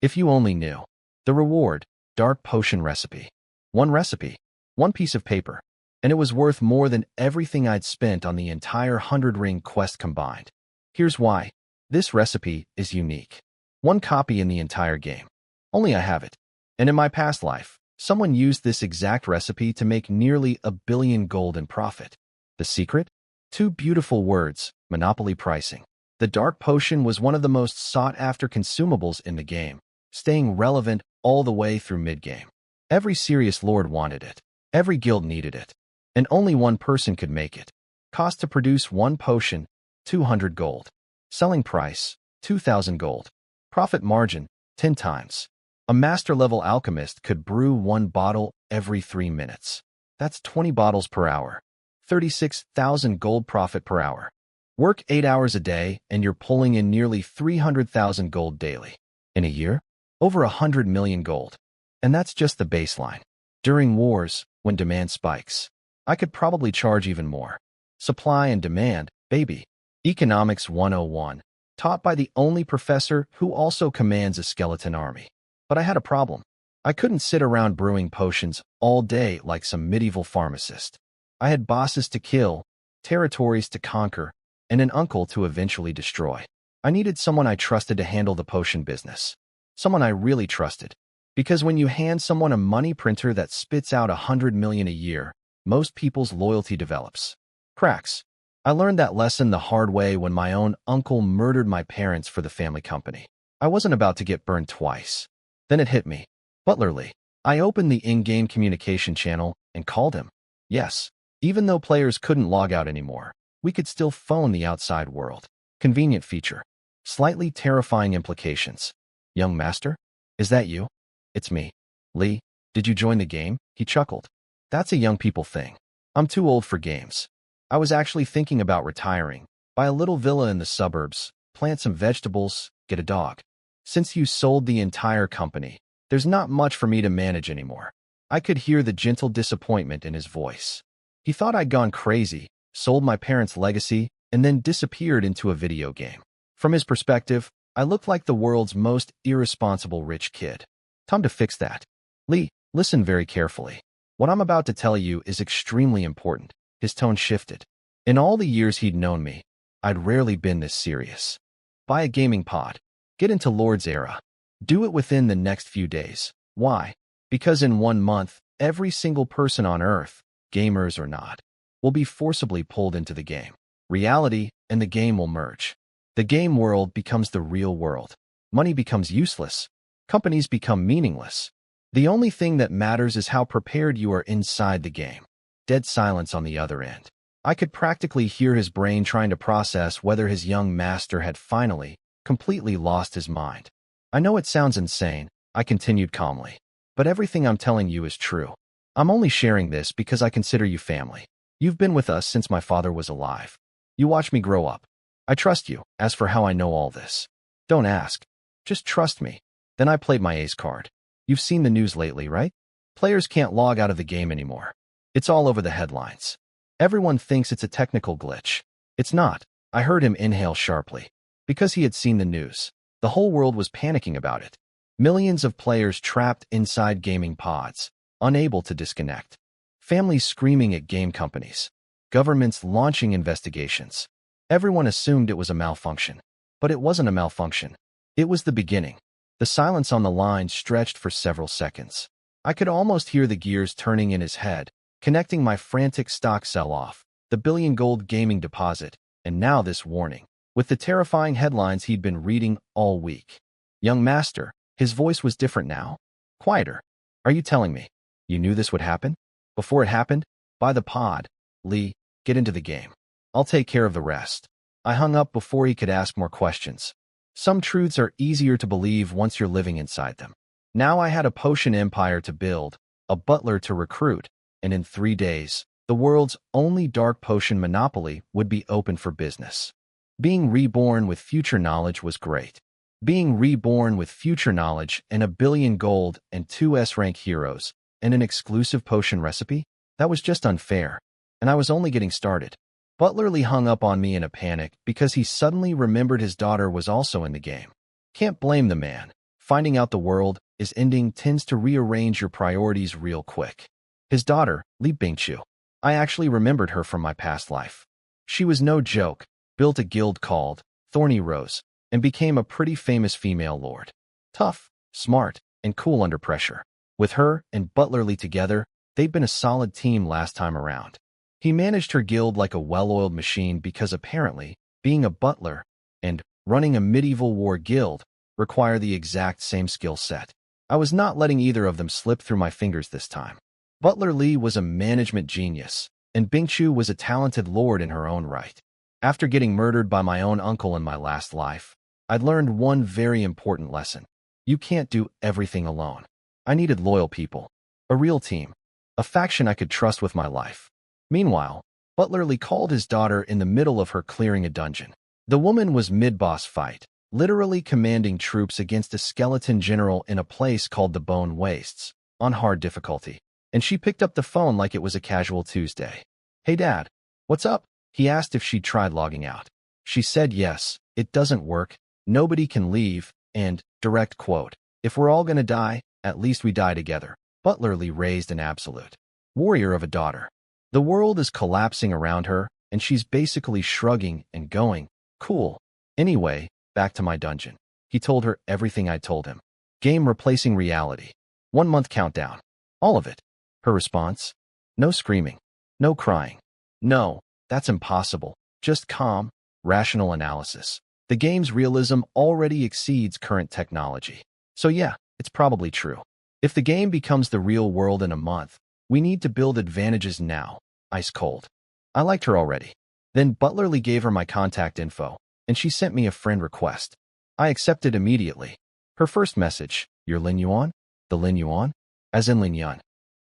if you only knew. The reward, dark potion recipe. 1 recipe, 1 piece of paper. And it was worth more than everything I'd spent on the entire 100-ring quest combined. Here's why. This recipe is unique. 1 copy in the entire game. Only I have it. And in my past life, someone used this exact recipe to make nearly $1 billion gold in profit. The secret? 2 beautiful words, monopoly pricing. The dark potion was one of the most sought-after consumables in the game, staying relevant all the way through mid-game. Every serious lord wanted it. Every guild needed it. And only 1 person could make it. Cost to produce 1 potion, 200 gold. Selling price, 2,000 gold. Profit margin, 10 times. A master-level alchemist could brew 1 bottle every 3 minutes. That's 20 bottles per hour. 36,000 gold profit per hour. Work 8 hours a day and you're pulling in nearly 300,000 gold daily. In a year, over 100 million gold. And that's just the baseline. During wars, when demand spikes, I could probably charge even more. Supply and demand, baby. Economics 101. taught by the only professor who also commands a skeleton army. But I had a problem. I couldn't sit around brewing potions all day like some medieval pharmacist. I had bosses to kill, territories to conquer, and an uncle to eventually destroy. I needed someone I trusted to handle the potion business. Someone I really trusted. Because when you hand someone a money printer that spits out 100 million a year, most people's loyalty develops. Cracks. I learned that lesson the hard way when my own uncle murdered my parents for the family company. I wasn't about to get burned twice. Then it hit me. Butler Lee. I opened the in-game communication channel and called him. Yes, even though players couldn't log out anymore, we could still phone the outside world. Convenient feature. Slightly terrifying implications. Young master? Is that you? It's me. Lee, did you join the game? He chuckled. That's a young people thing. I'm too old for games. I was actually thinking about retiring, buy a little villa in the suburbs, plant some vegetables, get a dog. Since you sold the entire company, there's not much for me to manage anymore. I could hear the gentle disappointment in his voice. He thought I'd gone crazy, sold my parents' legacy, and then disappeared into a video game. From his perspective, I looked like the world's most irresponsible rich kid. Time to fix that. Lee, listen very carefully. What I'm about to tell you is extremely important. His tone shifted. In all the years he'd known me, I'd rarely been this serious. Buy a gaming pod. Get into Lord's era. Do it within the next few days. Why? Because in 1 month, every single person on Earth, gamers or not, will be forcibly pulled into the game. Reality and the game will merge. The game world becomes the real world. Money becomes useless. Companies become meaningless. The only thing that matters is how prepared you are inside the game. Dead silence on the other end. I could practically hear his brain trying to process whether his young master had finally, completely lost his mind. I know it sounds insane, I continued calmly, but everything I'm telling you is true. I'm only sharing this because I consider you family. You've been with us since my father was alive. You watched me grow up. I trust you. As for how I know all this, don't ask. Just trust me. Then I played my ace card. You've seen the news lately, right? Players can't log out of the game anymore. It's all over the headlines. Everyone thinks it's a technical glitch. It's not. I heard him inhale sharply. Because he had seen the news. The whole world was panicking about it. Millions of players trapped inside gaming pods, unable to disconnect. Families screaming at game companies. Governments launching investigations. Everyone assumed it was a malfunction. But it wasn't a malfunction. It was the beginning. The silence on the line stretched for several seconds. I could almost hear the gears turning in his head, connecting my frantic stock sell-off, the billion-gold gaming deposit, and now this warning, with the terrifying headlines he'd been reading all week. Young master, his voice was different now. Quieter. Are you telling me you knew this would happen? Before it happened? Buy the pod. Lee, get into the game. I'll take care of the rest. I hung up before he could ask more questions. Some truths are easier to believe once you're living inside them. Now I had a potion empire to build, a butler to recruit, and in 3 days, the world's only dark potion monopoly would be open for business. Being reborn with future knowledge was great. Being reborn with future knowledge and 1 billion gold and 2 S-rank heroes and an exclusive potion recipe? That was just unfair. And I was only getting started. Butler Lee hung up on me in a panic because he suddenly remembered his daughter was also in the game. Can't blame the man. Finding out the world is ending tends to rearrange your priorities real quick. His daughter, Li Bingqiu. I actually remembered her from my past life. She was no joke, built a guild called Thorny Rose, and became a pretty famous female lord. Tough, smart, and cool under pressure. With her and Butler Lee together, they'd been a solid team last time around. He managed her guild like a well-oiled machine because apparently, being a butler and running a medieval war guild require the exact same skill set. I was not letting either of them slip through my fingers this time. Butler Lee was a management genius, and Bingqiu was a talented lord in her own right. After getting murdered by my own uncle in my last life, I'd learned one very important lesson. You can't do everything alone. I needed loyal people, a real team, a faction I could trust with my life. Meanwhile, Butler Lee called his daughter in the middle of her clearing a dungeon. The woman was mid-boss fight, literally commanding troops against a skeleton general in a place called the Bone Wastes, on hard difficulty, and she picked up the phone like it was a casual Tuesday. "Hey Dad, what's up?" He asked if she'd tried logging out. She said yes, it doesn't work, nobody can leave, and, direct quote, if we're all gonna die, at least we die together. Butlerly raised an absolute warrior of a daughter. The world is collapsing around her, and she's basically shrugging and going, cool. Anyway, back to my dungeon. He told her everything I told him. Game replacing reality. 1 month countdown. All of it. Her response? No screaming. No crying. No, that's impossible. Just calm, rational analysis. The game's realism already exceeds current technology. So yeah, it's probably true. If the game becomes the real world in a month, we need to build advantages now. Ice cold. I liked her already. Then Butlerly gave her my contact info, and she sent me a friend request. I accepted immediately. Her first message, you're Lin Yuan? The Lin Yuan? As in Lin Yun.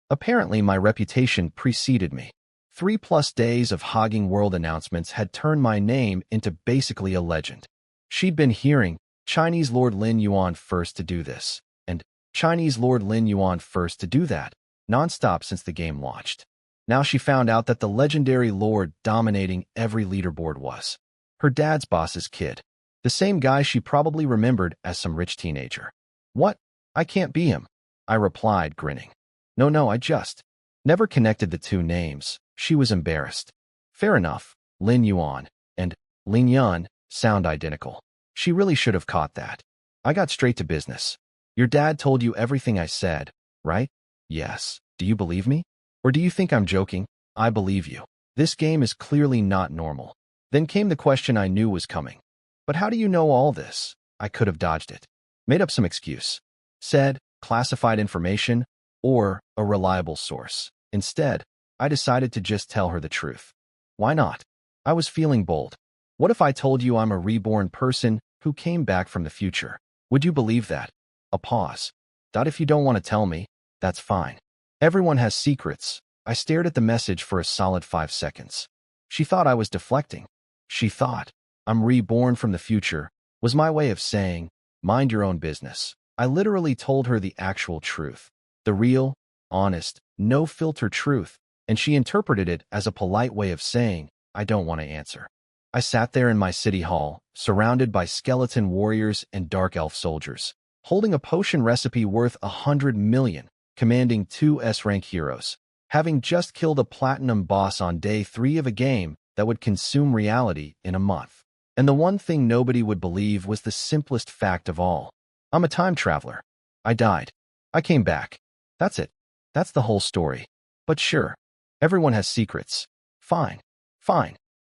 Apparently my reputation preceded me. 3+ days of hogging world announcements had turned my name into basically a legend. She'd been hearing, Chinese Lord Lin Yuan first to do this, and Chinese Lord Lin Yuan first to do that, nonstop since the game launched. Now she found out that the legendary lord dominating every leaderboard was her dad's boss's kid. The same guy she probably remembered as some rich teenager. What? I can't be him, I replied, grinning. No, I just never connected the two names. She was embarrassed. Fair enough, Lin Yuan and Lin Yun sound identical. She really should have caught that. I got straight to business. Your dad told you everything I said, right? Yes. Do you believe me? Or do you think I'm joking? I believe you. This game is clearly not normal. Then came the question I knew was coming. But how do you know all this? I could have dodged it. Made up some excuse. Said, classified information, or a reliable source. Instead, I decided to just tell her the truth. Why not? I was feeling bold. What if I told you I'm a reborn person who came back from the future? Would you believe that? A pause. If you don't want to tell me, that's fine. Everyone has secrets. I stared at the message for a solid 5 seconds. She thought I was deflecting. She thought, I'm reborn from the future, was my way of saying, mind your own business. I literally told her the actual truth. The real, honest, no-filter truth, and she interpreted it as a polite way of saying, I don't want to answer. I sat there in my city hall, surrounded by skeleton warriors and dark elf soldiers, holding a potion recipe worth 100 million, commanding 2 S-rank heroes, having just killed a platinum boss on day 3 of a game that would consume reality in a month. And the one thing nobody would believe was the simplest fact of all. I'm a time traveler. I died. I came back. That's it. That's the whole story. But sure, everyone has secrets. Fine.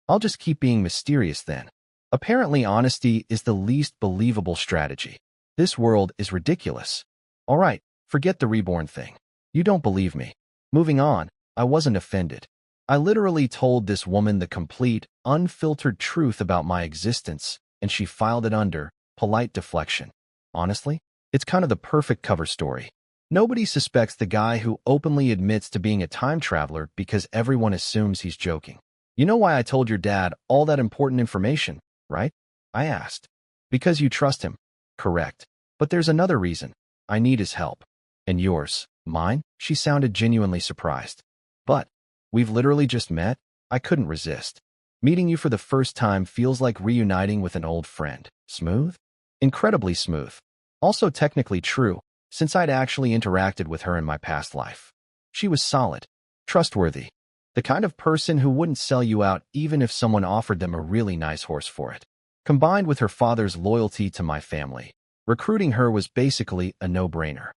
I'll just keep being mysterious then. Apparently honesty is the least believable strategy. This world is ridiculous. All right, forget the reborn thing. You don't believe me. Moving on, I wasn't offended. I literally told this woman the complete, unfiltered truth about my existence, and she filed it under polite deflection. Honestly, it's kind of the perfect cover story. Nobody suspects the guy who openly admits to being a time traveler because everyone assumes he's joking. You know why I told your dad all that important information, right? I asked. Because you trust him. Correct. But there's another reason. I need his help. And yours? Mine? She sounded genuinely surprised. But we've literally just met? I couldn't resist. Meeting you for the first time feels like reuniting with an old friend. Smooth? Incredibly smooth. Also technically true, since I'd actually interacted with her in my past life. She was solid, trustworthy, the kind of person who wouldn't sell you out even if someone offered them a really nice horse for it. Combined with her father's loyalty to my family, recruiting her was basically a no-brainer.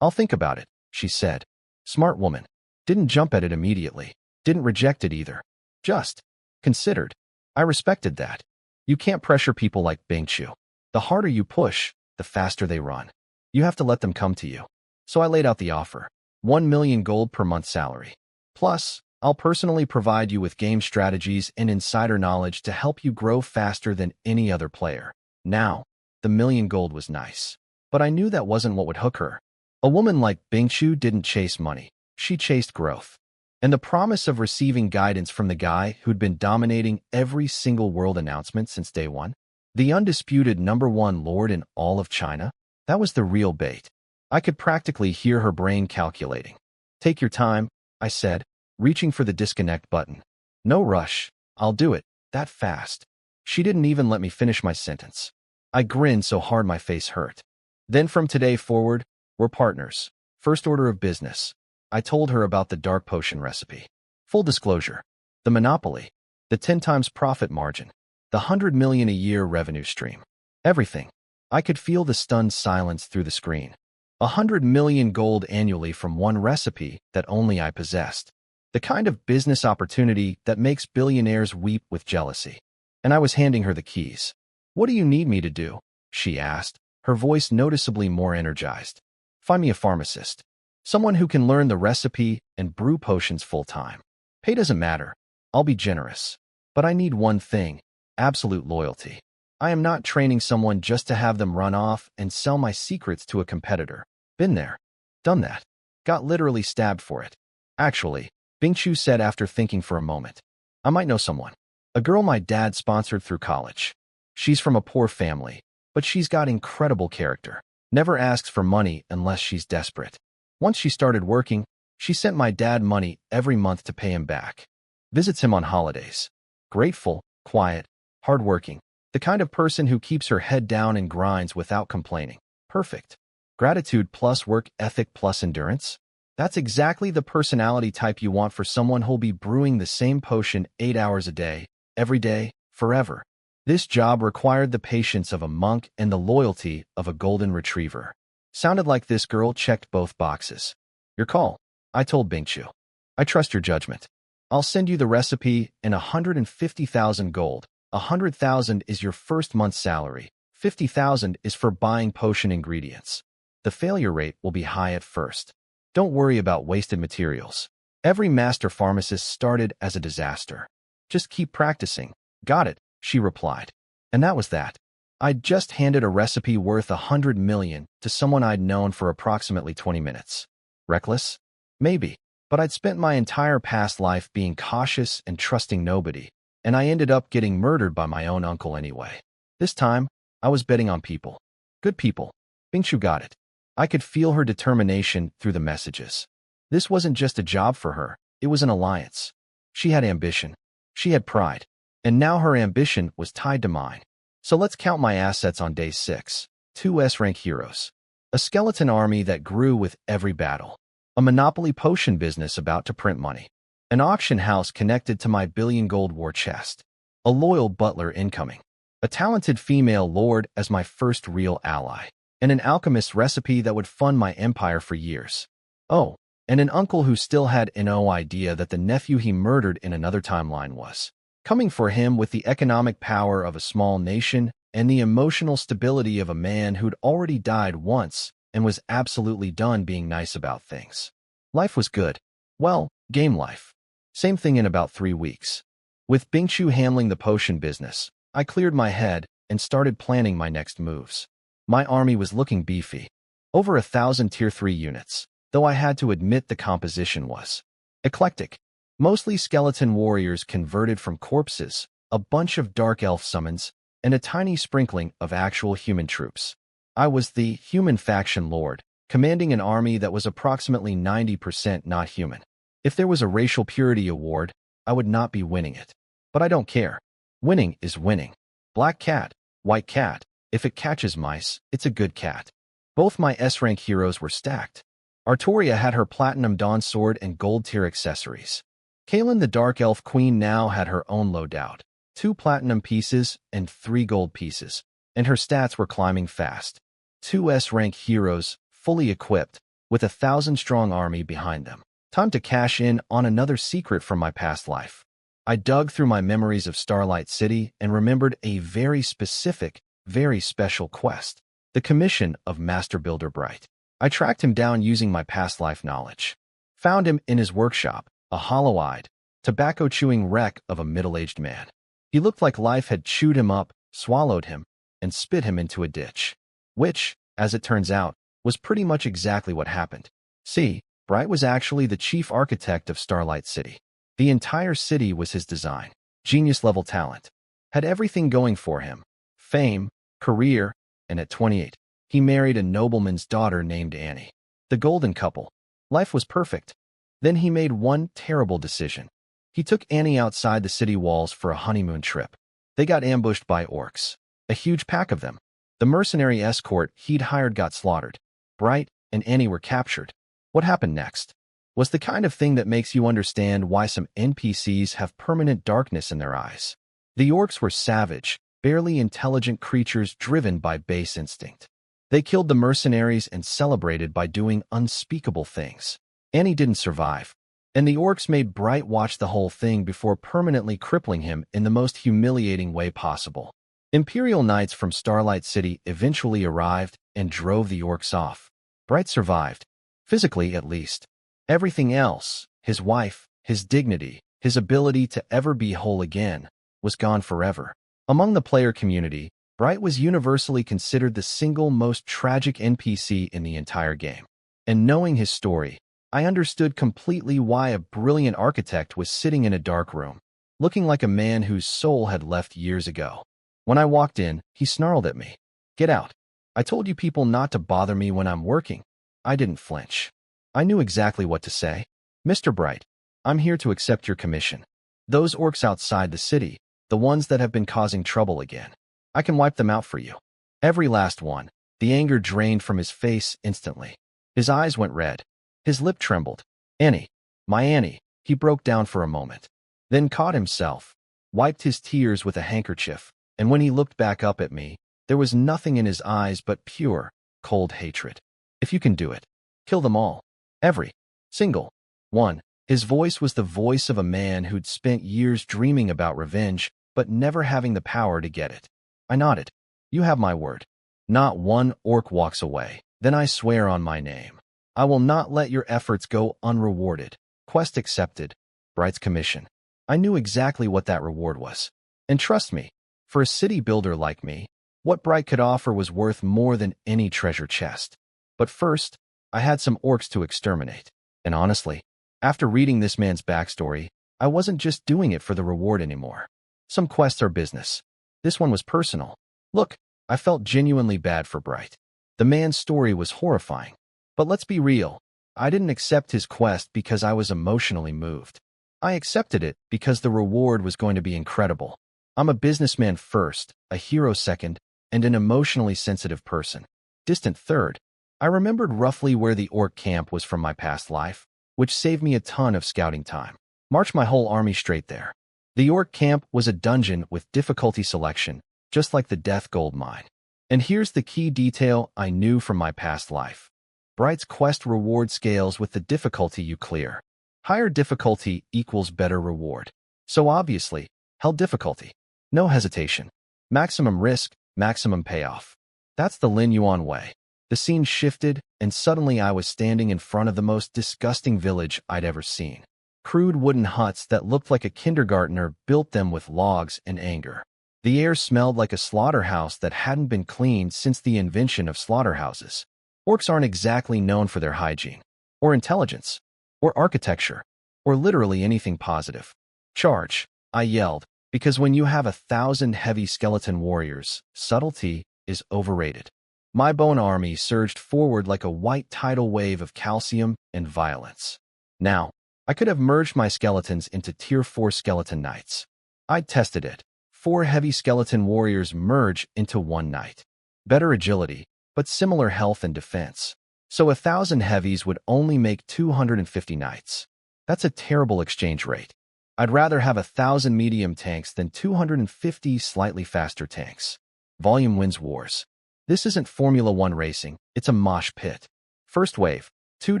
I'll think about it, she said. Smart woman. Didn't jump at it immediately. Didn't reject it either. Just considered. I respected that. You can't pressure people like Bingchu. The harder you push, the faster they run. You have to let them come to you. So I laid out the offer. 1 million gold per month salary. Plus, I'll personally provide you with game strategies and insider knowledge to help you grow faster than any other player. Now, the 1 million gold was nice. But I knew that wasn't what would hook her. A woman like Bingchu didn't chase money. She chased growth. And the promise of receiving guidance from the guy who'd been dominating every single world announcement since day one, the undisputed #1 lord in all of China, that was the real bait. I could practically hear her brain calculating. Take your time, I said, reaching for the disconnect button. No rush. I'll do it, that fast. She didn't even let me finish my sentence. I grinned so hard my face hurt. Then from today forward, we're partners. First order of business. I told her about the dark potion recipe. Full disclosure. The monopoly. The 10 times profit margin. The 100 million a year revenue stream. Everything. I could feel the stunned silence through the screen. 100 million gold annually from one recipe that only I possessed. The kind of business opportunity that makes billionaires weep with jealousy. And I was handing her the keys. What do you need me to do? She asked, her voice noticeably more energized. Find me a pharmacist. Someone who can learn the recipe and brew potions full-time. Pay doesn't matter. I'll be generous. But I need one thing, absolute loyalty. I am not training someone just to have them run off and sell my secrets to a competitor. Been there. Done that. Got literally stabbed for it. Actually, Bingchu said after thinking for a moment. I might know someone. A girl my dad sponsored through college. She's from a poor family, but she's got incredible character. Never asks for money unless she's desperate. Once she started working, she sent my dad money every month to pay him back. Visits him on holidays. Grateful, quiet, hardworking. The kind of person who keeps her head down and grinds without complaining. Perfect. Gratitude plus work ethic plus endurance? That's exactly the personality type you want for someone who'll be brewing the same potion 8 hours a day, every day, forever. This job required the patience of a monk and the loyalty of a golden retriever. Sounded like this girl checked both boxes. Your call, I told Bingchu. I trust your judgment. I'll send you the recipe and 150,000 gold. 100,000 is your first month's salary. 50,000 is for buying potion ingredients. The failure rate will be high at first. Don't worry about wasted materials. Every master pharmacist started as a disaster. Just keep practicing. Got it, she replied. And that was that. I'd just handed a recipe worth 100 million to someone I'd known for approximately 20 minutes. Reckless? Maybe. But I'd spent my entire past life being cautious and trusting nobody, and I ended up getting murdered by my own uncle anyway. This time, I was betting on people. Good people. Bingchu got it. I could feel her determination through the messages. This wasn't just a job for her, it was an alliance. She had ambition. She had pride. And now her ambition was tied to mine. So let's count my assets on day 6. 2 S-rank heroes. A skeleton army that grew with every battle. A monopoly potion business about to print money. An auction house connected to my billion gold war chest. A loyal butler incoming. A talented female lord as my first real ally. And an alchemist recipe that would fund my empire for years. Oh, and an uncle who still had no idea that the nephew he murdered in another timeline was coming for him with the economic power of a small nation and the emotional stability of a man who'd already died once and was absolutely done being nice about things. Life was good. Well, game life. Same thing in about 3 weeks. With Bingchu handling the potion business, I cleared my head and started planning my next moves. My army was looking beefy. Over 1,000 tier 3 units, though I had to admit the composition was eclectic. Mostly skeleton warriors converted from corpses, a bunch of dark elf summons, and a tiny sprinkling of actual human troops. I was the human faction lord, commanding an army that was approximately 90% not human. If there was a racial purity award, I would not be winning it. But I don't care. Winning is winning. Black cat, white cat. If it catches mice, it's a good cat. Both my S-rank heroes were stacked. Artoria had her platinum dawn sword and gold tier accessories. Kaelin the Dark Elf Queen now had her own loadout, 2 platinum pieces and 3 gold pieces, and her stats were climbing fast. 2 S-rank heroes, fully equipped, with 1,000-strong army behind them. Time to cash in on another secret from my past life. I dug through my memories of Starlight City and remembered a very specific, very special quest. The commission of Master Builder Bright. I tracked him down using my past life knowledge. Found him in his workshop, a hollow-eyed, tobacco-chewing wreck of a middle-aged man. He looked like life had chewed him up, swallowed him, and spit him into a ditch. Which, as it turns out, was pretty much exactly what happened. See, Bright was actually the chief architect of Starlight City. The entire city was his design. Genius-level talent. Had everything going for him. Fame, career, and at 28, he married a nobleman's daughter named Annie. The golden couple. Life was perfect. Then he made one terrible decision. He took Annie outside the city walls for a honeymoon trip. They got ambushed by orcs. A huge pack of them. The mercenary escort he'd hired got slaughtered. Bright and Annie were captured. What happened next was the kind of thing that makes you understand why some NPCs have permanent darkness in their eyes. The orcs were savage, barely intelligent creatures driven by base instinct. They killed the mercenaries and celebrated by doing unspeakable things. Annie didn't survive, and the orcs made Bright watch the whole thing before permanently crippling him in the most humiliating way possible. Imperial knights from Starlight City eventually arrived and drove the orcs off. Bright survived, physically at least. Everything else, his wife, his dignity, his ability to ever be whole again, was gone forever. Among the player community, Bright was universally considered the single most tragic NPC in the entire game. And knowing his story, I understood completely why a brilliant architect was sitting in a dark room, looking like a man whose soul had left years ago. When I walked in, he snarled at me. "Get out. I told you people not to bother me when I'm working." I didn't flinch. I knew exactly what to say. "Mr. Bright, I'm here to accept your commission. Those orcs outside the city, the ones that have been causing trouble again, I can wipe them out for you." Every last one. The anger drained from his face instantly. His eyes went red. His lip trembled. "Annie, my Annie." He broke down for a moment, then caught himself, wiped his tears with a handkerchief, and when he looked back up at me, there was nothing in his eyes but pure, cold hatred. "If you can do it, kill them all. Every single one." His voice was the voice of a man who'd spent years dreaming about revenge, but never having the power to get it. I nodded. "You have my word." Not one orc walks away. "Then I swear on my name, I will not let your efforts go unrewarded." Quest accepted. Bright's commission. I knew exactly what that reward was. And trust me, for a city builder like me, what Bright could offer was worth more than any treasure chest. But first, I had some orcs to exterminate. And honestly, after reading this man's backstory, I wasn't just doing it for the reward anymore. Some quests are business. This one was personal. Look, I felt genuinely bad for Bright. The man's story was horrifying. But let's be real. I didn't accept his quest because I was emotionally moved. I accepted it because the reward was going to be incredible. I'm a businessman first, a hero second, and an emotionally sensitive person. Distant third. I remembered roughly where the orc camp was from my past life, which saved me a ton of scouting time. Marched my whole army straight there. The orc camp was a dungeon with difficulty selection, just like the Death Gold Mine. And here's the key detail I knew from my past life. Bright's quest reward scales with the difficulty you clear. Higher difficulty equals better reward. So obviously, hell difficulty. No hesitation. Maximum risk, maximum payoff. That's the Lin Yuan way. The scene shifted, and suddenly I was standing in front of the most disgusting village I'd ever seen. Crude wooden huts that looked like a kindergartner built them with logs and anger. The air smelled like a slaughterhouse that hadn't been cleaned since the invention of slaughterhouses. Orcs aren't exactly known for their hygiene, or intelligence, or architecture, or literally anything positive. "Charge," I yelled, because when you have 1,000 heavy skeleton warriors, subtlety is overrated. My bone army surged forward like a white tidal wave of calcium and violence. Now, I could have merged my skeletons into Tier 4 skeleton knights. I'd tested it. 4 heavy skeleton warriors merge into 1 knight. Better agility, but similar health and defense. So 1,000 heavies would only make 250 knights. That's a terrible exchange rate. I'd rather have 1,000 medium tanks than 250 slightly faster tanks. Volume wins wars. This isn't Formula 1 racing, it's a mosh pit. First wave, 200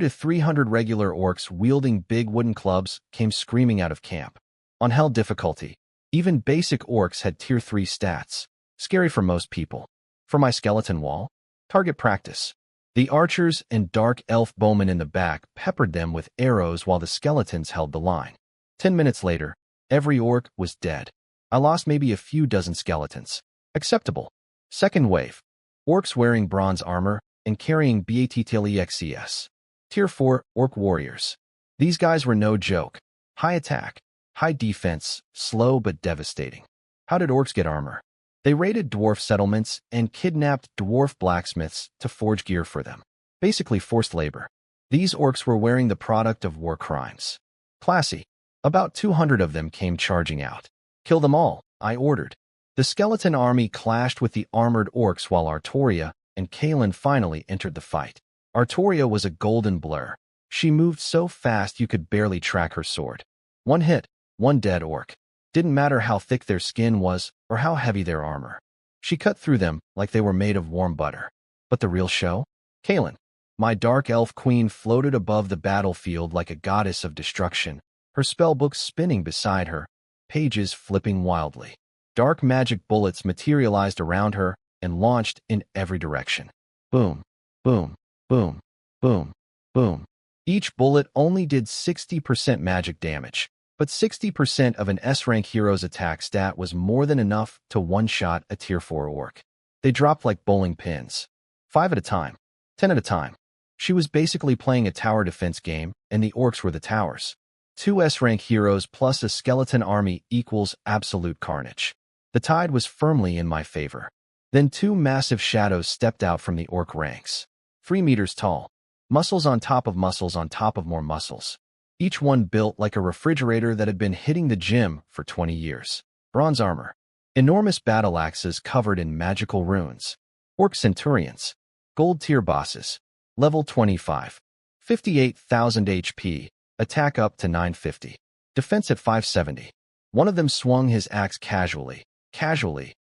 to 300 regular orcs wielding big wooden clubs came screaming out of camp. On hell difficulty, even basic orcs had Tier 3 stats. Scary for most people. For my skeleton wall, target practice. The archers and dark elf bowmen in the back peppered them with arrows while the skeletons held the line. 10 minutes later, every orc was dead. I lost maybe a few dozen skeletons. Acceptable. Second wave. Orcs wearing bronze armor and carrying BATTLEXCS. Tier 4 orc warriors. These guys were no joke. High attack, high defense, slow but devastating. How did orcs get armor? They raided dwarf settlements and kidnapped dwarf blacksmiths to forge gear for them. Basically forced labor. These orcs were wearing the product of war crimes. Classy. About 200 of them came charging out. "Kill them all," I ordered. The skeleton army clashed with the armored orcs while Artoria and Kalen finally entered the fight. Artoria was a golden blur. She moved so fast you could barely track her sword. One hit, one dead orc. Didn't matter how thick their skin was or how heavy their armor. She cut through them like they were made of warm butter. But the real show? Kalen, my dark elf queen, floated above the battlefield like a goddess of destruction, her spellbook spinning beside her, pages flipping wildly. Dark magic bullets materialized around her and launched in every direction. Boom, boom, boom, boom, boom. Each bullet only did 60% magic damage, but 60% of an S-rank hero's attack stat was more than enough to one-shot a tier 4 orc. They dropped like bowling pins. 5 at a time, 10 at a time. She was basically playing a tower defense game, and the orcs were the towers. 2 S-rank heroes plus a skeleton army equals absolute carnage. The tide was firmly in my favor. Then 2 massive shadows stepped out from the orc ranks. 3 meters tall. Muscles on top of muscles on top of more muscles. Each one built like a refrigerator that had been hitting the gym for 20 years. Bronze armor. Enormous battle axes covered in magical runes. Orc centurions. Gold tier bosses. Level 25. 58,000 HP. Attack up to 950. Defense at 570. One of them swung his axe casually,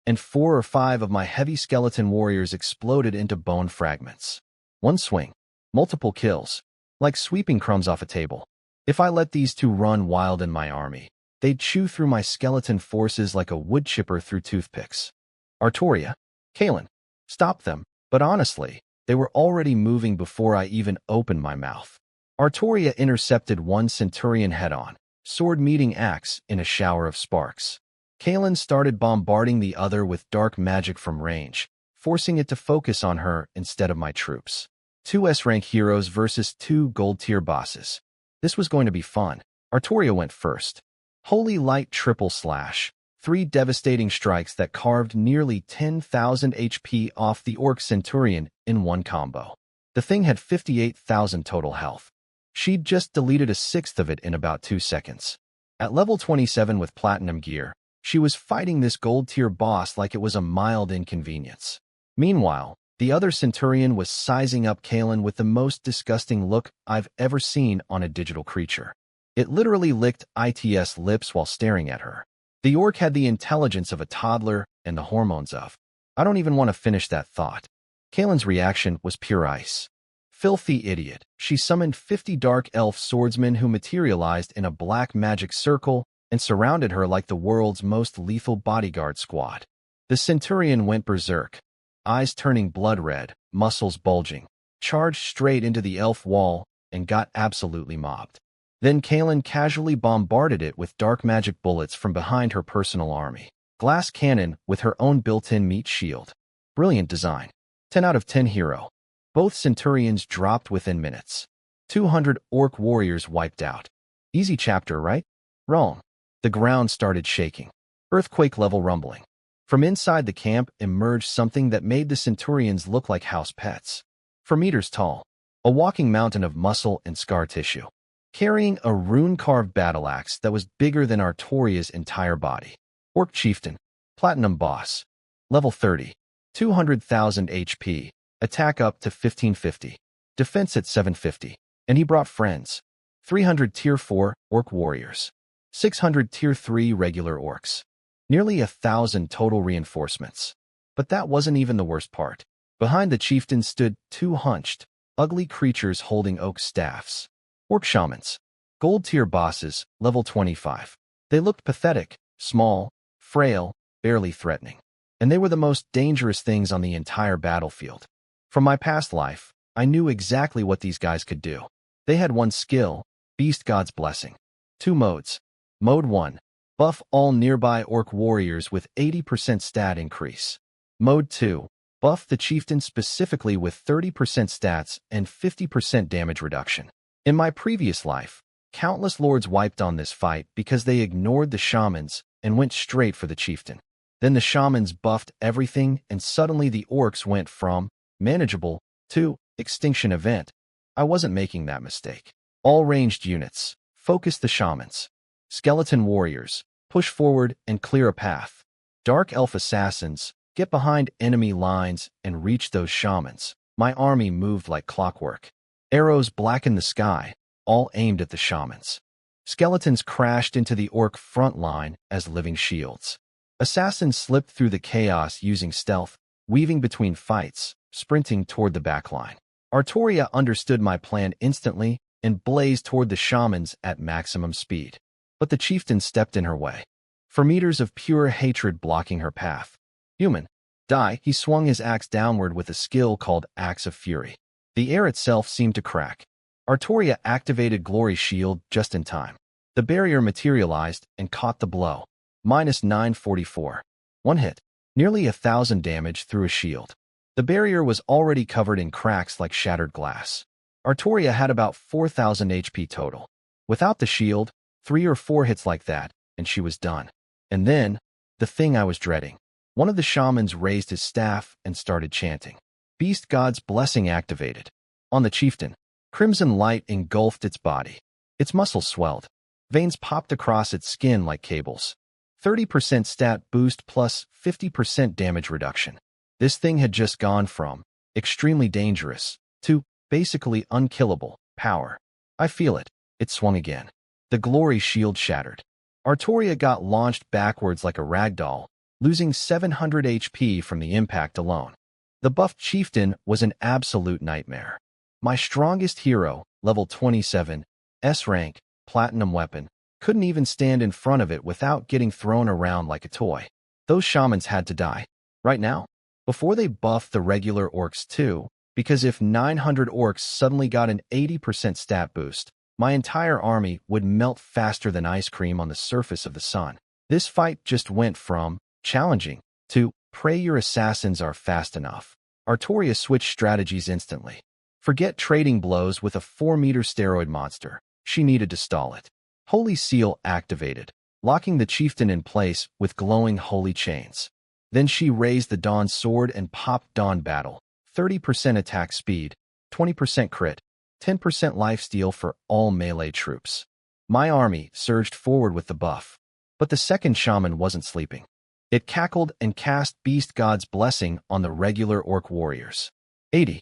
and 4 or 5 of my heavy skeleton warriors exploded into bone fragments. One swing. Multiple kills. Like sweeping crumbs off a table. If I let these 2 run wild in my army, they'd chew through my skeleton forces like a wood chipper through toothpicks. Artoria, Kalen, stop them, but honestly, they were already moving before I even opened my mouth. Artoria intercepted one centurion head-on, sword meeting axe in a shower of sparks. Kalen started bombarding the other with dark magic from range, forcing it to focus on her instead of my troops. 2 S-rank heroes versus 2 gold-tier bosses. This was going to be fun. Artoria went first. Holy Light triple slash. 3 devastating strikes that carved nearly 10,000 HP off the orc centurion in one combo. The thing had 58,000 total health. She'd just deleted a sixth of it in about 2 seconds. At level 27 with platinum gear, she was fighting this gold-tier boss like it was a mild inconvenience. Meanwhile, the other centurion was sizing up Kalen with the most disgusting look I've ever seen on a digital creature. It literally licked its lips while staring at her. The orc had the intelligence of a toddler and the hormones of. I don't even want to finish that thought. Kalen's reaction was pure ice. Filthy idiot. She summoned 50 dark elf swordsmen who materialized in a black magic circle and surrounded her like the world's most lethal bodyguard squad. The centurion went berserk. Eyes turning blood red, muscles bulging, charged straight into the elf wall and got absolutely mobbed. Then Kalen casually bombarded it with dark magic bullets from behind her personal army. Glass cannon with her own built-in meat shield. Brilliant design. 10 out of 10 hero. Both centurions dropped within minutes. 200 orc warriors wiped out. Easy chapter, right? Wrong. The ground started shaking. Earthquake-level rumbling. From inside the camp emerged something that made the centurions look like house pets. 4 meters tall, a walking mountain of muscle and scar tissue, carrying a rune-carved battle axe that was bigger than Artoria's entire body. Orc chieftain, platinum boss, level 30, 200,000 HP, attack up to 1550, defense at 750, and he brought friends. 300 tier 4 orc warriors, 600 tier 3 regular orcs. Nearly 1,000 total reinforcements. But that wasn't even the worst part. Behind the chieftain stood 2 hunched, ugly creatures holding oak staffs. Orc shamans. Gold-tier bosses, level 25. They looked pathetic, small, frail, barely threatening. And they were the most dangerous things on the entire battlefield. From my past life, I knew exactly what these guys could do. They had one skill, Beast God's Blessing. 2 modes. Mode 1. Buff all nearby orc warriors with 80% stat increase. Mode 2. Buff the chieftain specifically with 30% stats and 50% damage reduction. In my previous life, countless lords wiped on this fight because they ignored the shamans and went straight for the chieftain. Then the shamans buffed everything and suddenly the orcs went from manageable to extinction event. I wasn't making that mistake. All ranged units, focus the shamans. Skeleton warriors, push forward and clear a path. Dark elf assassins, get behind enemy lines and reach those shamans. My army moved like clockwork. Arrows blackened the sky, all aimed at the shamans. Skeletons crashed into the orc front line as living shields. Assassins slipped through the chaos using stealth, weaving between fights, sprinting toward the backline. Artoria understood my plan instantly and blazed toward the shamans at maximum speed. But the chieftain stepped in her way. For meters of pure hatred blocking her path. Human, die! He swung his axe downward with a skill called Axe of Fury. The air itself seemed to crack. Artoria activated Glory Shield just in time. The barrier materialized and caught the blow. Minus 944. One hit. Nearly 1,000 damage through a shield. The barrier was already covered in cracks like shattered glass. Artoria had about 4,000 HP total. Without the shield, 3 or 4 hits like that, and she was done. And then, the thing I was dreading. One of the shamans raised his staff and started chanting. Beast God's blessing activated. On the chieftain, crimson light engulfed its body. Its muscles swelled. Veins popped across its skin like cables. 30% stat boost plus 50% damage reduction. This thing had just gone from extremely dangerous to basically unkillable power. I feel it. It swung again. The glory shield shattered. Artoria got launched backwards like a ragdoll, losing 700 HP from the impact alone. The buffed chieftain was an absolute nightmare. My strongest hero, level 27, S rank, platinum weapon, couldn't even stand in front of it without getting thrown around like a toy. Those shamans had to die. Right now? Before they buffed the regular orcs too, because if 900 orcs suddenly got an 80% stat boost, my entire army would melt faster than ice cream on the surface of the sun. This fight just went from challenging to pray your assassins are fast enough. Artoria switched strategies instantly. Forget trading blows with a 4-meter steroid monster. She needed to stall it. Holy Seal activated, locking the chieftain in place with glowing holy chains. Then she raised the Dawn sword and popped Dawn Battle. 30% attack speed, 20% crit, 10% lifesteal for all melee troops. My army surged forward with the buff, but the second shaman wasn't sleeping. It cackled and cast Beast God's blessing on the regular orc warriors. 80%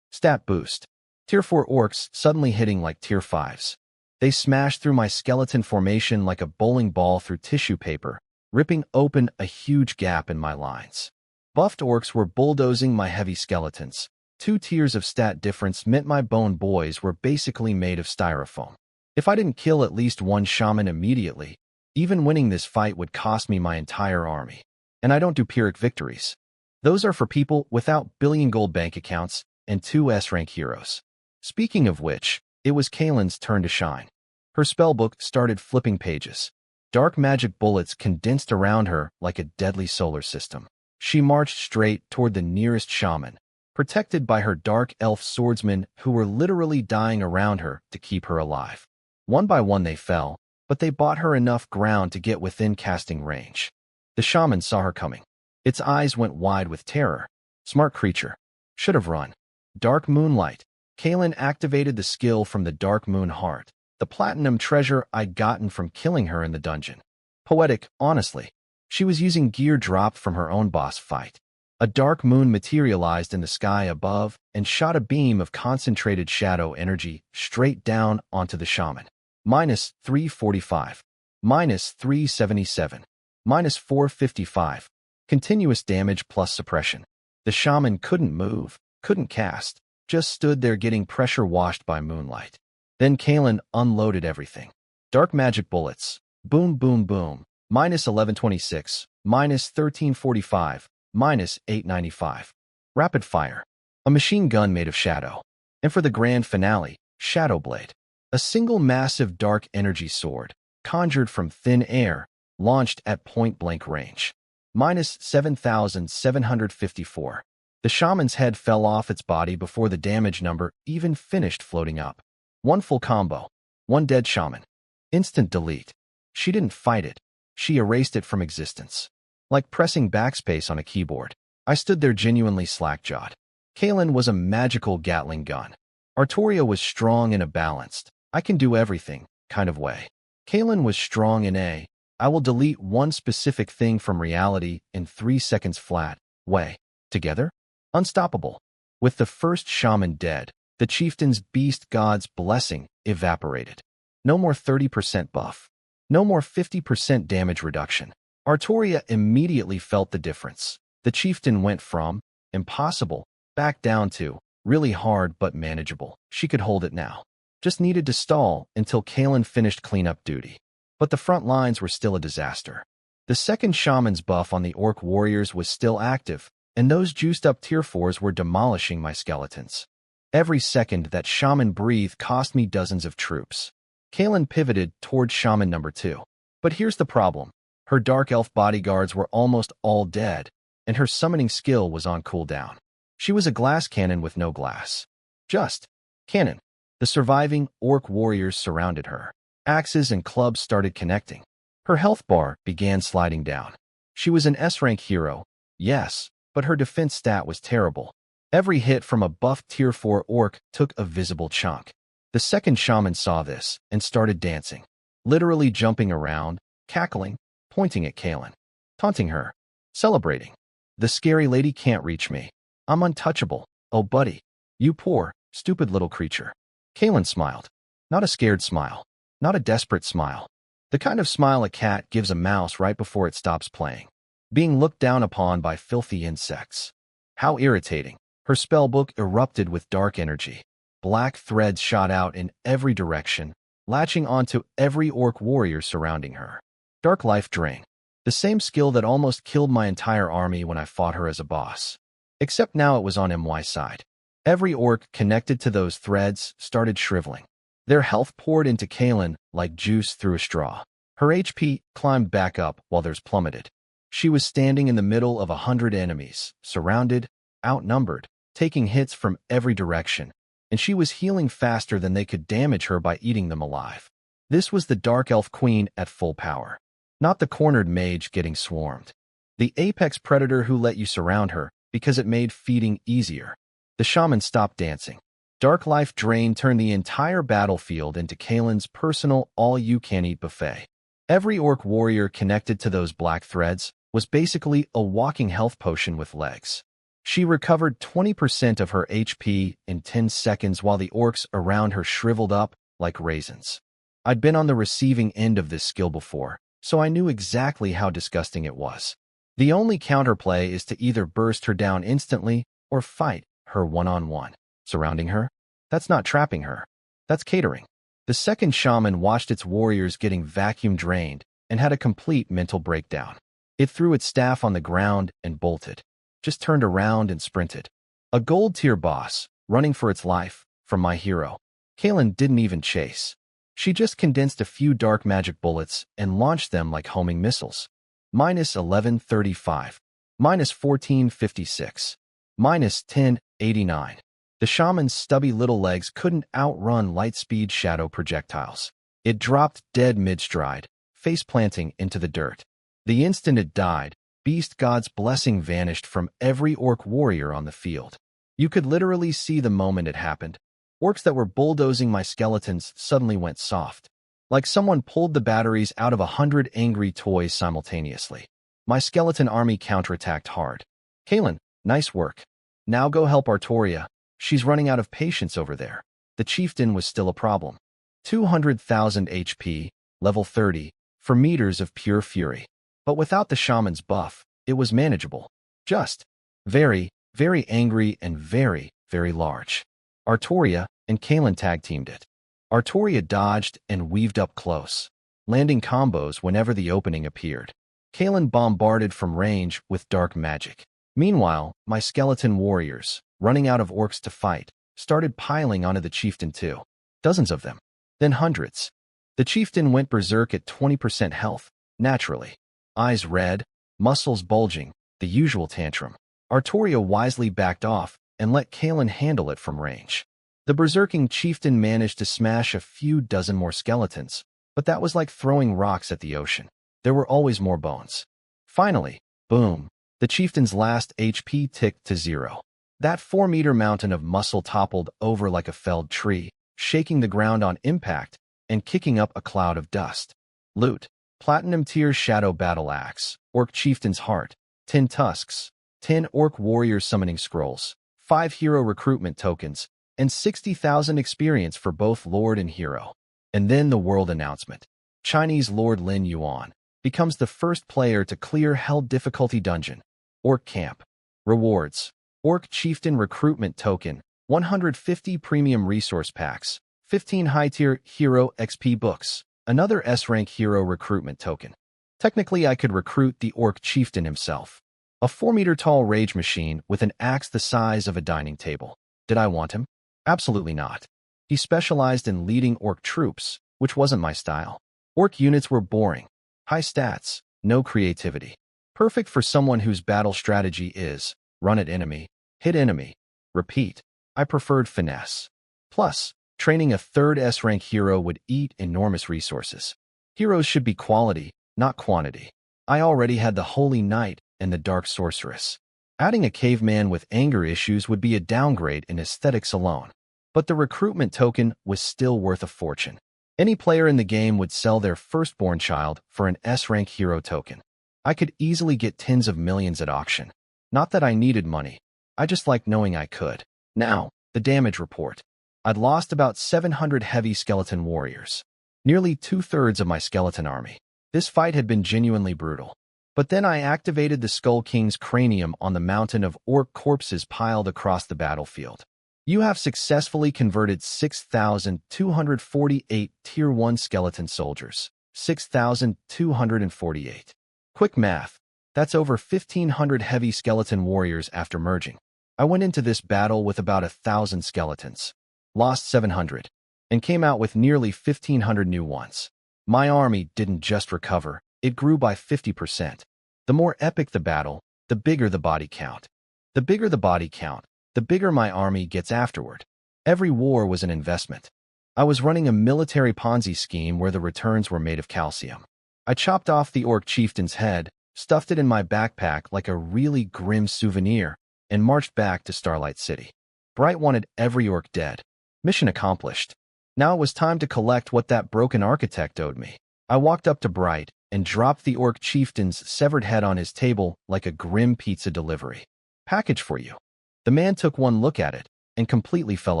stat boost. Tier 4 orcs suddenly hitting like Tier 5s. They smashed through my skeleton formation like a bowling ball through tissue paper, ripping open a huge gap in my lines. Buffed orcs were bulldozing my heavy skeletons. 2 tiers of stat difference meant my bone boys were basically made of styrofoam. If I didn't kill at least one shaman immediately, even winning this fight would cost me my entire army. And I don't do Pyrrhic victories. Those are for people without billion gold bank accounts and 2 S-rank heroes. Speaking of which, it was Kaylin's turn to shine. Her spellbook started flipping pages. Dark magic bullets condensed around her like a deadly solar system. She marched straight toward the nearest shaman, protected by her dark elf swordsmen who were literally dying around her to keep her alive. One by one they fell, but they bought her enough ground to get within casting range. The shaman saw her coming. Its eyes went wide with terror. Smart creature. Should have run. Dark Moonlight. Kaylin activated the skill from the Dark Moon Heart, the platinum treasure I'd gotten from killing her in the dungeon. Poetic, honestly. She was using gear dropped from her own boss fight. A dark moon materialized in the sky above and shot a beam of concentrated shadow energy straight down onto the shaman. Minus 345. Minus 377. Minus 455. Continuous damage plus suppression. The shaman couldn't move, couldn't cast, just stood there getting pressure washed by moonlight. Then Kaylin unloaded everything. Dark magic bullets. Boom, boom, boom. Minus 1126. Minus 1345. Minus 895. Rapid fire. A machine gun made of shadow. And for the grand finale, Shadow Blade. A single massive dark energy sword, conjured from thin air, launched at point-blank range. Minus 7,754. The shaman's head fell off its body before the damage number even finished floating up. One full combo. One dead shaman. Instant delete. She didn't fight it. She erased it from existence. Like pressing backspace on a keyboard. I stood there genuinely slack-jawed. Kaylin was a magical Gatling gun. Artoria was strong in a balanced, I can do everything, kind of way. Kaylin was strong in a I will delete one specific thing from reality in 3 seconds flat. Way. Together? Unstoppable. With the first shaman dead, the chieftain's beast god's blessing evaporated. No more 30% buff. No more 50% damage reduction. Artoria immediately felt the difference. The chieftain went from impossible back down to really hard but manageable. She could hold it now. Just needed to stall until Kalen finished cleanup duty. But the front lines were still a disaster. The second shaman's buff on the orc warriors was still active, and those juiced-up tier 4s were demolishing my skeletons. Every second that shaman breathed cost me dozens of troops. Kalen pivoted towards shaman number 2. But here's the problem. Her dark elf bodyguards were almost all dead, and her summoning skill was on cooldown. She was a glass cannon with no glass. Just cannon. The surviving orc warriors surrounded her. Axes and clubs started connecting. Her health bar began sliding down. She was an S-rank hero, yes, but her defense stat was terrible. Every hit from a buffed tier 4 orc took a visible chunk. The second shaman saw this and started dancing, literally jumping around, cackling, pointing at Kalen, taunting her, celebrating. The scary lady can't reach me. I'm untouchable. Oh, buddy. You poor, stupid little creature. Kalen smiled. Not a scared smile. Not a desperate smile. The kind of smile a cat gives a mouse right before it stops playing. Being looked down upon by filthy insects. How irritating. Her spellbook erupted with dark energy. Black threads shot out in every direction, latching onto every orc warrior surrounding her. Dark Life Drain. The same skill that almost killed my entire army when I fought her as a boss. Except now it was on MY's side. Every orc connected to those threads started shriveling. Their health poured into Kalen like juice through a straw. Her HP climbed back up while theirs plummeted. She was standing in the middle of 100 enemies, surrounded, outnumbered, taking hits from every direction, and she was healing faster than they could damage her by eating them alive. This was the Dark Elf Queen at full power. Not the cornered mage getting swarmed. The apex predator who let you surround her because it made feeding easier. The shaman stopped dancing. Dark Life Drain turned the entire battlefield into Kalen's personal all-you-can-eat buffet. Every orc warrior connected to those black threads was basically a walking health potion with legs. She recovered 20% of her HP in 10 seconds while the orcs around her shriveled up like raisins. I'd been on the receiving end of this skill before, so I knew exactly how disgusting it was. The only counterplay is to either burst her down instantly or fight her one-on-one. Surrounding her? That's not trapping her. That's catering. The second shaman watched its warriors getting vacuum drained and had a complete mental breakdown. It threw its staff on the ground and bolted. Just turned around and sprinted. A gold-tier boss, running for its life, from my hero. Kalen didn't even chase. She just condensed a few dark magic bullets and launched them like homing missiles. Minus 1135. Minus 1456. Minus 1089. The shaman's stubby little legs couldn't outrun light-speed shadow projectiles. It dropped dead mid-stride, face-planting into the dirt. The instant it died, Beast God's blessing vanished from every orc warrior on the field. You could literally see the moment it happened. Orcs that were bulldozing my skeletons suddenly went soft. Like someone pulled the batteries out of 100 angry toys simultaneously. My skeleton army counterattacked hard. Kalen, nice work. Now go help Artoria. She's running out of patience over there. The chieftain was still a problem. 200,000 HP, level 30, for meters of pure fury. But without the shaman's buff, it was manageable. Just very, very angry and very, very large. Artoria and Kalen tag-teamed it. Artoria dodged and weaved up close, landing combos whenever the opening appeared. Kalen bombarded from range with dark magic. Meanwhile, my skeleton warriors, running out of orcs to fight, started piling onto the chieftain too. Dozens of them. Then hundreds. The chieftain went berserk at 20% health, naturally. Eyes red, muscles bulging, the usual tantrum. Artoria wisely backed off and let Kalen handle it from range. The berserking chieftain managed to smash a few dozen more skeletons, but that was like throwing rocks at the ocean. There were always more bones. Finally, boom, the chieftain's last HP ticked to 0. That 4-meter mountain of muscle toppled over like a felled tree, shaking the ground on impact and kicking up a cloud of dust. Loot. Platinum tier Shadow Battle Axe, Orc Chieftain's Heart, 10 Tusks, 10 Orc Warrior Summoning Scrolls, 5 Hero Recruitment Tokens, and 60,000 experience for both Lord and Hero. And then the world announcement. Chinese Lord Lin Yuan becomes the first player to clear Hell Difficulty Dungeon. Orc Camp. Rewards. Orc Chieftain Recruitment Token, 150 Premium Resource Packs, 15 high-tier Hero XP Books, another S-Rank Hero Recruitment Token. Technically, I could recruit the Orc Chieftain himself. A 4-meter-tall rage machine with an axe the size of a dining table. Did I want him? Absolutely not. He specialized in leading Orc troops, which wasn't my style. Orc units were boring. High stats, no creativity. Perfect for someone whose battle strategy is run at enemy, hit enemy, repeat. I preferred finesse. Plus, training a third S-rank hero would eat enormous resources. Heroes should be quality, not quantity. I already had the Holy Knight and the Dark Sorceress. Adding a caveman with anger issues would be a downgrade in aesthetics alone. But the recruitment token was still worth a fortune. Any player in the game would sell their firstborn child for an S-rank hero token. I could easily get tens of millions at auction. Not that I needed money. I just liked knowing I could. Now, the damage report. I'd lost about 700 heavy skeleton warriors. Nearly 2/3 of my skeleton army. This fight had been genuinely brutal. But then I activated the Skull King's cranium on the mountain of orc corpses piled across the battlefield. You have successfully converted 6,248 Tier 1 skeleton soldiers. 6,248. Quick math. That's over 1,500 heavy skeleton warriors after merging. I went into this battle with about 1,000 skeletons. Lost 700. And came out with nearly 1,500 new ones. My army didn't just recover, it grew by 50%. The more epic the battle, the bigger the body count. The bigger the body count, the bigger my army gets afterward. Every war was an investment. I was running a military Ponzi scheme where the returns were made of calcium. I chopped off the Orc Chieftain's head, stuffed it in my backpack like a really grim souvenir, and marched back to Starlight City. Bright wanted every Orc dead. Mission accomplished. Now it was time to collect what that broken architect owed me. I walked up to Bright and dropped the Orc Chieftain's severed head on his table like a grim pizza delivery. Package for you. The man took one look at it and completely fell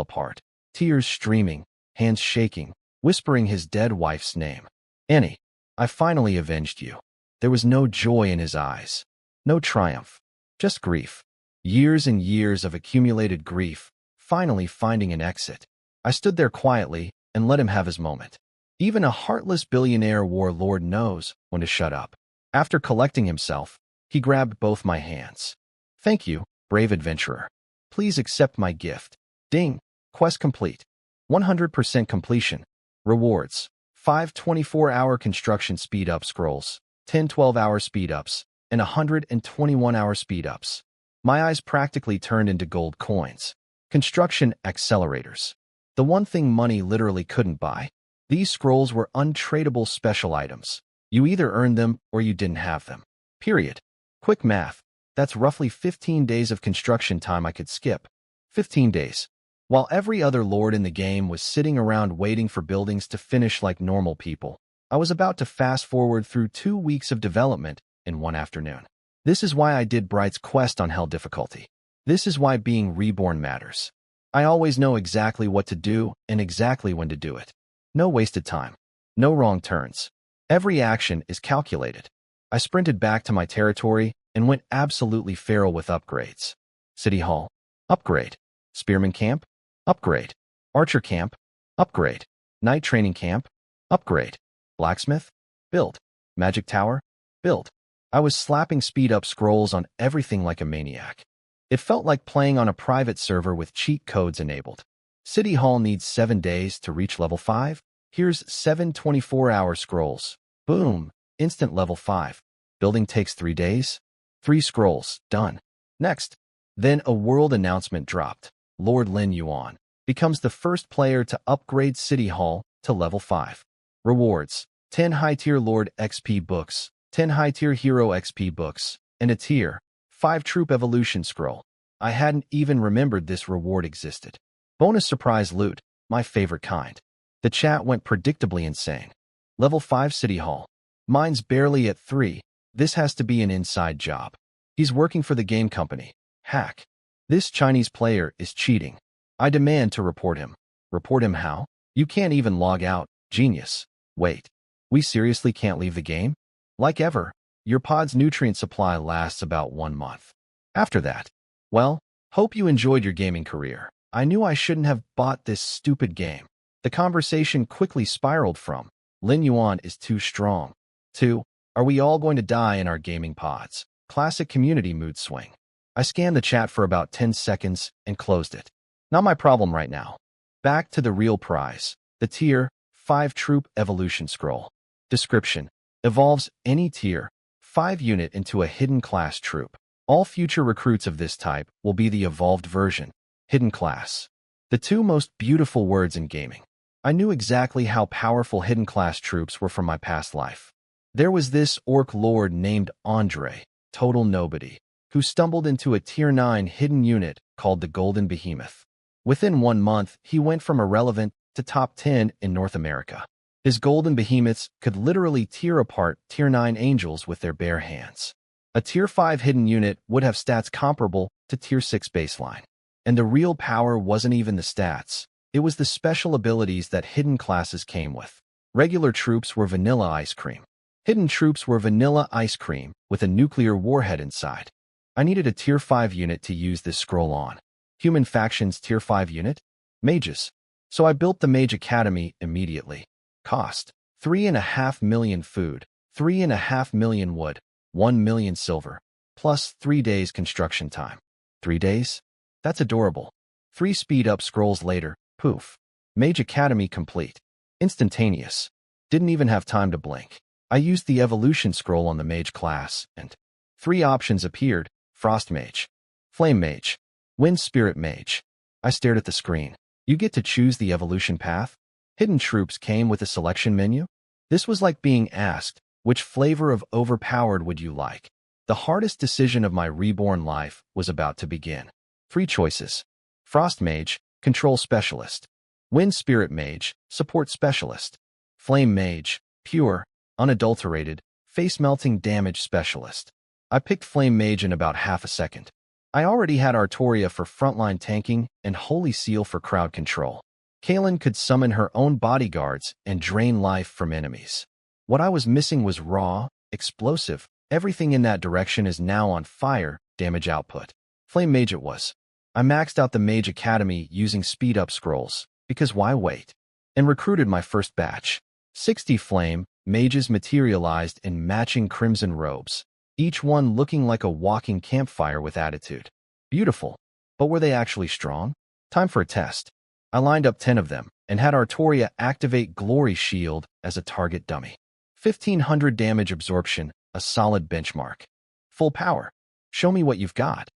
apart, tears streaming, hands shaking, whispering his dead wife's name. Annie, I finally avenged you. There was no joy in his eyes, no triumph, just grief. Years and years of accumulated grief, finally finding an exit. I stood there quietly and let him have his moment. Even a heartless billionaire warlord knows when to shut up. After collecting himself, he grabbed both my hands. Thank you, brave adventurer. Please accept my gift. Ding. Quest complete. 100% completion. Rewards. 5 24-hour construction speed-up scrolls, 10 12-hour speed-ups, and 121-hour speed-ups. My eyes practically turned into gold coins. Construction accelerators. The one thing money literally couldn't buy. These scrolls were untradeable special items. You either earned them or you didn't have them. Period. Quick math. That's roughly 15 days of construction time I could skip. 15 days. While every other lord in the game was sitting around waiting for buildings to finish like normal people, I was about to fast forward through 2 weeks of development in one afternoon. This is why I did Bright's quest on Hell difficulty. This is why being reborn matters. I always know exactly what to do and exactly when to do it. No wasted time. No wrong turns. Every action is calculated. I sprinted back to my territory and went absolutely feral with upgrades. City Hall. Upgrade. Spearman Camp. Upgrade. Archer Camp. Upgrade. Night Training Camp. Upgrade. Blacksmith. Build. Magic Tower. Build. I was slapping speed-up scrolls on everything like a maniac. It felt like playing on a private server with cheat codes enabled. City Hall needs 7 days to reach level 5. Here's 7 24-hour scrolls. Boom. Instant level 5. Building takes 3 days. 3 scrolls. Done. Next. Then a world announcement dropped. Lord Lin Yuan becomes the first player to upgrade City Hall to level 5. Rewards. 10 high-tier Lord XP books, 10 high-tier Hero XP books, and a tier 5 Troop Evolution Scroll. I hadn't even remembered this reward existed. Bonus surprise loot, my favorite kind. The chat went predictably insane. Level 5 City Hall. Mine's barely at 3. This has to be an inside job. He's working for the game company. Hack. This Chinese player is cheating. I demand to report him. Report him how? You can't even log out. Genius. Wait. We seriously can't leave the game? Like ever, your pod's nutrient supply lasts about 1 month. After that, well, hope you enjoyed your gaming career. I knew I shouldn't have bought this stupid game. The conversation quickly spiraled from, Lin Yuan is too strong, to, are we all going to die in our gaming pods? Classic community mood swing. I scanned the chat for about 10 seconds and closed it. Not my problem right now. Back to the real prize. The Tier 5 Troop Evolution Scroll. Description. Evolves any Tier 5 unit into a hidden class troop. All future recruits of this type will be the evolved version. Hidden class. The two most beautiful words in gaming. I knew exactly how powerful hidden class troops were from my past life. There was this orc lord named Andre, total nobody, who stumbled into a Tier 9 hidden unit called the Golden Behemoth. Within 1 month, he went from irrelevant to top 10 in North America. His Golden Behemoths could literally tear apart Tier 9 angels with their bare hands. A Tier 5 hidden unit would have stats comparable to Tier 6 baseline. And the real power wasn't even the stats. It was the special abilities that hidden classes came with. Regular troops were vanilla ice cream. Hidden troops were vanilla ice cream with a nuclear warhead inside. I needed a Tier 5 unit to use this scroll on. Human factions Tier 5 unit? Mages. So I built the Mage Academy immediately. Cost. 3.5 million food, 3.5 million wood, 1 million silver, plus 3 days construction time. 3 days? That's adorable. 3 speed-up scrolls later, poof. Mage Academy complete. Instantaneous. Didn't even have time to blink. I used the evolution scroll on the mage class, and 3 options appeared: Frost Mage, Flame Mage, Wind Spirit Mage. I stared at the screen. You get to choose the evolution path? Hidden troops came with a selection menu? This was like being asked, which flavor of overpowered would you like? The hardest decision of my reborn life was about to begin. 3 choices. Frost Mage, Control Specialist. Wind Spirit Mage, Support Specialist. Flame Mage, Pure, Unadulterated, Face-Melting Damage Specialist. I picked Flame Mage in about half a second. I already had Artoria for frontline tanking and Holy Seal for crowd control. Kaelin could summon her own bodyguards and drain life from enemies. What I was missing was raw, explosive. Everything in that direction is now on fire, damage output. Flame Mage it was. I maxed out the Mage Academy using speed-up scrolls, because why wait? And recruited my first batch. 60 Flame Mages materialized in matching crimson robes, each one looking like a walking campfire with attitude. Beautiful. But were they actually strong? Time for a test. I lined up 10 of them and had Artoria activate Glory Shield as a target dummy. 1500 damage absorption, a solid benchmark. Full power. Show me what you've got.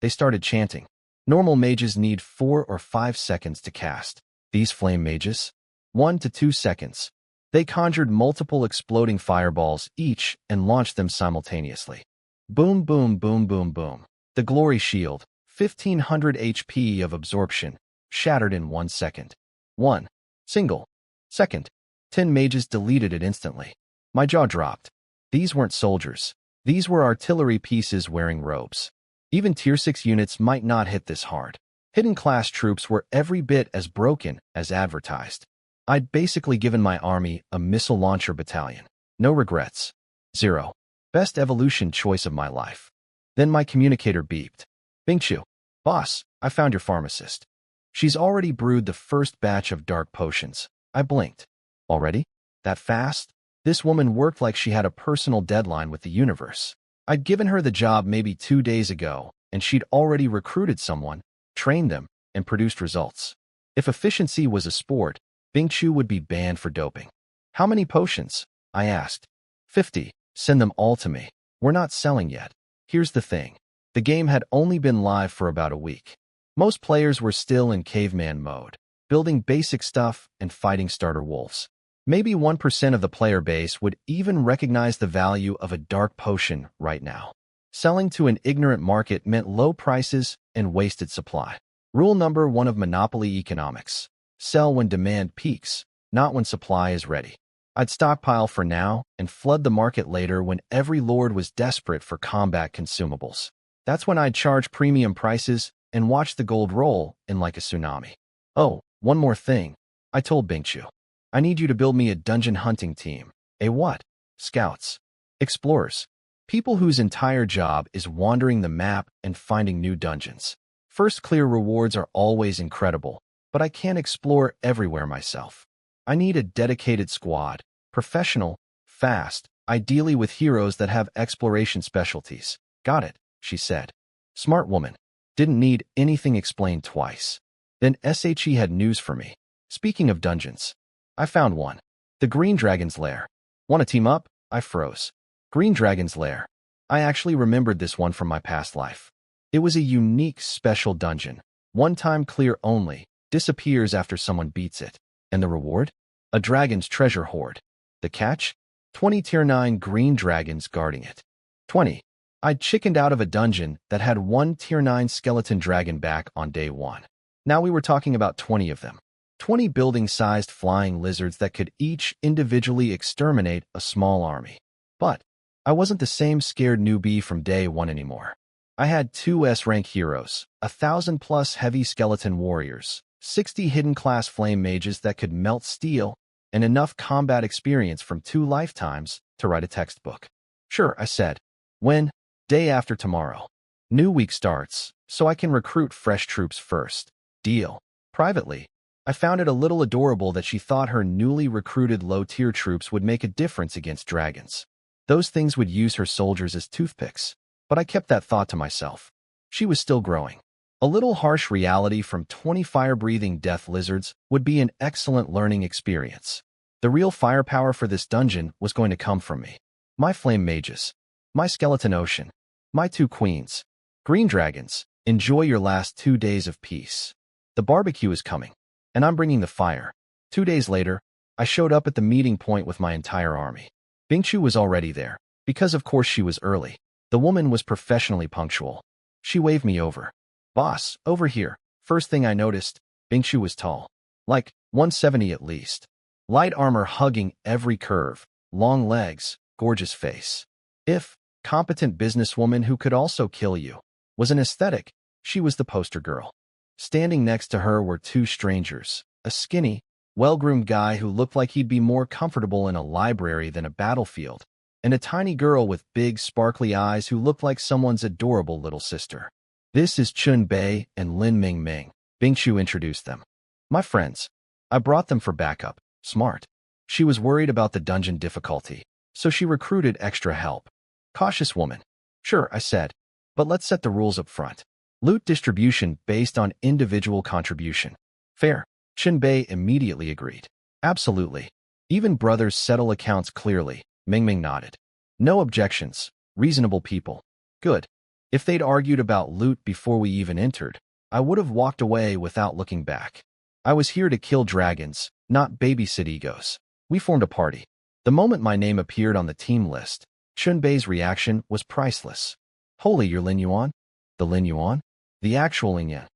They started chanting. Normal mages need 4 or 5 seconds to cast. These flame mages? 1 to 2 seconds. They conjured multiple exploding fireballs each and launched them simultaneously. Boom, boom, boom, boom, boom. The Glory Shield, 1500 HP of absorption, shattered in 1 second. 1 single second. 10 mages deleted it instantly. My jaw dropped. These weren't soldiers. These were artillery pieces wearing robes. Even Tier 6 units might not hit this hard. Hidden class troops were every bit as broken as advertised. I'd basically given my army a missile launcher battalion. No regrets. 0. Best evolution choice of my life. Then my communicator beeped. Bingchu. Boss, I found your pharmacist. She's already brewed the first batch of dark potions. I blinked. Already? That fast? This woman worked like she had a personal deadline with the universe. I'd given her the job maybe 2 days ago, and she'd already recruited someone, trained them, and produced results. If efficiency was a sport, Bingchu would be banned for doping. How many potions? I asked. 50. Send them all to me. We're not selling yet. Here's the thing. The game had only been live for about a week. Most players were still in caveman mode, building basic stuff and fighting starter wolves. Maybe 1% of the player base would even recognize the value of a dark potion right now. Selling to an ignorant market meant low prices and wasted supply. Rule number 1 of monopoly economics. Sell when demand peaks, not when supply is ready. I'd stockpile for now and flood the market later when every lord was desperate for combat consumables. That's when I'd charge premium prices and watch the gold roll in like a tsunami. Oh, one more thing, I told Bingchu. I need you to build me a dungeon hunting team. A what? Scouts. Explorers. People whose entire job is wandering the map and finding new dungeons. First clear rewards are always incredible, but I can't explore everywhere myself. I need a dedicated squad, professional, fast, ideally with heroes that have exploration specialties. Got it, she said. Smart woman. Didn't need anything explained twice. Then SHE had news for me. Speaking of dungeons, I found one. The Green Dragon's Lair. Want to team up? I froze. Green Dragon's Lair. I actually remembered this one from my past life. It was a unique, special dungeon. One time clear only, disappears after someone beats it. And the reward? A dragon's treasure hoard. The catch? 20 tier 9 green dragons guarding it. 20. I'd chickened out of a dungeon that had one tier 9 skeleton dragon back on day 1. Now we were talking about 20 of them. 20 building-sized flying lizards that could each individually exterminate a small army. But I wasn't the same scared newbie from day 1 anymore. I had 2 S-rank heroes, 1,000+ heavy skeleton warriors, 60 hidden class flame mages that could melt steel, and enough combat experience from 2 lifetimes to write a textbook. Sure, I said. When? Day after tomorrow. New week starts, so I can recruit fresh troops first. Deal. Privately, I found it a little adorable that she thought her newly recruited low-tier troops would make a difference against dragons. Those things would use her soldiers as toothpicks, but I kept that thought to myself. She was still growing. A little harsh reality from 20 fire-breathing death lizards would be an excellent learning experience. The real firepower for this dungeon was going to come from me. My flame mages. My skeleton ocean. My 2 queens. Green dragons, enjoy your last 2 days of peace. The barbecue is coming, and I'm bringing the fire. 2 days later, I showed up at the meeting point with my entire army. Bingchu was already there, because of course she was early. The woman was professionally punctual. She waved me over. Boss, over here. First thing I noticed, Bingchu was tall. Like 170 at least. Light armor hugging every curve, long legs, gorgeous face. If competent businesswoman who could also kill you was an aesthetic, she was the poster girl. Standing next to her were 2 strangers, a skinny, well-groomed guy who looked like he'd be more comfortable in a library than a battlefield, and a tiny girl with big, sparkly eyes who looked like someone's adorable little sister. This is Chun Bei and Lin Ming Ming, Bingchu introduced them. My friends. I brought them for backup. Smart. She was worried about the dungeon difficulty, so she recruited extra help. Cautious woman. Sure, I said, but let's set the rules up front. Loot distribution based on individual contribution. Fair. Chun Bei immediately agreed. Absolutely. Even brothers settle accounts clearly. Ming Ming nodded. No objections. Reasonable people. Good. If they'd argued about loot before we even entered, I would have walked away without looking back. I was here to kill dragons, not babysit egos. We formed a party. The moment my name appeared on the team list, Chun Bei's reaction was priceless. Holy, you're Lin Yuan? The Lin Yuan? The actual Lin Yuan.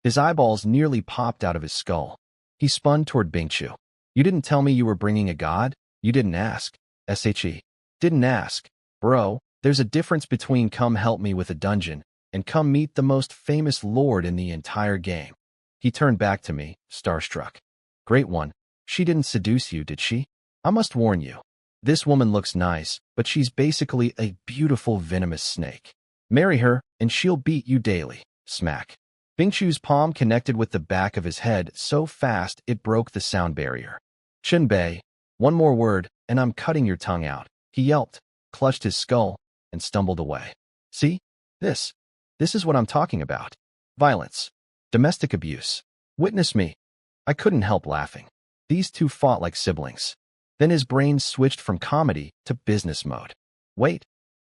His eyeballs nearly popped out of his skull. He spun toward Bingchu. You didn't tell me you were bringing a god? You didn't ask. SHE. Didn't ask. Bro, there's a difference between come help me with a dungeon and come meet the most famous lord in the entire game. He turned back to me, starstruck. Great one. She didn't seduce you, did she? I must warn you. This woman looks nice, but she's basically a beautiful venomous snake. Marry her, and she'll beat you daily. Smack. Bingchu's palm connected with the back of his head so fast it broke the sound barrier. Chun Bei, one more word, and I'm cutting your tongue out. He yelped, clutched his skull, and stumbled away. See? This is what I'm talking about. Violence. Domestic abuse. Witness me. I couldn't help laughing. These 2 fought like siblings. Then his brain switched from comedy to business mode. Wait.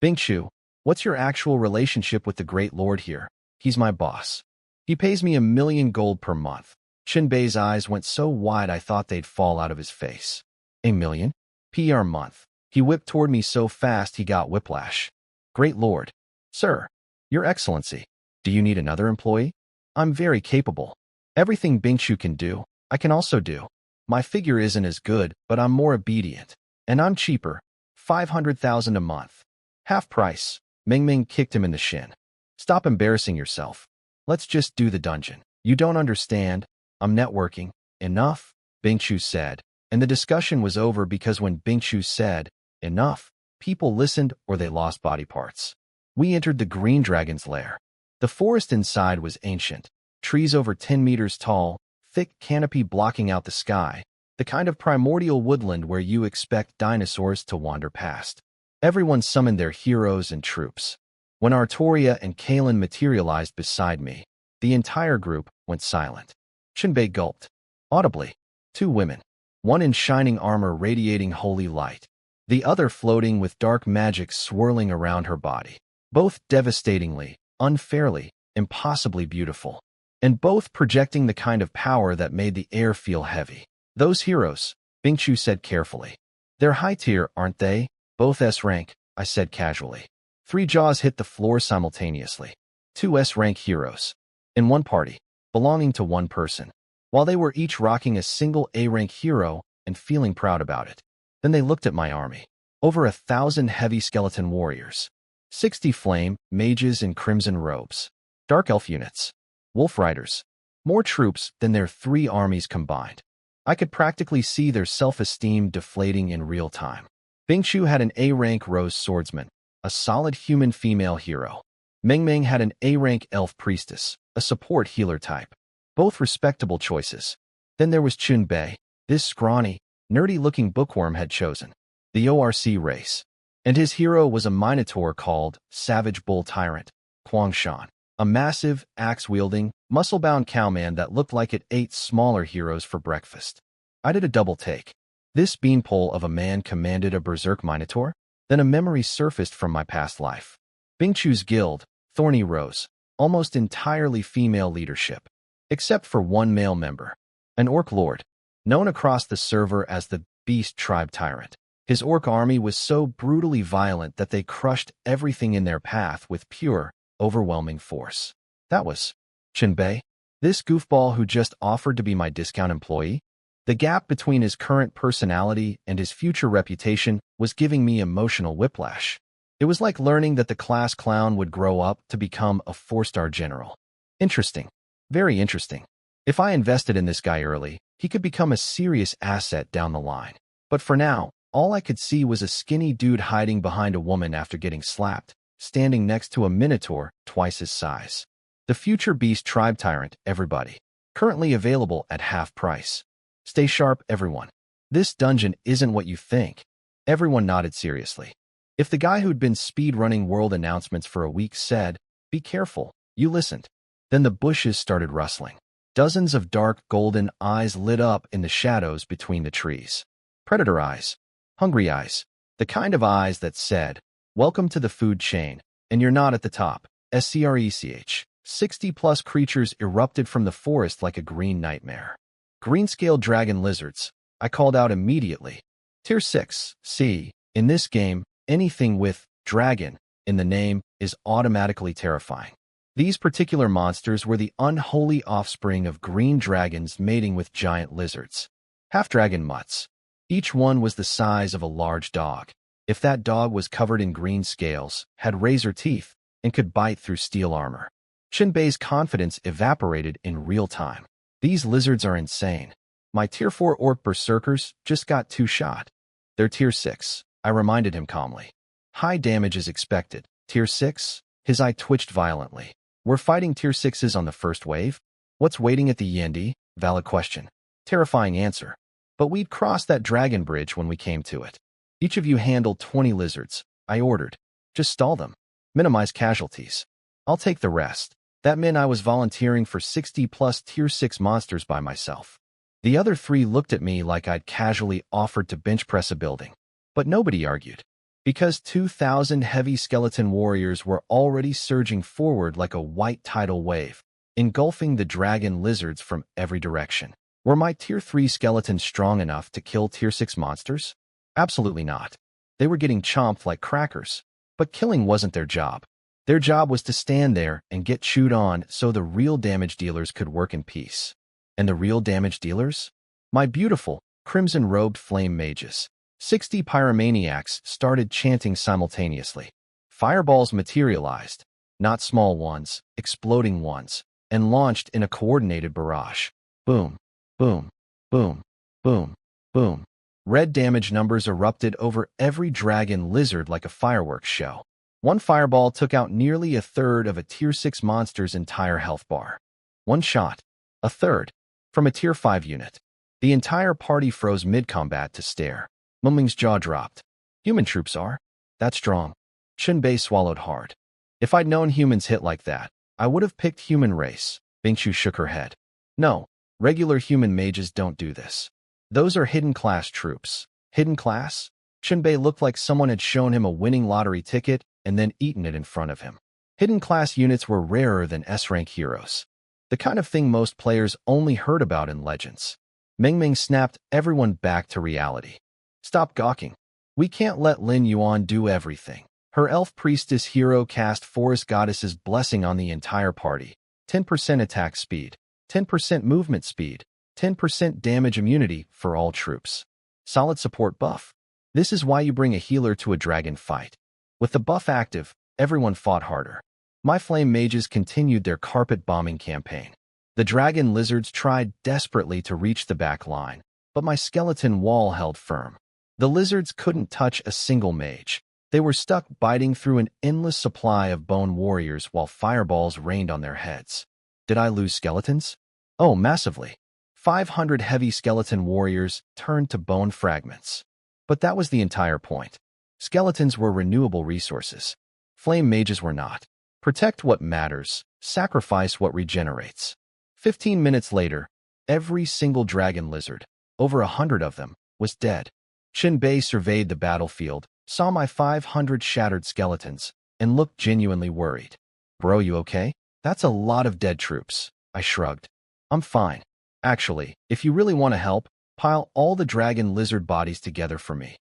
Bingchu, what's your actual relationship with the Great Lord here? He's my boss. He pays me 1,000,000 gold per month. Chun Bei's eyes went so wide I thought they'd fall out of his face. 1,000,000? Per month. He whipped toward me so fast he got whiplash. Great Lord. Sir. Your Excellency. Do you need another employee? I'm very capable. Everything Bingchu can do, I can also do. My figure isn't as good, but I'm more obedient. And I'm cheaper. 500,000 a month. Half price. Ming Ming kicked him in the shin. Stop embarrassing yourself. Let's just do the dungeon. You don't understand. I'm networking. Enough, Bingchu said. And the discussion was over because when Bingchu said, enough, people listened or they lost body parts. We entered the green dragon's lair. The forest inside was ancient. Trees over 10 meters tall, thick canopy blocking out the sky, the kind of primordial woodland where you expect dinosaurs to wander past. Everyone summoned their heroes and troops. When Artoria and Kalen materialized beside me, the entire group went silent. Chinbei gulped. Audibly. Two women. One in shining armor radiating holy light. The other floating with dark magic swirling around her body. Both devastatingly, unfairly, impossibly beautiful. And both projecting the kind of power that made the air feel heavy. Those heroes, Bingchu said carefully. They're high tier, aren't they? Both S-rank, I said casually. Three jaws hit the floor simultaneously. Two S-rank heroes. In one party, belonging to one person. While they were each rocking a single A-rank hero and feeling proud about it. Then they looked at my army. Over 1,000 heavy skeleton warriors. 60 flame, mages in crimson robes. Dark elf units. Wolf riders. More troops than their 3 armies combined. I could practically see their self-esteem deflating in real time. Bingchu had an A-rank rose swordsman, a solid human female hero. Ming Ming had an A-rank elf priestess, a support healer type. Both respectable choices. Then there was Chun Bei. This scrawny, nerdy-looking bookworm had chosen the ORC race. And his hero was a minotaur called Savage Bull Tyrant, Kwangshan. A massive, axe-wielding, muscle-bound cowman that looked like it ate smaller heroes for breakfast. I did a double take. This beanpole of a man commanded a berserk minotaur? Then a memory surfaced from my past life. Bingchu's guild, Thorny Rose, almost entirely female leadership. Except for one male member. An orc lord, known across the server as the Beast Tribe Tyrant. His orc army was so brutally violent that they crushed everything in their path with pure, overwhelming force. That was Chinbei, this goofball who just offered to be my discount employee. The gap between his current personality and his future reputation was giving me emotional whiplash. It was like learning that the class clown would grow up to become a 4-star general. Interesting. Very interesting. If I invested in this guy early, he could become a serious asset down the line. But for now, all I could see was a skinny dude hiding behind a woman after getting slapped, standing next to a minotaur twice his size. The future Beast Tribe Tyrant, everybody. Currently available at half price. Stay sharp, everyone. This dungeon isn't what you think. Everyone nodded seriously. If the guy who'd been speed-running world announcements for a week said, "Be careful," you listened. Then the bushes started rustling. Dozens of dark golden eyes lit up in the shadows between the trees. Predator eyes. Hungry eyes. The kind of eyes that said, "Welcome to the food chain, and you're not at the top." SCRECH. 60-plus creatures erupted from the forest like a green nightmare. Green-scale dragon lizards. I called out immediately. Tier 6. See, in this game, anything with dragon in the name is automatically terrifying. These particular monsters were the unholy offspring of green dragons mating with giant lizards. Half-dragon mutts. Each one was the size of a large dog. If that dog was covered in green scales, had razor teeth, and could bite through steel armor. Chinbei's confidence evaporated in real time. These lizards are insane. My Tier 4 orc berserkers just got 2 shot. They're Tier 6, I reminded him calmly. High damage is expected. Tier 6? His eye twitched violently. We're fighting Tier 6s on the first wave? What's waiting at the Yendi? Valid question. Terrifying answer. But we'd crossed that dragon bridge when we came to it. Each of you handle 20 lizards, I ordered. Just stall them. Minimize casualties. I'll take the rest. That meant I was volunteering for 60-plus Tier 6 monsters by myself. The other 3 looked at me like I'd casually offered to bench press a building. But nobody argued. Because 2,000 heavy skeleton warriors were already surging forward like a white tidal wave, engulfing the dragon lizards from every direction. Were my Tier 3 skeletons strong enough to kill Tier 6 monsters? Absolutely not. They were getting chomped like crackers. But killing wasn't their job. Their job was to stand there and get chewed on so the real damage dealers could work in peace. And the real damage dealers? My beautiful, crimson-robed flame mages. 60 pyromaniacs started chanting simultaneously. Fireballs materialized, not small ones, exploding ones, and launched in a coordinated barrage. Boom, boom, boom, boom, boom. Red damage numbers erupted over every dragon lizard like a fireworks show. One fireball took out nearly a third of a Tier 6 monster's entire health bar. One shot, a third, from a Tier 5 unit. The entire party froze mid-combat to stare. Mumling's jaw dropped. Human troops are that strong. Shinbei swallowed hard. If I'd known humans hit like that, I would have picked human race. Bingshu shook her head. No, regular human mages don't do this. Those are hidden class troops. Hidden class? Shinbei looked like someone had shown him a winning lottery ticket and then eaten it in front of him. Hidden class units were rarer than S-rank heroes. The kind of thing most players only heard about in Legends. Ming snapped everyone back to reality. Stop gawking. We can't let Lin Yuan do everything. Her elf priestess hero cast Forest Goddess's blessing on the entire party. 10% attack speed, 10% movement speed, 10% damage immunity for all troops. Solid support buff. This is why you bring a healer to a dragon fight. With the buff active, everyone fought harder. My flame mages continued their carpet bombing campaign. The dragon lizards tried desperately to reach the back line, but my skeleton wall held firm. The lizards couldn't touch a single mage. They were stuck biting through an endless supply of bone warriors while fireballs rained on their heads. Did I lose skeletons? Oh, massively. 500 heavy skeleton warriors turned to bone fragments. But that was the entire point. Skeletons were renewable resources. Flame mages were not. Protect what matters, sacrifice what regenerates. 15 minutes later, every single dragon lizard, over 100 of them, was dead. Shinbei surveyed the battlefield, saw my 500 shattered skeletons, and looked genuinely worried. Bro, you okay? That's a lot of dead troops. I shrugged. I'm fine. Actually, if you really want to help, pile all the dragon lizard bodies together for me.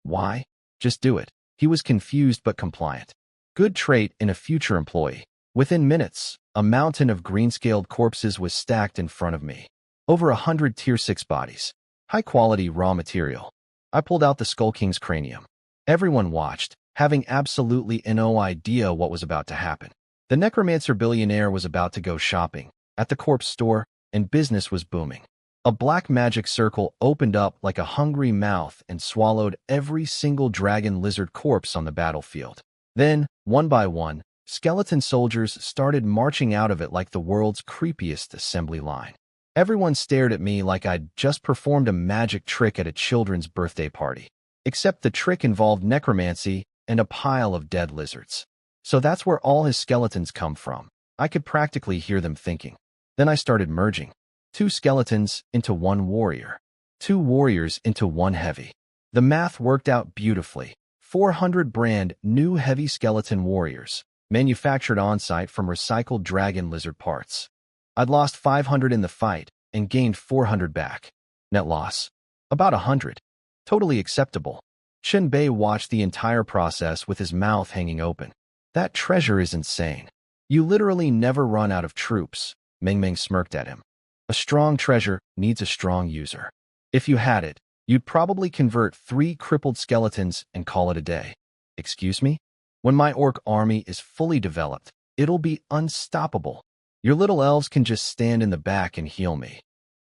Why? Just do it. He was confused but compliant. Good trait in a future employee. Within minutes, a mountain of green-scaled corpses was stacked in front of me. Over 100 Tier 6 bodies. High-quality raw material. I pulled out the Skull King's cranium. Everyone watched, having absolutely no idea what was about to happen. The necromancer billionaire was about to go shopping at the corpse store, and business was booming. A black magic circle opened up like a hungry mouth and swallowed every single dragon lizard corpse on the battlefield. Then, one by one, skeleton soldiers started marching out of it like the world's creepiest assembly line. Everyone stared at me like I'd just performed a magic trick at a children's birthday party. Except the trick involved necromancy and a pile of dead lizards. So that's where all his skeletons come from. I could practically hear them thinking. Then I started merging. 2 skeletons into 1 warrior. 2 warriors into 1 heavy. The math worked out beautifully. 400 brand new heavy skeleton warriors, manufactured on-site from recycled dragon lizard parts. I'd lost 500 in the fight and gained 400 back. Net loss? About 100. Totally acceptable. Shinbei watched the entire process with his mouth hanging open. That treasure is insane. You literally never run out of troops. Ming smirked at him. A strong treasure needs a strong user. If you had it, you'd probably convert 3 crippled skeletons and call it a day. Excuse me? When my orc army is fully developed, it'll be unstoppable. Your little elves can just stand in the back and heal me.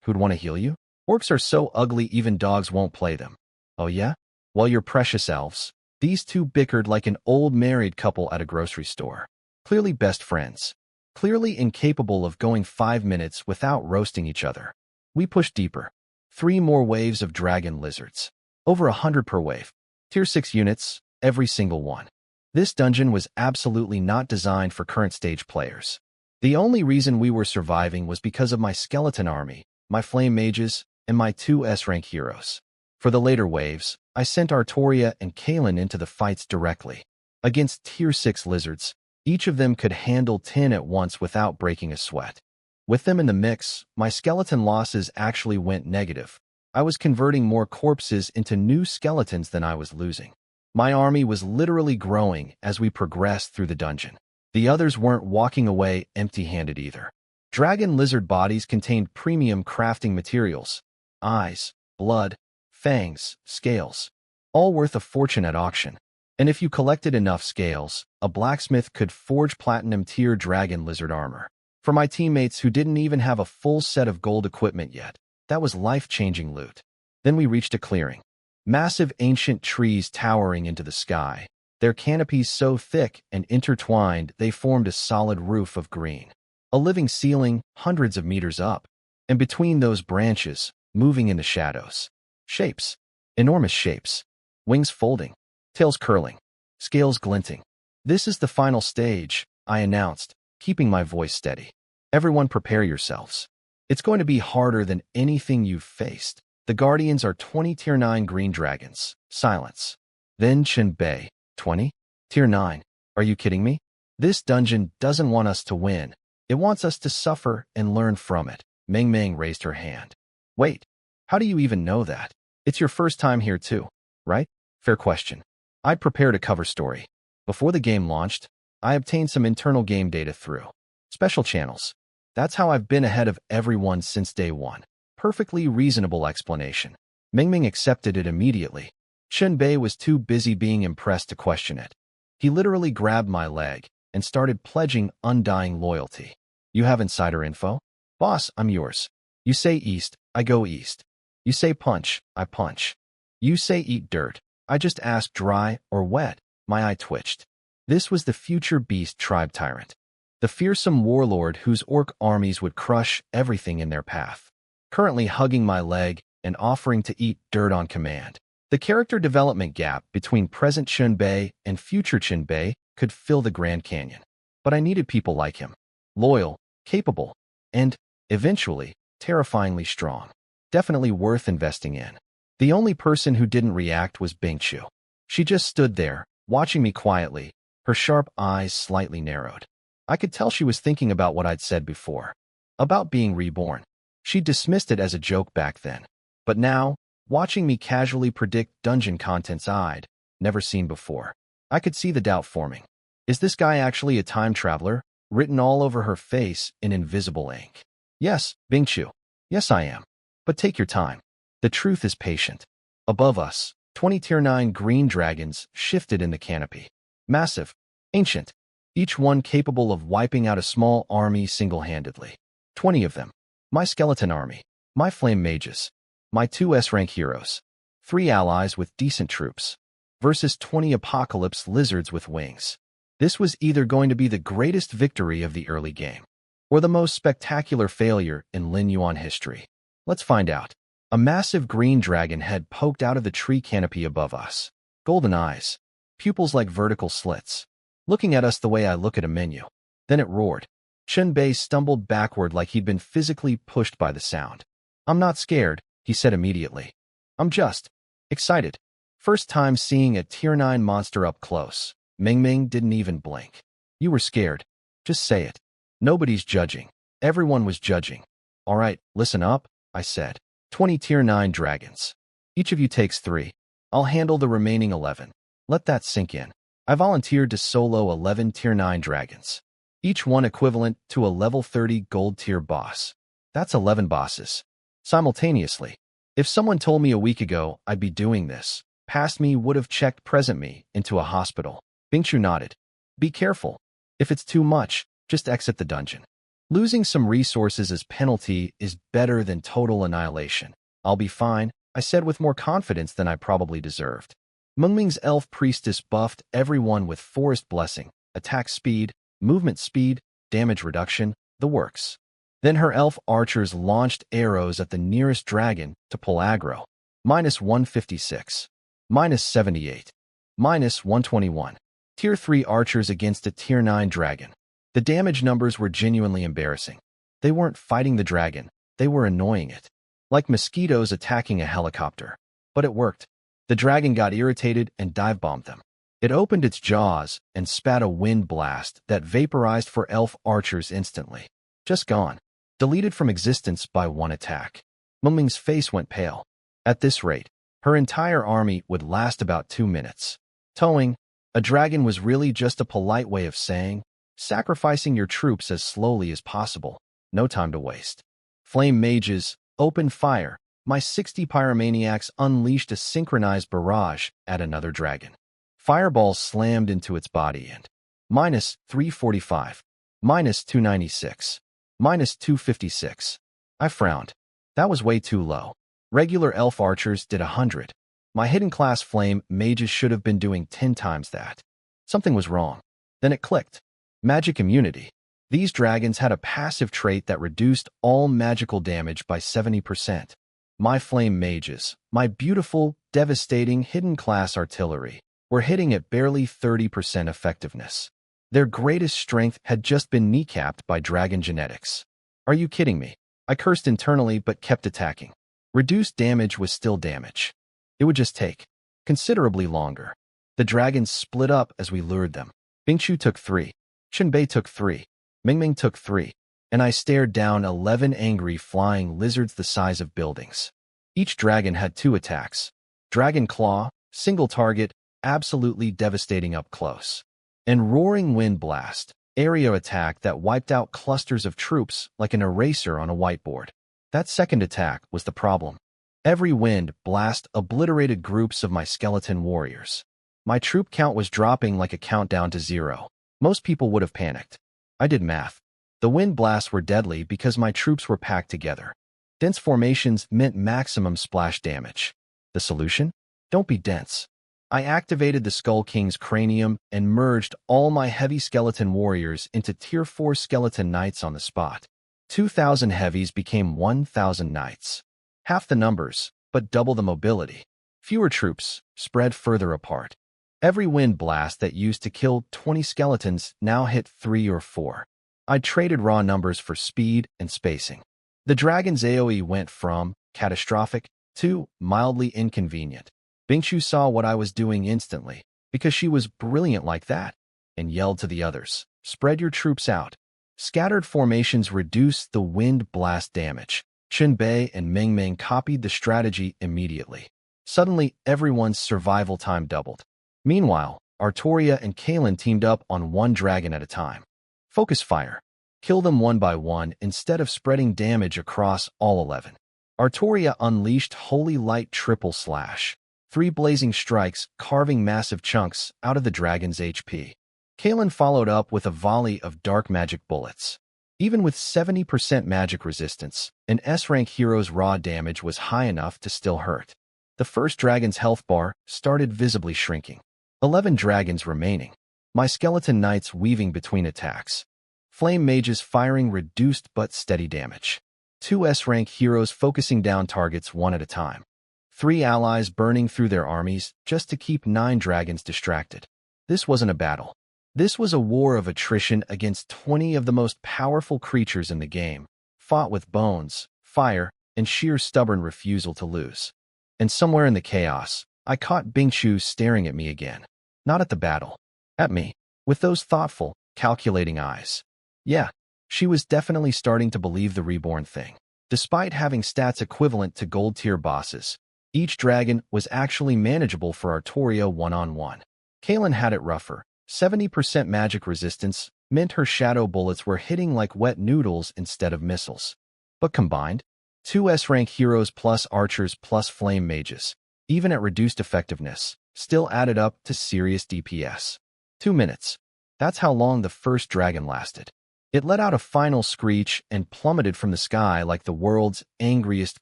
Who'd want to heal you? Orcs are so ugly even dogs won't play them. Oh yeah? Well, your precious elves. These 2 bickered like an old married couple at a grocery store. Clearly best friends. Clearly incapable of going 5 minutes without roasting each other. We pushed deeper. 3 more waves of dragon lizards. Over 100 per wave. Tier 6 units, every single one. This dungeon was absolutely not designed for current stage players. The only reason we were surviving was because of my skeleton army, my flame mages, and my 2 S-rank heroes. For the later waves, I sent Artoria and Kalen into the fights directly. Against Tier 6 lizards, each of them could handle 10 at once without breaking a sweat. With them in the mix, my skeleton losses actually went negative. I was converting more corpses into new skeletons than I was losing. My army was literally growing as we progressed through the dungeon. The others weren't walking away empty-handed either. Dragon lizard bodies contained premium crafting materials, eyes, blood, fangs, scales, all worth a fortune at auction. And if you collected enough scales, a blacksmith could forge platinum-tier dragon lizard armor. For my teammates who didn't even have a full set of gold equipment yet, that was life-changing loot. Then we reached a clearing. Massive ancient trees towering into the sky, their canopies so thick and intertwined they formed a solid roof of green. A living ceiling hundreds of meters up, and between those branches, moving in the shadows. Shapes. Enormous shapes. Wings folding. Tails curling. Scales glinting. This is the final stage, I announced, keeping my voice steady. Everyone prepare yourselves. It's going to be harder than anything you've faced. The Guardians are 20 Tier 9 green dragons. Silence. Then Chinbei. 20? Tier 9. Are you kidding me? This dungeon doesn't want us to win. It wants us to suffer and learn from it. Meng Meng raised her hand. Wait, how do you even know that? It's your first time here too, right? Fair question. I'd prepared a cover story. Before the game launched, I obtained some internal game data through special channels. That's how I've been ahead of everyone since day one. Perfectly reasonable explanation. Meng Meng accepted it immediately. Chinbei was too busy being impressed to question it. He literally grabbed my leg and started pledging undying loyalty. You have insider info? Boss, I'm yours. You say east, I go east. You say punch, I punch. You say eat dirt, I just ask dry or wet. My eye twitched. This was the future beast tribe tyrant. The fearsome warlord whose orc armies would crush everything in their path. Currently hugging my leg and offering to eat dirt on command. The character development gap between present Chinbei and future Chinbei could fill the Grand Canyon. But I needed people like him. Loyal, capable, and, eventually, terrifyingly strong. Definitely worth investing in. The only person who didn't react was Bingchu. She just stood there, watching me quietly, her sharp eyes slightly narrowed. I could tell she was thinking about what I'd said before. About being reborn. She dismissed it as a joke back then. But now, watching me casually predict dungeon contents I'd never seen before, I could see the doubt forming. Is this guy actually a time traveler? Written all over her face in invisible ink. Yes, Bingchu. Yes, I am. But take your time. The truth is patient. Above us, 20 Tier 9 green dragons shifted in the canopy. Massive, ancient, each one capable of wiping out a small army single-handedly. 20 of them. My skeleton army. My flame mages. My 2 S-rank heroes. 3 allies with decent troops. Versus 20 apocalypse lizards with wings. This was either going to be the greatest victory of the early game, or the most spectacular failure in Lin Yuan history. Let's find out. A massive green dragon head poked out of the tree canopy above us. Golden eyes. Pupils like vertical slits. Looking at us the way I look at a menu. Then it roared. Chinbei stumbled backward like he'd been physically pushed by the sound. I'm not scared, he said immediately. I'm just excited. First time seeing a Tier 9 monster up close. Meng Meng didn't even blink. You were scared. Just say it. Nobody's judging. Everyone was judging. All right, listen up, I said. 20 Tier 9 dragons. Each of you takes 3. I'll handle the remaining 11. Let that sink in. I volunteered to solo 11 Tier 9 dragons. Each one equivalent to a level 30 gold tier boss. That's 11 bosses. Simultaneously. If someone told me a week ago I'd be doing this, past me would have checked present me into a hospital. Bingchu nodded. Be careful. If it's too much, just exit the dungeon. Losing some resources as penalty is better than total annihilation. I'll be fine, I said with more confidence than I probably deserved. Meng Meng's elf priestess buffed everyone with forest blessing, attack speed, movement speed, damage reduction, the works. Then her elf archers launched arrows at the nearest dragon to pull aggro. Minus 156. Minus 78. Minus 121. Tier 3 archers against a Tier 9 dragon. The damage numbers were genuinely embarrassing. They weren't fighting the dragon, they were annoying it. Like mosquitoes attacking a helicopter. But it worked. The dragon got irritated and dive-bombed them. It opened its jaws and spat a wind blast that vaporized for elf archers instantly. Just gone. Deleted from existence by one attack. Meng Meng's face went pale. At this rate, her entire army would last about 2 minutes. Towing a dragon was really just a polite way of saying, sacrificing your troops as slowly as possible. No time to waste. Flame mages opened fire, My 60 pyromaniacs unleashed a synchronized barrage at another dragon. Fireballs slammed into its body and minus 345, minus 296, minus 256. I frowned. That was way too low. Regular elf archers did 100. My hidden class flame mages should have been doing 10 times that. Something was wrong. Then it clicked. Magic immunity. These dragons had a passive trait that reduced all magical damage by 70%. My flame mages, my beautiful, devastating hidden class artillery, were hitting at barely 30% effectiveness. Their greatest strength had just been kneecapped by dragon genetics. Are you kidding me? I cursed internally but kept attacking. Reduced damage was still damage. It would just take considerably longer. The dragons split up as we lured them. Bingshu took 3. Qinbei took 3. Mingming took 3. And I stared down 11 angry flying lizards the size of buildings. Each dragon had 2 attacks. Dragon Claw, single target, absolutely devastating up close. And Roaring Wind Blast, area attack that wiped out clusters of troops like an eraser on a whiteboard. That second attack was the problem. Every wind blast obliterated groups of my skeleton warriors. My troop count was dropping like a countdown to 0. Most people would have panicked. I did math. The wind blasts were deadly because my troops were packed together. Dense formations meant maximum splash damage. The solution? Don't be dense. I activated the Skull King's cranium and merged all my heavy skeleton warriors into Tier 4 skeleton knights on the spot. 2,000 heavies became 1,000 knights. Half the numbers, but double the mobility. Fewer troops, spread further apart. Every wind blast that used to kill 20 skeletons now hit 3 or 4. I traded raw numbers for speed and spacing. The dragon's AoE went from catastrophic to mildly inconvenient. Bingshu saw what I was doing instantly, because she was brilliant like that, and yelled to the others, "Spread your troops out." Scattered formations reduced the wind blast damage. Qinbei and Mingming copied the strategy immediately. Suddenly, everyone's survival time doubled. Meanwhile, Artoria and Kalen teamed up on one dragon at a time. Focus fire. Kill them one by one instead of spreading damage across all 11. Artoria unleashed Holy Light Triple Slash. 3 blazing strikes carving massive chunks out of the dragon's HP. Kalen followed up with a volley of dark magic bullets. Even with 70% magic resistance, an S-rank hero's raw damage was high enough to still hurt. The first dragon's health bar started visibly shrinking. 11 dragons remaining. My skeleton knights weaving between attacks. Flame mages firing reduced but steady damage. 2 S-rank heroes focusing down targets one at a time. 3 allies burning through their armies just to keep 9 dragons distracted. This wasn't a battle. This was a war of attrition against 20 of the most powerful creatures in the game, fought with bones, fire, and sheer stubborn refusal to lose. And somewhere in the chaos, I caught Bingshu staring at me again. Not at the battle. At me. With those thoughtful, calculating eyes. Yeah, she was definitely starting to believe the reborn thing. Despite having stats equivalent to gold-tier bosses, each dragon was actually manageable for Artoria one-on-one. Kalen had it rougher. 70% magic resistance meant her shadow bullets were hitting like wet noodles instead of missiles. But combined, 2 S-rank heroes plus archers plus flame mages, even at reduced effectiveness, still added up to serious DPS. 2 minutes. That's how long the first dragon lasted. It let out a final screech and plummeted from the sky like the world's angriest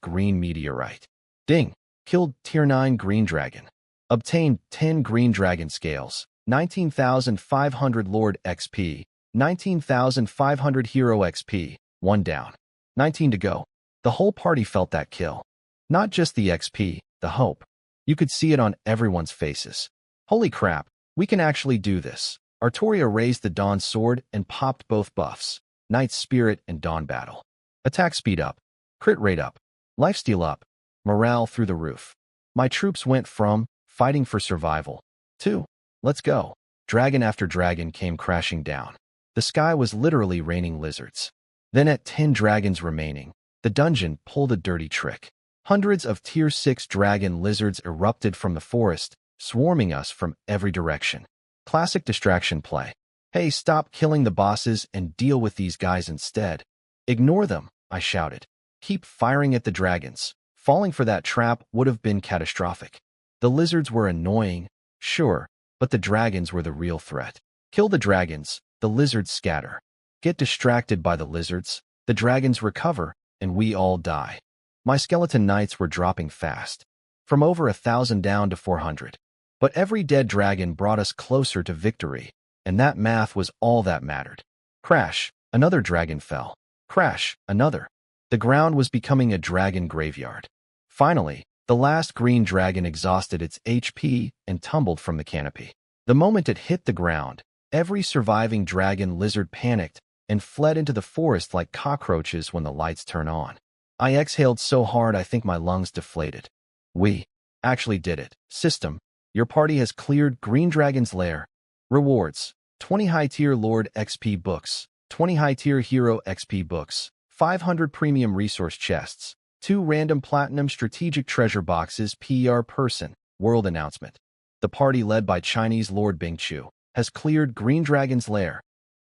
green meteorite. Ding! Killed Tier 9 Green Dragon. Obtained 10 Green Dragon Scales. 19,500 Lord XP, 19,500 Hero XP, 1 down. 19 to go. The whole party felt that kill. Not just the XP, the hope. You could see it on everyone's faces. Holy crap, we can actually do this. Artoria raised the Dawn Sword and popped both buffs, Knight's Spirit and Dawn Battle. Attack speed up, crit rate up, lifesteal up, morale through the roof. My troops went from fighting for survival to let's go. Dragon after dragon came crashing down. The sky was literally raining lizards. Then at 10 dragons remaining, the dungeon pulled a dirty trick. Hundreds of Tier 6 dragon lizards erupted from the forest, swarming us from every direction. Classic distraction play. Hey, stop killing the bosses and deal with these guys instead. Ignore them, I shouted. Keep firing at the dragons. Falling for that trap would have been catastrophic. The lizards were annoying, sure, but the dragons were the real threat. Kill the dragons, the lizards scatter. Get distracted by the lizards, the dragons recover, and we all die. My skeleton knights were dropping fast, from over 1,000 down to 400. But every dead dragon brought us closer to victory, and that math was all that mattered. Crash, another dragon fell. Crash, another. The ground was becoming a dragon graveyard. Finally, the last green dragon exhausted its HP and tumbled from the canopy. The moment it hit the ground, every surviving dragon lizard panicked and fled into the forest like cockroaches when the lights turn on. I exhaled so hard I think my lungs deflated. We actually did it. System, your party has cleared Green Dragon's lair. Rewards, 20 high-tier Lord XP books, 20 high-tier Hero XP books, 500 premium resource chests, 2 random platinum strategic treasure boxes per person. World announcement. The party led by Chinese Lord Bingchu has cleared Green Dragon's lair.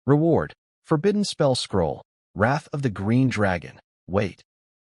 Reward, Forbidden Spell Scroll, Wrath of the Green Dragon. Wait,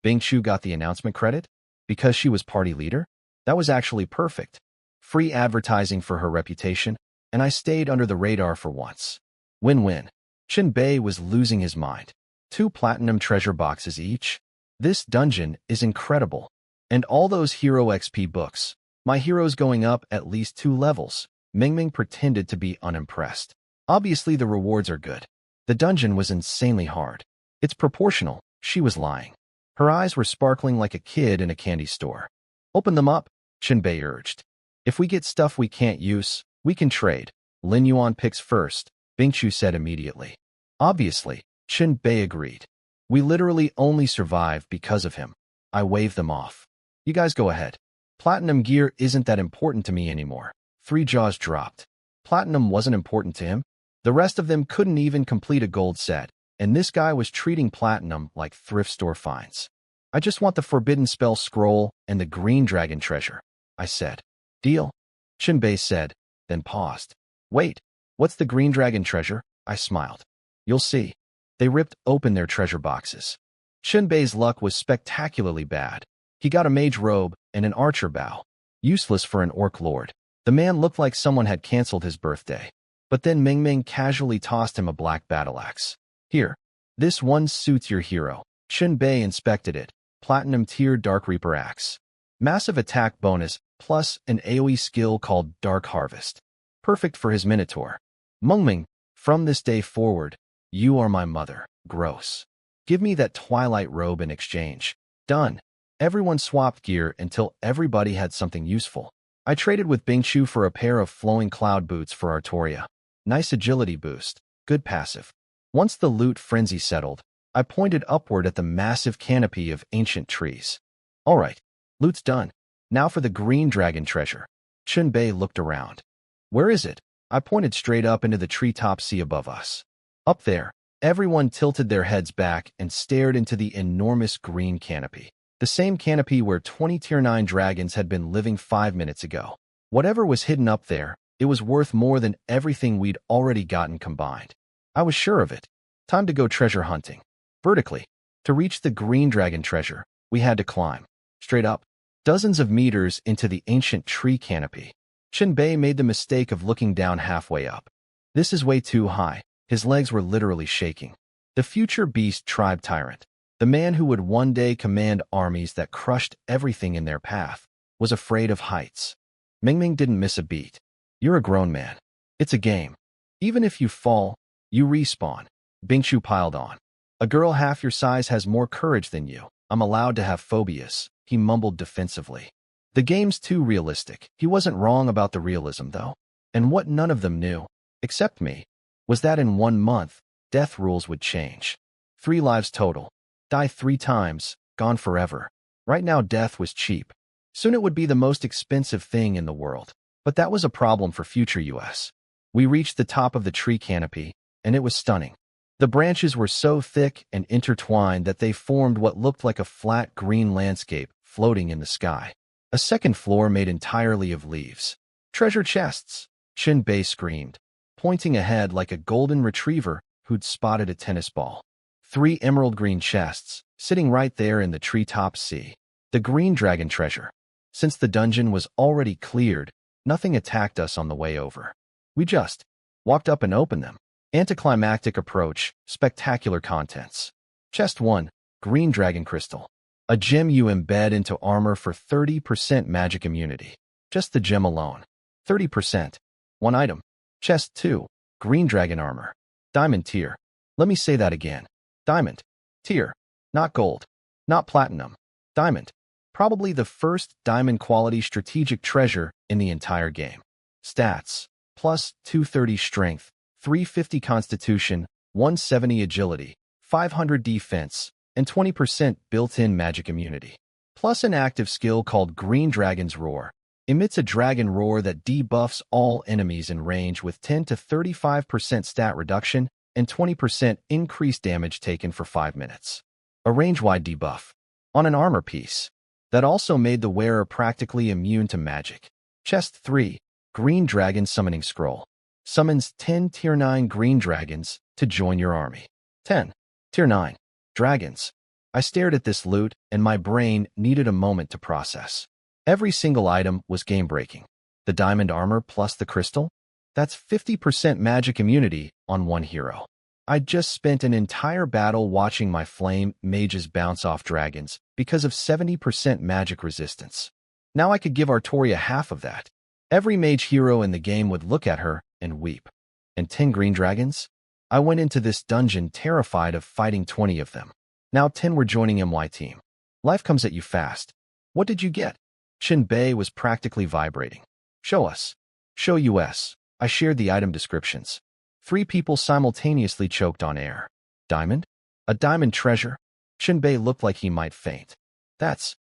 Bingchu got the announcement credit? Because she was party leader? That was actually perfect. Free advertising for her reputation, and I stayed under the radar for once. Win-win. Qin Bei was losing his mind. 2 platinum treasure boxes each. This dungeon is incredible. And all those Hero XP books. My hero's going up at least 2 levels. Mingming pretended to be unimpressed. Obviously the rewards are good. The dungeon was insanely hard. It's proportional. She was lying. Her eyes were sparkling like a kid in a candy store. Open them up, Qin Bei urged. If we get stuff we can't use, we can trade. Lin Yuan picks first, Bingchu said immediately. Obviously, Qin Bei agreed. We literally only survived because of him. I waved them off. You guys go ahead. Platinum gear isn't that important to me anymore. 3 jaws dropped. Platinum wasn't important to him. The rest of them couldn't even complete a gold set, and this guy was treating platinum like thrift store finds. I just want the Forbidden Spell Scroll and the Green Dragon treasure, I said. Deal? Qin Bei said, then paused. Wait, what's the Green Dragon treasure? I smiled. You'll see. They ripped open their treasure boxes. Qin Bei's luck was spectacularly bad. He got a mage robe and an archer bow. Useless for an orc lord. The man looked like someone had canceled his birthday. But then Mingming casually tossed him a black battle axe. Here, this one suits your hero. Qin Bei inspected it. Platinum tier Dark Reaper axe. Massive attack bonus, plus an AoE skill called Dark Harvest. Perfect for his Minotaur. Mingming, from this day forward, you are my mother. Gross. Give me that Twilight robe in exchange. Done. Everyone swapped gear until everybody had something useful. I traded with Bingchu for a pair of flowing cloud boots for Artoria. Nice agility boost. Good passive. Once the loot frenzy settled, I pointed upward at the massive canopy of ancient trees. All right, loot's done. Now for the Green Dragon treasure. Qin Bei looked around. Where is it? I pointed straight up into the treetop sea above us. Up there, everyone tilted their heads back and stared into the enormous green canopy. The same canopy where 20 Tier 9 dragons had been living 5 minutes ago. Whatever was hidden up there, it was worth more than everything we'd already gotten combined. I was sure of it. Time to go treasure hunting. Vertically. To reach the Green Dragon treasure, we had to climb. Straight up. Dozens of meters into the ancient tree canopy. Qin Bei made the mistake of looking down halfway up. This is way too high. His legs were literally shaking. The future beast tribe tyrant, the man who would one day command armies that crushed everything in their path, was afraid of heights. Mingming didn't miss a beat. You're a grown man. It's a game. Even if you fall, you respawn. Bingchu piled on. A girl half your size has more courage than you. I'm allowed to have phobias, he mumbled defensively. The game's too realistic. He wasn't wrong about the realism, though. And what none of them knew, except me, was that in 1 month, death rules would change. 3 lives total. Die 3 times, gone forever. Right now death was cheap. Soon it would be the most expensive thing in the world. But that was a problem for future US. We reached the top of the tree canopy, and it was stunning. The branches were so thick and intertwined that they formed what looked like a flat green landscape floating in the sky. A second floor made entirely of leaves. Treasure chests, Qin Bei screamed, pointing ahead like a golden retriever who'd spotted a tennis ball. 3 emerald green chests, sitting right there in the treetop sea. The green dragon treasure. Since the dungeon was already cleared, nothing attacked us on the way over. We just walked up and opened them. Anticlimactic approach, spectacular contents. Chest 1, Green Dragon Crystal. A gem you embed into armor for 30% magic immunity. Just the gem alone. 30%. One item. Chest 2, Green Dragon Armor. Diamond tier. Let me say that again. Diamond tier. Not gold. Not platinum. Diamond. Probably the first diamond quality strategic treasure in the entire game. Stats. Plus 230 strength, 350 constitution, 170 agility, 500 defense, and 20% built-in magic immunity. Plus an active skill called Green Dragon's Roar. Emits a dragon roar that debuffs all enemies in range with 10 to 35% stat reduction and 20% increased damage taken for 5 minutes. A range-wide debuff on an armor piece that also made the wearer practically immune to magic. Chest 3, Green Dragon Summoning Scroll. Summons 10 Tier 9 Green Dragons to join your army. 10. Tier 9. Dragons. I stared at this loot, and my brain needed a moment to process. Every single item was game-breaking. The diamond armor plus the crystal? That's 50% magic immunity on one hero. I'd just spent an entire battle watching my flame mages bounce off dragons because of 70% magic resistance. Now I could give Artoria half of that. Every mage hero in the game would look at her and weep. And 10 green dragons? I went into this dungeon terrified of fighting 20 of them. Now 10 were joining my team. Life comes at you fast. What did you get? Shinbei was practically vibrating. Show us. Show us. I shared the item descriptions. 3 people simultaneously choked on air. Diamond? A diamond treasure? Shinbei looked like he might faint. That's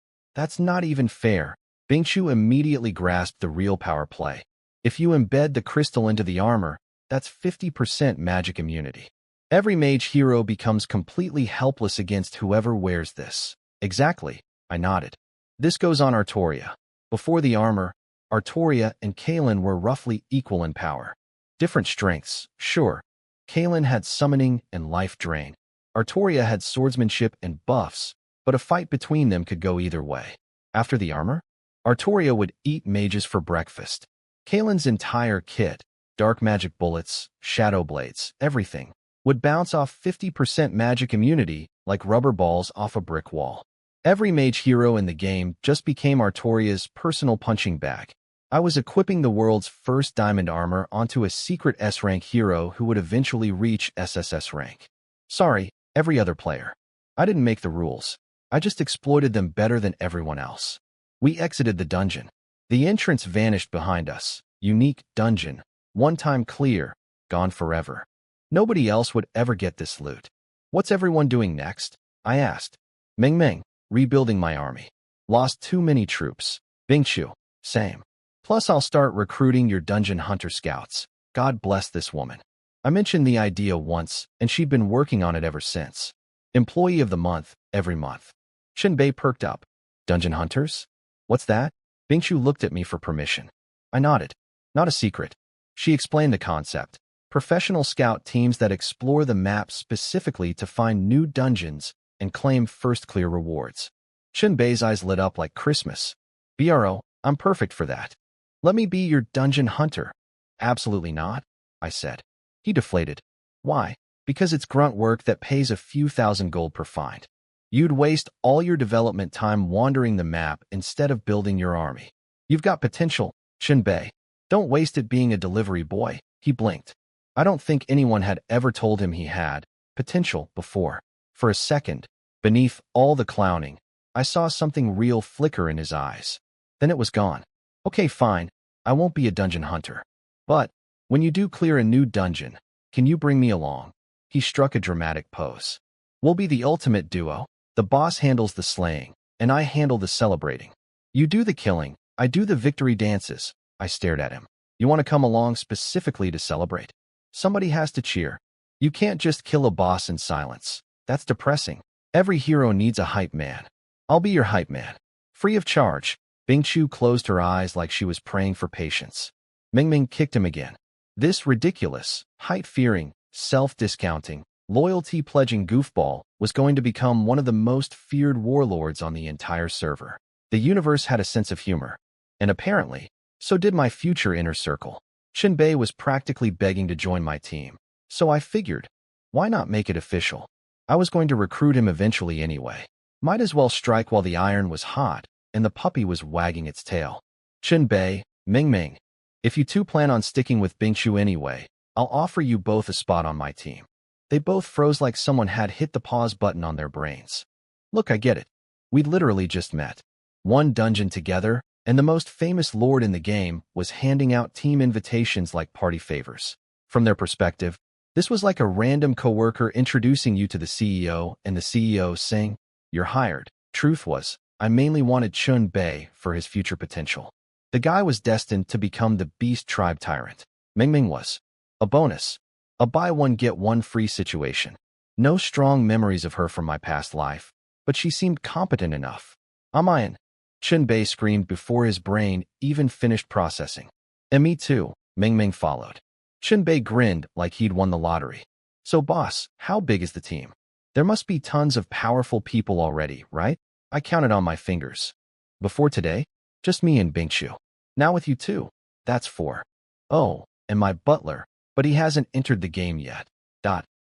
not even fair. Bingchu immediately grasped the real power play. If you embed the crystal into the armor, that's 50% magic immunity. Every mage hero becomes completely helpless against whoever wears this. Exactly, I nodded. This goes on Artoria. Before the armor, Artoria and Kalen were roughly equal in power. Different strengths, sure. Kalen had summoning and life drain. Artoria had swordsmanship and buffs, but a fight between them could go either way. After the armor, Artoria would eat mages for breakfast. Kalen's entire kit, dark magic bullets, shadow blades, everything, would bounce off 50% magic immunity like rubber balls off a brick wall. Every mage hero in the game just became Artoria's personal punching bag. I was equipping the world's first diamond armor onto a secret S-rank hero who would eventually reach SSS rank. Sorry, every other player. I didn't make the rules. I just exploited them better than everyone else. We exited the dungeon. The entrance vanished behind us. Unique dungeon. One time clear. Gone forever. Nobody else would ever get this loot. What's everyone doing next? I asked. Meng, rebuilding my army. Lost too many troops. Bingchu, same. Plus I'll start recruiting your dungeon hunter scouts. God bless this woman. I mentioned the idea once, and she'd been working on it ever since. Employee of the month, every month. Shinbei perked up. Dungeon hunters? What's that? Bingchu looked at me for permission. I nodded. Not a secret. She explained the concept. Professional scout teams that explore the map specifically to find new dungeons and claim first clear rewards. Shinbei's eyes lit up like Christmas. BRO, I'm perfect for that. Let me be your dungeon hunter. Absolutely not, I said. He deflated. Why? Because it's grunt work that pays a few thousand gold per find. You'd waste all your development time wandering the map instead of building your army. You've got potential, Shinbei. Don't waste it being a delivery boy. He blinked. I don't think anyone had ever told him he had potential before. For a second, beneath all the clowning, I saw something real flicker in his eyes. Then it was gone. Okay, fine. I won't be a dungeon hunter. But when you do clear a new dungeon, can you bring me along? He struck a dramatic pose. We'll be the ultimate duo. The boss handles the slaying, and I handle the celebrating. You do the killing, I do the victory dances. I stared at him. You want to come along specifically to celebrate? Somebody has to cheer. You can't just kill a boss in silence. That's depressing. Every hero needs a hype man. I'll be your hype man. Free of charge. Bingchu closed her eyes like she was praying for patience. Ming kicked him again. This ridiculous, height-fearing, self-discounting, loyalty-pledging goofball was going to become one of the most feared warlords on the entire server. The universe had a sense of humor, and apparently, so did my future inner circle. Chinbei was practically begging to join my team, so I figured, why not make it official? I was going to recruit him eventually anyway. Might as well strike while the iron was hot and the puppy was wagging its tail. Chinbei, Ming, if you two plan on sticking with Bingshu anyway, I'll offer you both a spot on my team. They both froze like someone had hit the pause button on their brains. Look, I get it. We literally just met. One dungeon together, and the most famous lord in the game was handing out team invitations like party favors. From their perspective, this was like a random coworker introducing you to the CEO and the CEO saying, "You're hired." Truth was, I mainly wanted Chun Bei for his future potential. The guy was destined to become the Beast Tribe tyrant. Ming was a bonus, a buy one get one free situation. No strong memories of her from my past life, but she seemed competent enough. I'm in. Chun Bei screamed before his brain even finished processing. And me too, Ming followed. Chun Bei grinned like he'd won the lottery. So boss, how big is the team? There must be tons of powerful people already, right? I counted on my fingers. Before today, just me and Bingshu. Now with you too. That's 4. Oh, and my butler, but he hasn't entered the game yet.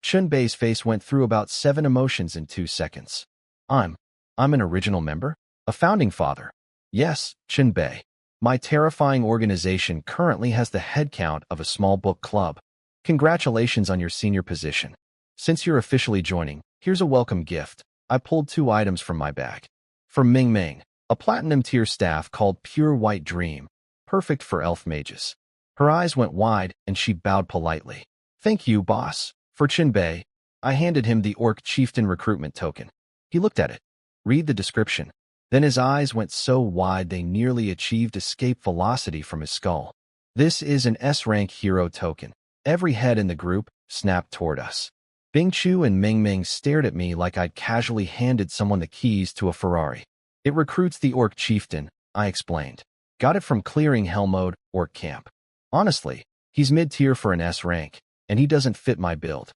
Chun Bei's face went through about 7 emotions in 2 seconds. I'm an original member? A founding father? Yes, Chun Bei. My terrifying organization currently has the headcount of a small book club. Congratulations on your senior position. Since you're officially joining, here's a welcome gift. I pulled 2 items from my bag. For Ming, a platinum tier staff called Pure White Dream, perfect for elf mages. Her eyes went wide and she bowed politely. Thank you, boss. For Chinbei, I handed him the Orc Chieftain recruitment token. He looked at it. Read the description. Then his eyes went so wide they nearly achieved escape velocity from his skull. This is an S-rank hero token. Every head in the group snapped toward us. Bingshu and Ming stared at me like I'd casually handed someone the keys to a Ferrari. It recruits the Orc Chieftain, I explained. Got it from clearing Hell Mode, Orc Camp. Honestly, he's mid-tier for an S rank, and he doesn't fit my build.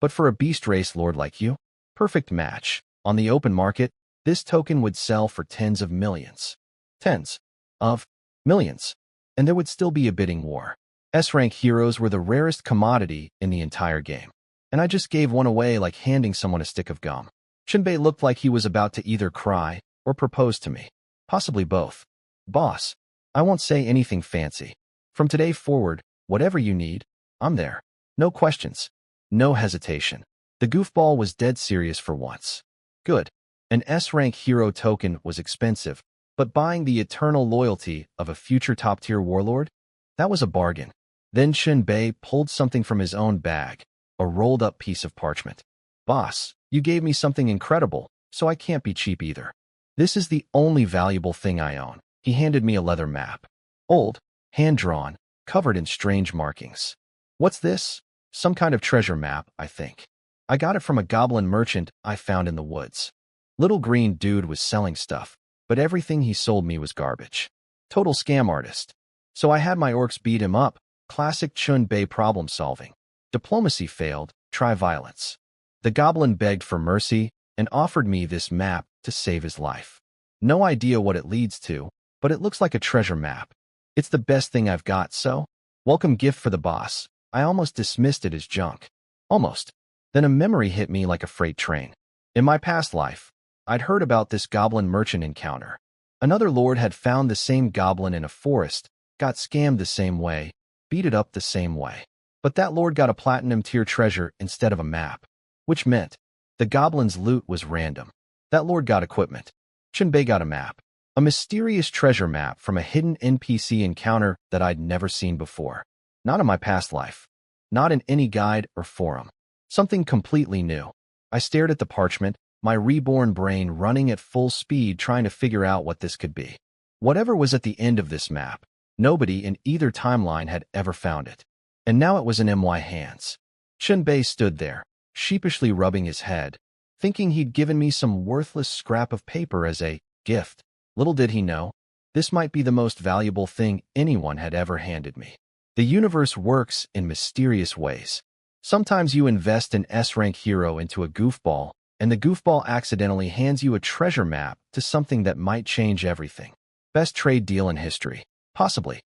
But for a beast race lord like you, perfect match. On the open market, this token would sell for tens of millions. Tens of millions. And there would still be a bidding war. S-rank heroes were the rarest commodity in the entire game. And I just gave one away like handing someone a stick of gum. Chinbei looked like he was about to either cry or propose to me. Possibly both. Boss, I won't say anything fancy. From today forward, whatever you need, I'm there. No questions. No hesitation. The goofball was dead serious for once. Good. An S-rank hero token was expensive, but buying the eternal loyalty of a future top-tier warlord? That was a bargain. Then Chinbei pulled something from his own bag, a rolled-up piece of parchment. Boss, you gave me something incredible, so I can't be cheap either. This is the only valuable thing I own. He handed me a leather map. Old, hand-drawn, covered in strange markings. What's this? Some kind of treasure map, I think. I got it from a goblin merchant I found in the woods. Little green dude was selling stuff, but everything he sold me was garbage. Total scam artist. So I had my orcs beat him up. Classic Chun Bei problem solving. Diplomacy failed, try violence. The goblin begged for mercy and offered me this map to save his life. No idea what it leads to, but it looks like a treasure map. It's the best thing I've got, so welcome gift for the boss. I almost dismissed it as junk. Almost. Then a memory hit me like a freight train. In my past life, I'd heard about this goblin merchant encounter. Another lord had found the same goblin in a forest, got scammed the same way, beat it up the same way. But that lord got a platinum tier treasure instead of a map, which meant the goblin's loot was random. That lord got equipment. Chinbei got a map, a mysterious treasure map from a hidden NPC encounter that I'd never seen before. Not in my past life. Not in any guide or forum. Something completely new. I stared at the parchment, my reborn brain running at full speed trying to figure out what this could be. Whatever was at the end of this map, nobody in either timeline had ever found it. And now it was in my hands. Chinbei stood there, sheepishly rubbing his head, thinking he'd given me some worthless scrap of paper as a gift. Little did he know, this might be the most valuable thing anyone had ever handed me. The universe works in mysterious ways. Sometimes you invest an S-rank hero into a goofball, and the goofball accidentally hands you a treasure map to something that might change everything. Best trade deal in history? Possibly.